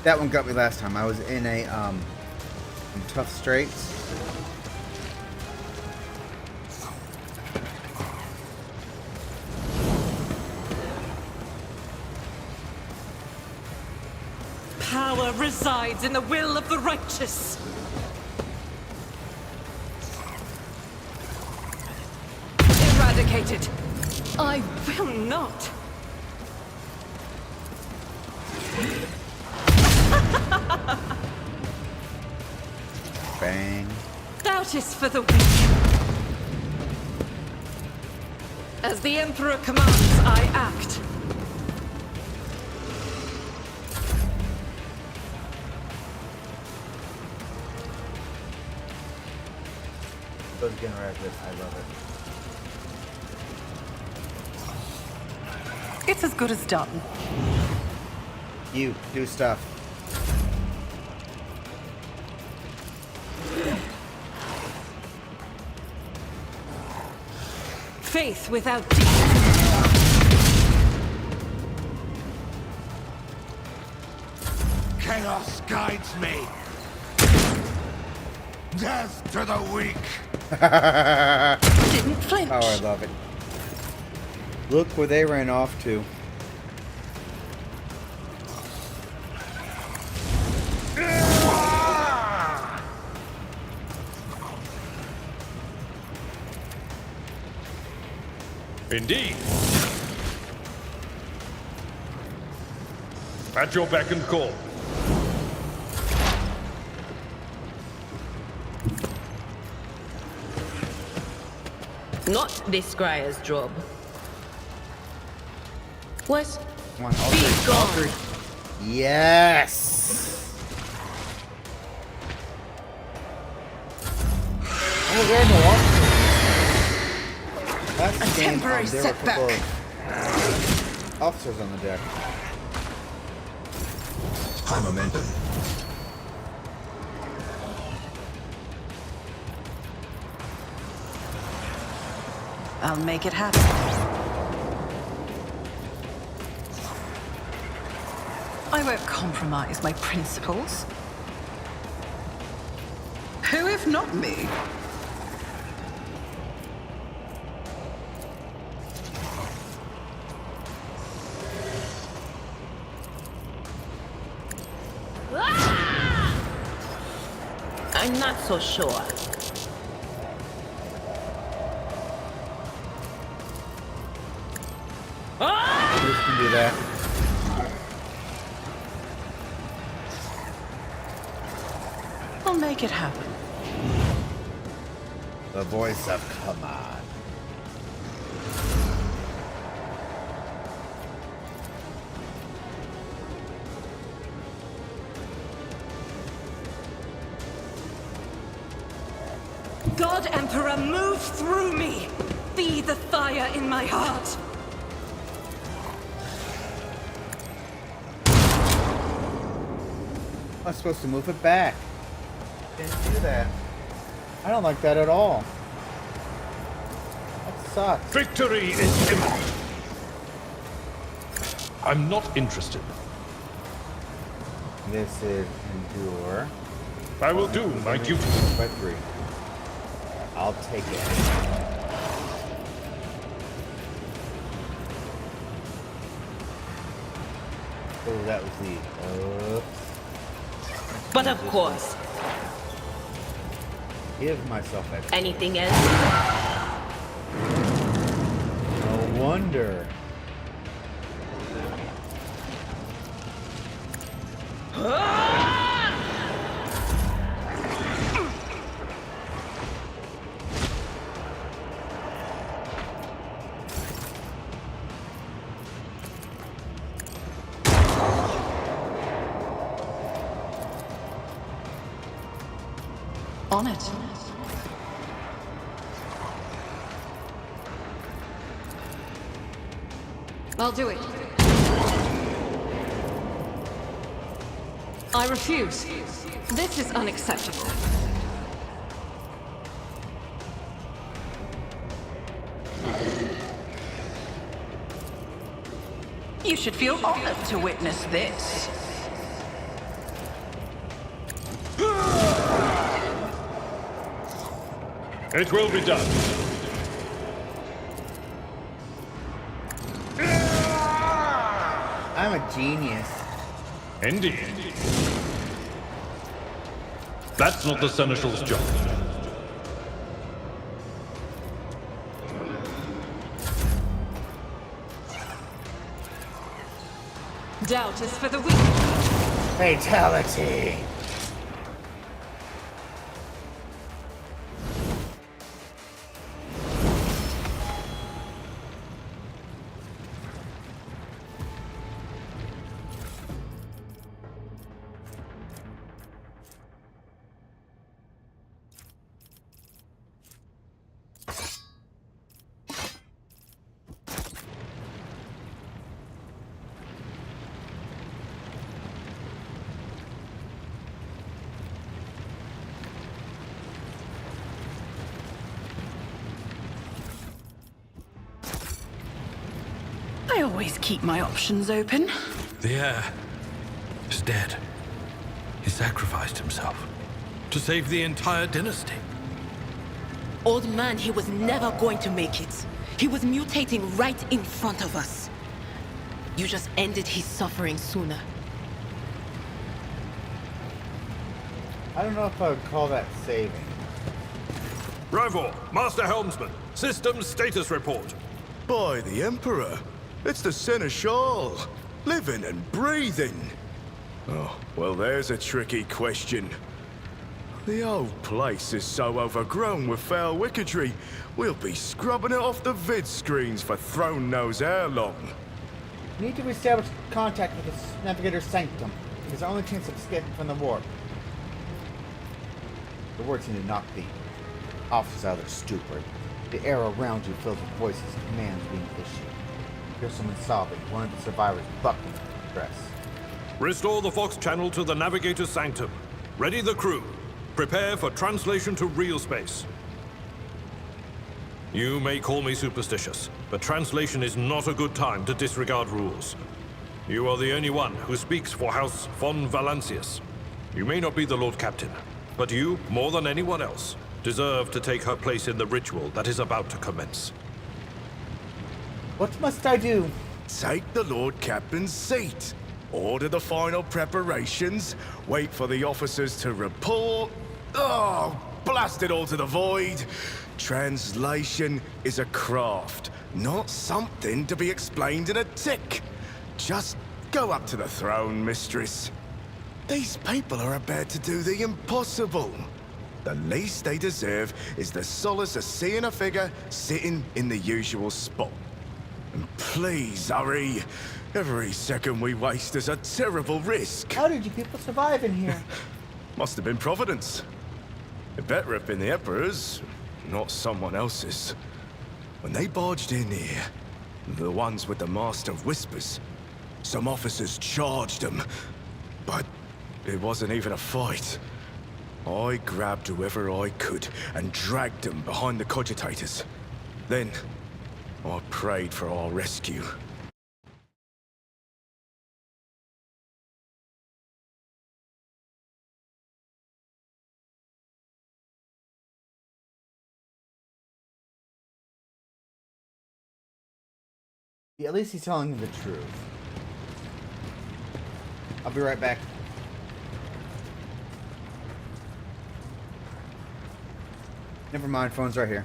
A: That one got me last time. I was in a in tough straits.
D: Power resides in the will of the righteous. Eradicated. I will not.
A: Bang.
D: Doubt is for the weak. As the Emperor commands, I act.
A: Those getting right this, I love it.
R: It's as good as done.
A: You do stuff.
D: Faith without deed.
H: Chaos guides me. Death to the weak.
D: Didn't flinch.
A: Oh, I love it. Look where they ran off to.
G: Indeed. At your beck and call.
S: Not this Squire's job. What?
A: Come on, Alfred. Yes! Oh, there are no officers. That's
R: A
A: the game.
R: temporary
A: There are a
R: setback.
A: couple of officers on the deck.
O: High momentum.
R: I'll make it happen. I won't compromise my principles. Who if not me?
S: I'm not so sure.
A: Who can do that?
R: I'll make it happen.
A: The voice of command.
D: God Emperor, move through me! Be the fire in my heart!
A: I'm supposed to move it back. Didn't do that. I don't like that at all. That sucks.
G: Victory is imminent. I'm not interested.
A: This is endure.
G: I will do my duty.
A: By 3. I'll take it. Oh, that was the.
S: But of course.
A: Give myself that.
S: Anything else?
A: No wonder.
R: On it.
D: I'll do it. I refuse. This is unacceptable.
R: You should feel honored to witness this.
G: It will be done.
A: I'm a genius.
G: Indeed. That's not the Seneschal's job.
B: Doubt is for the weak.
A: Fatality!
S: I always keep my options open.
G: The heir is dead. He sacrificed himself to save the entire dynasty.
I: Old man, he was never going to make it. He was mutating right in front of us. You just ended his suffering sooner.
A: I don't know if I would call that saving.
G: Rivor, Master Helmsman, systems status report.
T: By the Emperor, it's the Seneschal, living and breathing. Oh, well, there's a tricky question. The old place is so overgrown with foul wickedry, we'll be scrubbing it off the vid screens for throne knows how long.
A: We need to establish contact with the Navigator's Sanctum. It is our only chance of escaping from the warp. The words seem to knock the officers out of their stupor. The air around you fills with voices and commands being issued. Here's someone sobbing, one of the survivors bucking with distress.
G: Restore the Fox channel to the Navigator's Sanctum. Ready the crew. Prepare for translation to real space. You may call me superstitious, but translation is not a good time to disregard rules. You are the only one who speaks for House von Valancius. You may not be the Lord Captain, but you, more than anyone else, deserve to take her place in the ritual that is about to commence.
A: What must I do?
T: Take the Lord Captain's seat. Order the final preparations. Wait for the officers to report. Oh, blast it all to the void. Translation is a craft, not something to be explained in a tick. Just go up to the throne, mistress. These people are about to do the impossible. The least they deserve is the solace of seeing a figure sitting in the usual spot. And please, hurry. Every second we waste is a terrible risk.
A: How did you people survive in here?
T: Must have been Providence. It better have been the Emperor's, not someone else's. When they barged in here, the ones with the Master of Whispers, some officers charged them. But it wasn't even a fight. I grabbed whoever I could and dragged them behind the cogitators. Then, I prayed for our rescue.
A: Yeah, at least he's telling me the truth. I'll be right back. Never mind, phone's right here.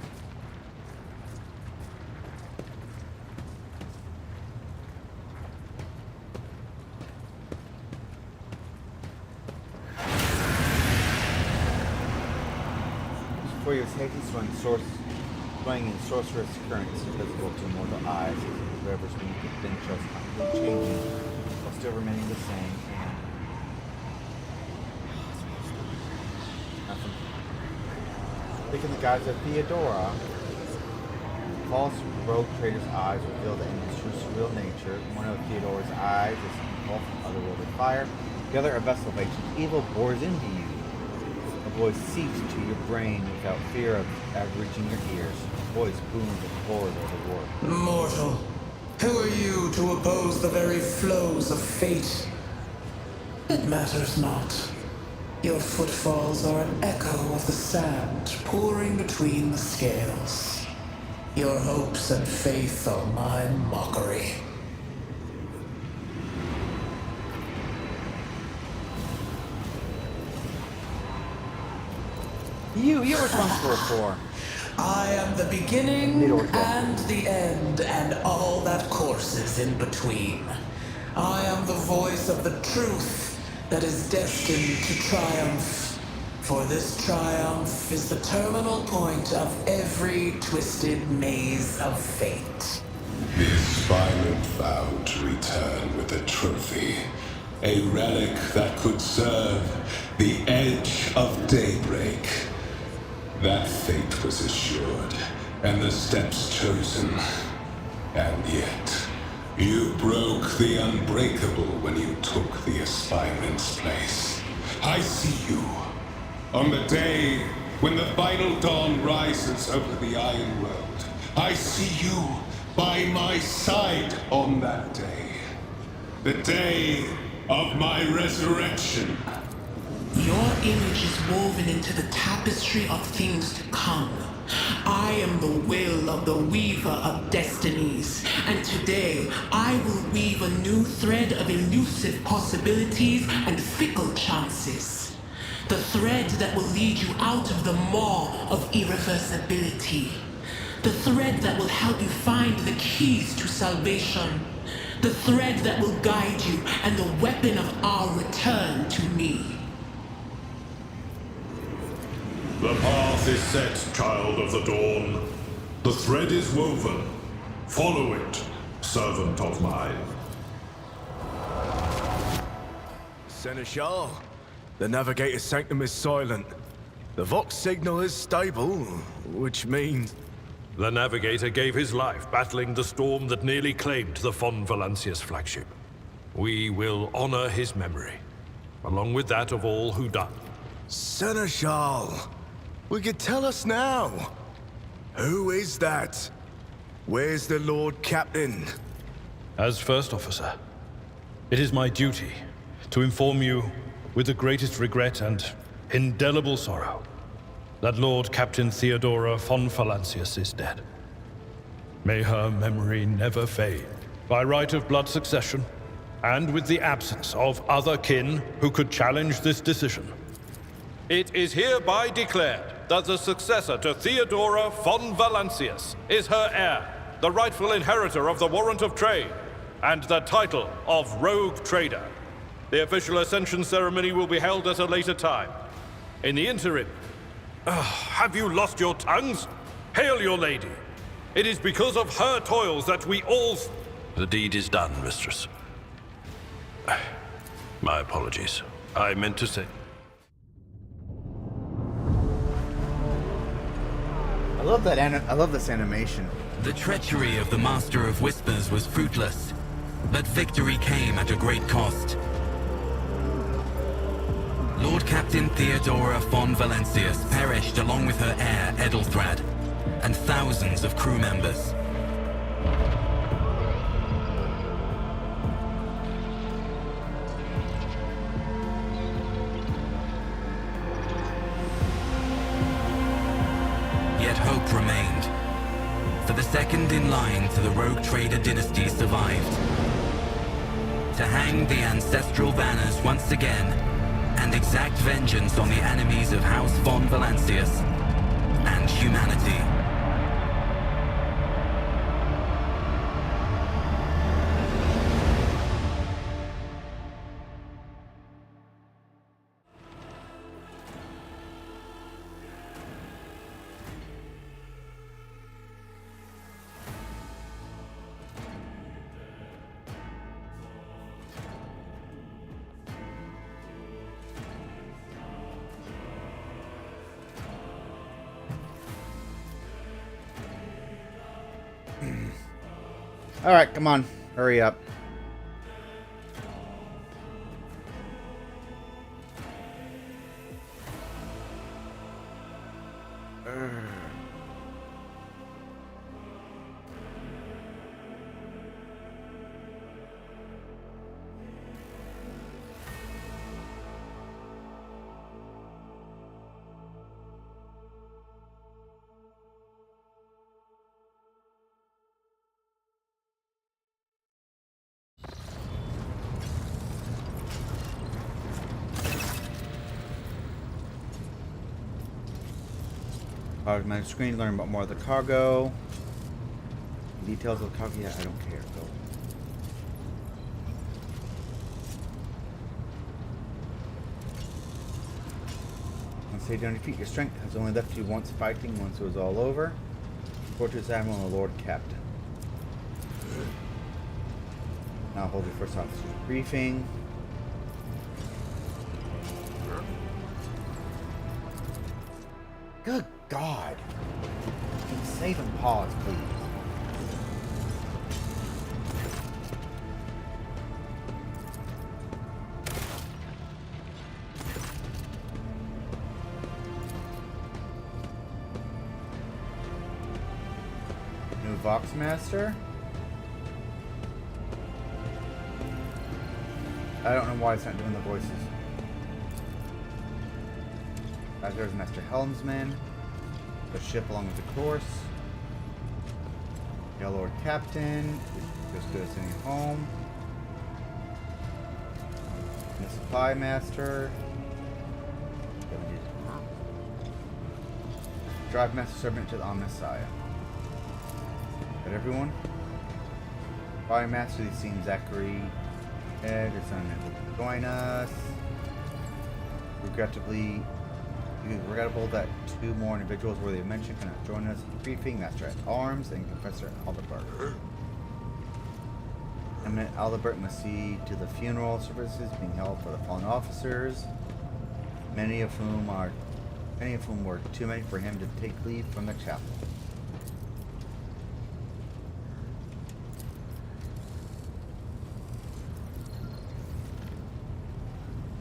A: Before you was hasty swaying in sorcerous currents visible to mortal eyes, as the rivers beneath the thin shells constantly changing, while still remaining the same, and nothing. Taking the guise of Theodora, false rogue trader's eyes reveal the enemy's true surreal nature. One of Theodora's eyes is engulfed in otherworldly fire. The other, a vessel of ancient evil, bores into you. A voice seeps to your brain without fear of reaching your ears. A voice booms with horror of the war.
Q: Mortal, who are you to oppose the very flows of fate? It matters not. Your footfalls are an echo of the sand pouring between the scales. Your hopes and faith are my mockery.
A: You're responsible for.
Q: I am the beginning and the end, and all that courses in between. I am the voice of the truth that is destined to triumph. For this triumph is the terminal point of every twisted maze of fate.
C: The aspirant vowed to return with a trophy. A relic that could serve the edge of daybreak. That fate was assured, and the steps chosen. And yet, you broke the unbreakable when you took the aspirant's place. I see you. On the day when the final dawn rises over the Iron World, I see you by my side on that day. The day of my resurrection.
Q: Your image is woven into the tapestry of things to come. I am the will of the weaver of destinies, and today I will weave a new thread of elusive possibilities and fickle chances. The thread that will lead you out of the maw of irreversibility. The thread that will help you find the keys to salvation. The thread that will guide you and the weapon of our return to me.
G: The path is set, child of the dawn. The thread is woven. Follow it, servant of mine.
T: Seneschal, the Navigator's sanctum is silent. The Vox signal is stable, which means...
G: The Navigator gave his life battling the storm that nearly claimed the Von Valancius flagship. We will honor his memory, along with that of all who died.
T: Seneschal, we could tell us now. Who is that? Where's the Lord Captain?
G: As First Officer, it is my duty to inform you with the greatest regret and indelible sorrow that Lord Captain Theodora von Valancius is dead. May her memory never fade. By right of blood succession, and with the absence of other kin who could challenge this decision, it is hereby declared that the successor to Theodora von Valancius is her heir, the rightful inheritor of the warrant of trade, and the title of Rogue Trader. The official ascension ceremony will be held at a later time. In the interim, have you lost your tongues? Hail your lady. It is because of her toils that we all... The deed is done, mistress. My apologies. I meant to say...
A: I love that. I love this animation.
U: The treachery of the Master of Whispers was fruitless, but victory came at a great cost. Lord Captain Theodora von Valancius perished along with her heir, Edelthrad, and thousands of crew members. Yet hope remained, for the second in line to the Rogue Trader dynasty survived. To hang the ancestral banners once again, and exact vengeance on the enemies of House von Valancius and humanity.
A: All right, come on, hurry up. Augmented screen, learn about more of the cargo. Details of the cargo, yeah, I don't care. Go. Say don't defeat. Your strength has only left you once fighting, once it was all over. Fortress Admiral and the Lord Captain. Now hold your first officer's briefing. Good God. Save and pause, please. New Voxmaster? I don't know why it's not doing the voices. There's Master Helmsman. The ship along with the course. Yeah, Lord Captain. Just good as sending home. The Supply Master. Drive Master Servant to the Omnissiah. Got everyone? Supply Master, they've seen Zachary. Ed is unable to join us. Regrettable that two more individuals worthy of mention cannot join us in the briefing. Master at Arms and Professor Aldebert. Eminent Aldebert must see to the funeral services being held for the fallen officers, many of whom were too many for him to take leave from the chapel.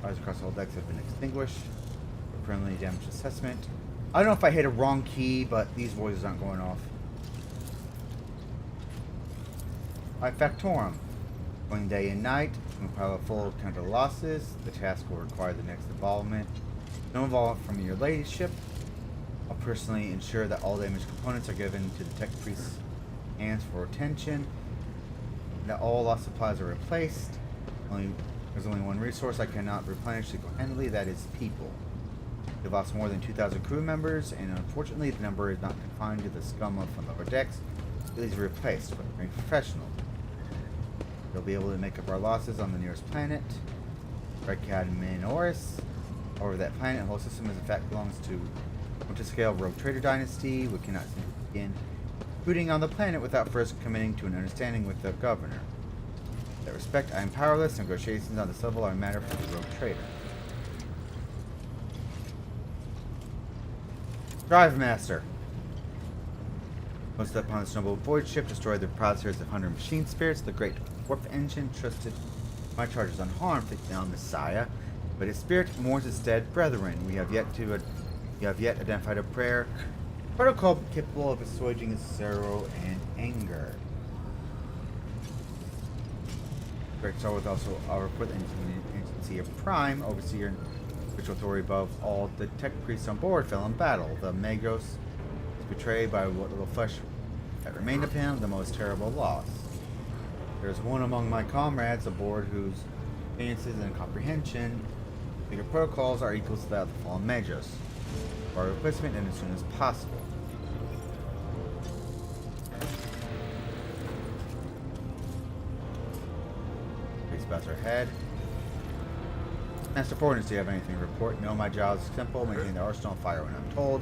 A: Fires across all decks have been extinguished. Permanently damaged assessment. I don't know if I hit a wrong key, but these voices aren't going off. By Factorum. Going day and night, compile a full count of losses. The task will require the next involvement. No involvement from your ladyship. I'll personally ensure that all damaged components are given to the tech priest's hands for attention. That all lost supplies are replaced. There's only one resource I cannot replenish single-handedly, that is people. We've lost more than 2,000 crew members, and unfortunately the number is not confined to the scum of the lower decks. These are replaced, but very professional. They'll be able to make up our losses on the nearest planet, Redcad Minoris. However, that planet and whole system in fact belongs to Monte-scale Rogue Trader Dynasty. We cannot begin recruiting on the planet without first committing to an understanding with the governor. In that respect, I am powerless. Negotiations on this level are a matter for the Rogue Trader. Drive Master. Posted upon this noble void ship, destroyed the repositories of 100 machine spirits. The great warp engine trusted my charges unharmed, thinking down Messiah, but his spirit mourns his dead brethren. We have yet identified a prayer protocol capable of assuaging his sorrow and anger. Great Star was also our report agency of Prime, overseer and spiritual authority above all the tech priests on board fell in battle. The Magos was betrayed by what little flesh that remained of him, the most terrible loss. There is one among my comrades aboard whose experiences and comprehension bigger protocols are equal to that of the fallen Magos. For replacement and as soon as possible. Face bows her head. Master Fortness, do you have anything to report? No, my job is simple. Maintain the arsenal fire when I'm told.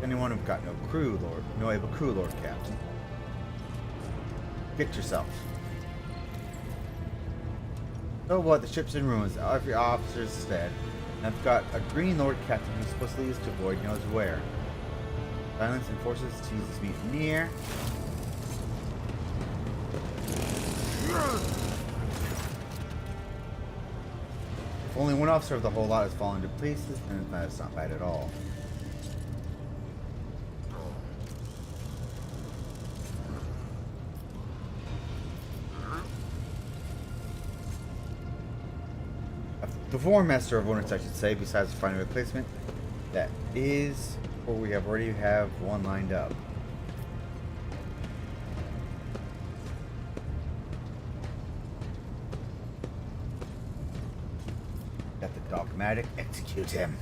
A: Anyone who've got no crew, Lord. No able crew, Lord Captain. Get yourself. So what? The ship's in ruins. Every officer's dead. And I've got a green Lord Captain who supposedly is to avoid knows where. Silence and forces to meet near. If only one officer of the whole lot has fallen to pieces, then that's not bad at all. The Vormaster of Owners, I should say, besides finding a replacement. That is, or we already have one lined up. Got the dogmatic. Execute him.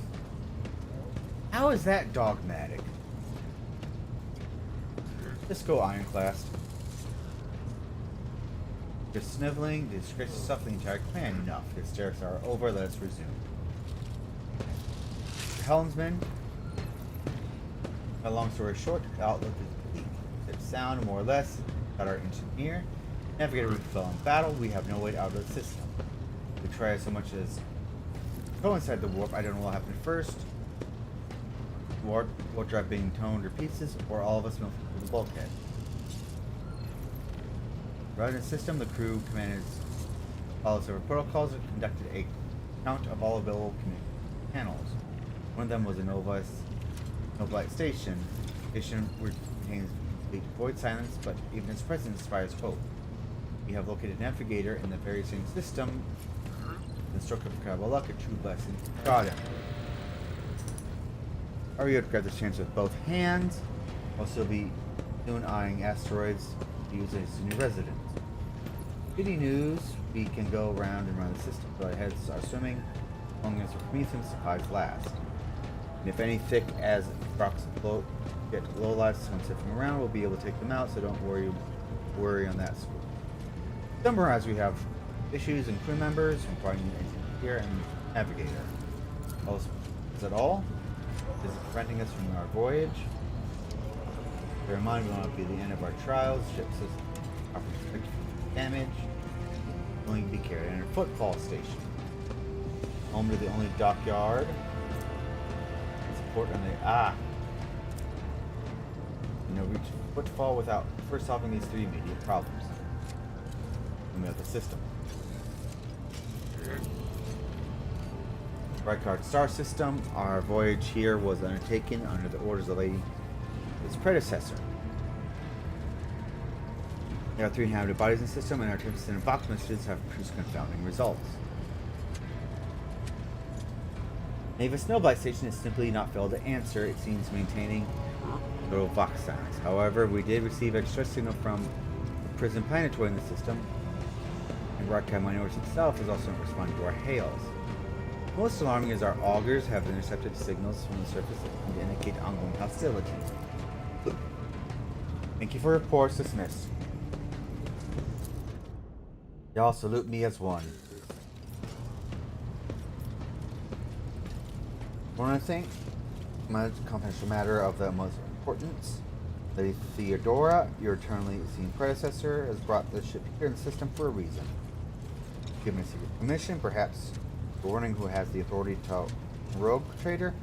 A: How is that dogmatic? Just go Ironclast. Just sniveling, the disgrace of the entire clan. Enough. Hysterics are over. Let's resume. helmsman. A long story short, outlook is bleak. It's sound more or less got our engineer. Navigator we fell in battle. We have no way out of the system. We try so much as go inside the warp. I don't know what happened first. Warp drive being torn to pieces, or all of us melt through the bulkhead. Rather than system, the crew commanders followed several protocols and conducted a count of all available communication channels. One of them was a Noblite station. Station contains complete void silence, but even its presence inspires hope. We have located a navigator in the very same system. The stroke of incredible luck, a true blessing. Got him. Ario grabbed this chance with both hands. Also be soon eyeing asteroids to use as new residents. Good news, we can go around and around the system, but our heads are swimming, as long as the Promethean supplies last. And if any thick as rocks get low lives when sifting around, we'll be able to take them out, so don't worry on that score. To summarize, we have issues and crew members, requiring an engineer and navigator. Is that all? Is it preventing us from our voyage? Bear in mind, we want to be the end of our trials. Ship system offers damage. Only be carried in a footfall station. Home to the only dockyard. Support on the reach footfall without first solving these three immediate problems. And we have the system. Rykard Star System. Our voyage here was undertaken under the orders of its predecessor. There are 3 inhabited bodies in the system, and our attempts and box messages have produced confounding results. Navis Snowblight Station has simply not failed to answer. It seems maintaining little vox silence. However, we did receive a distress signal from the prison planetoid in the system, and Rykard Minority itself is also not responding to our hails. Most alarming is our augurs have intercepted signals from the surface to indicate ongoing hostility. Thank you for reports. Dismissed. Y'all salute me as one. One other thing, my confidential matter of the most importance. Lady Theodora, your eternally esteemed predecessor, has brought the ship here in the system for a reason. Given a secret permission, perhaps warning who has the authority to rogue trader,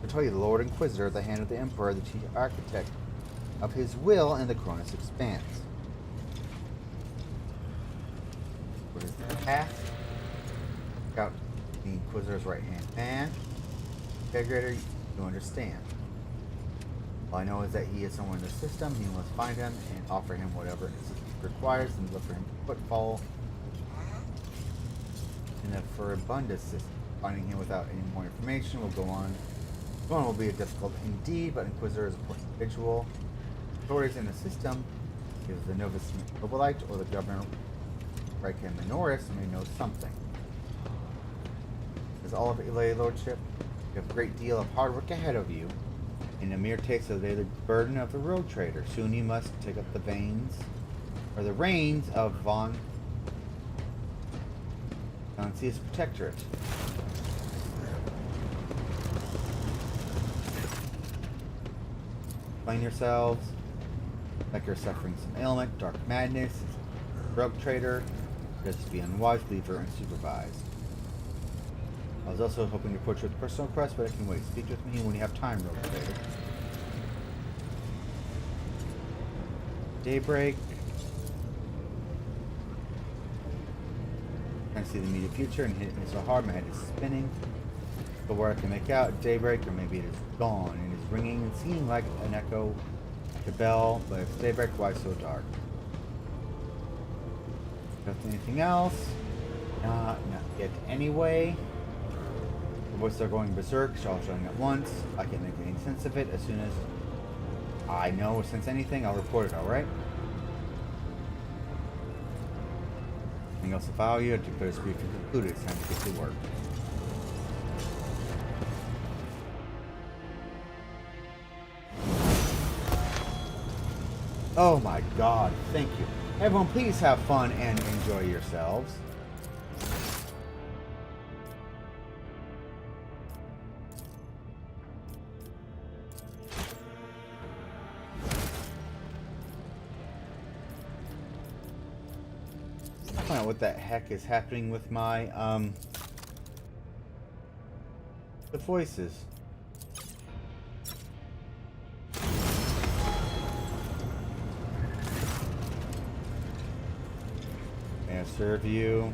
A: to tell you the Lord Inquisitor, the hand of the Emperor, the chief architect of his will in the Cronus Expanse. What is the path? Scout the Inquisitor's right-hand man. Integrator, you understand. All I know is that he is somewhere in the system. You must find him and offer him whatever it requires and deliver him footfall in the Furibundus system. Finding him without any more information will go on. Going will be difficult indeed, but Inquisitor is a important individual. Authorities in the system, either the Novus Nobilite or the Governor Rykard Minoris, may know something. As all of Ilay Lordship, you have a great deal of hard work ahead of you, and a mere taste of the daily burden of the road trader. Soon you must take up the reins of Von Lancius Protectorate. Explain yourselves, like you're suffering some ailment, dark madness, rogue trader. Just be unwise, leave her unsupervised. I was also hoping to approach you with a personal request, but I can wait. Speak with me when you have time, rogue trader. Daybreak. Trying to see the immediate future and hit me so hard my head is spinning. But where I can make out daybreak, or maybe it is gone and is ringing and seeming like an echo, like a bell. But if it's daybreak, why so dark? Anything else? Not yet. Anyway, the voices are going berserk, all showing at once. I can't make any sense of it. As soon as I know or sense anything, I'll report it. All right. Anything else of value? I declare this briefing concluded. It's time to get to work. Oh my God! Thank you. Everyone, please have fun and enjoy yourselves. out what the heck is happening with my, the voices. May I serve you?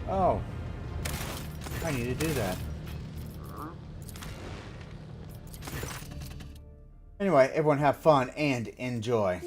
A: Oh. I need to do that. Anyway, everyone have fun and enjoy.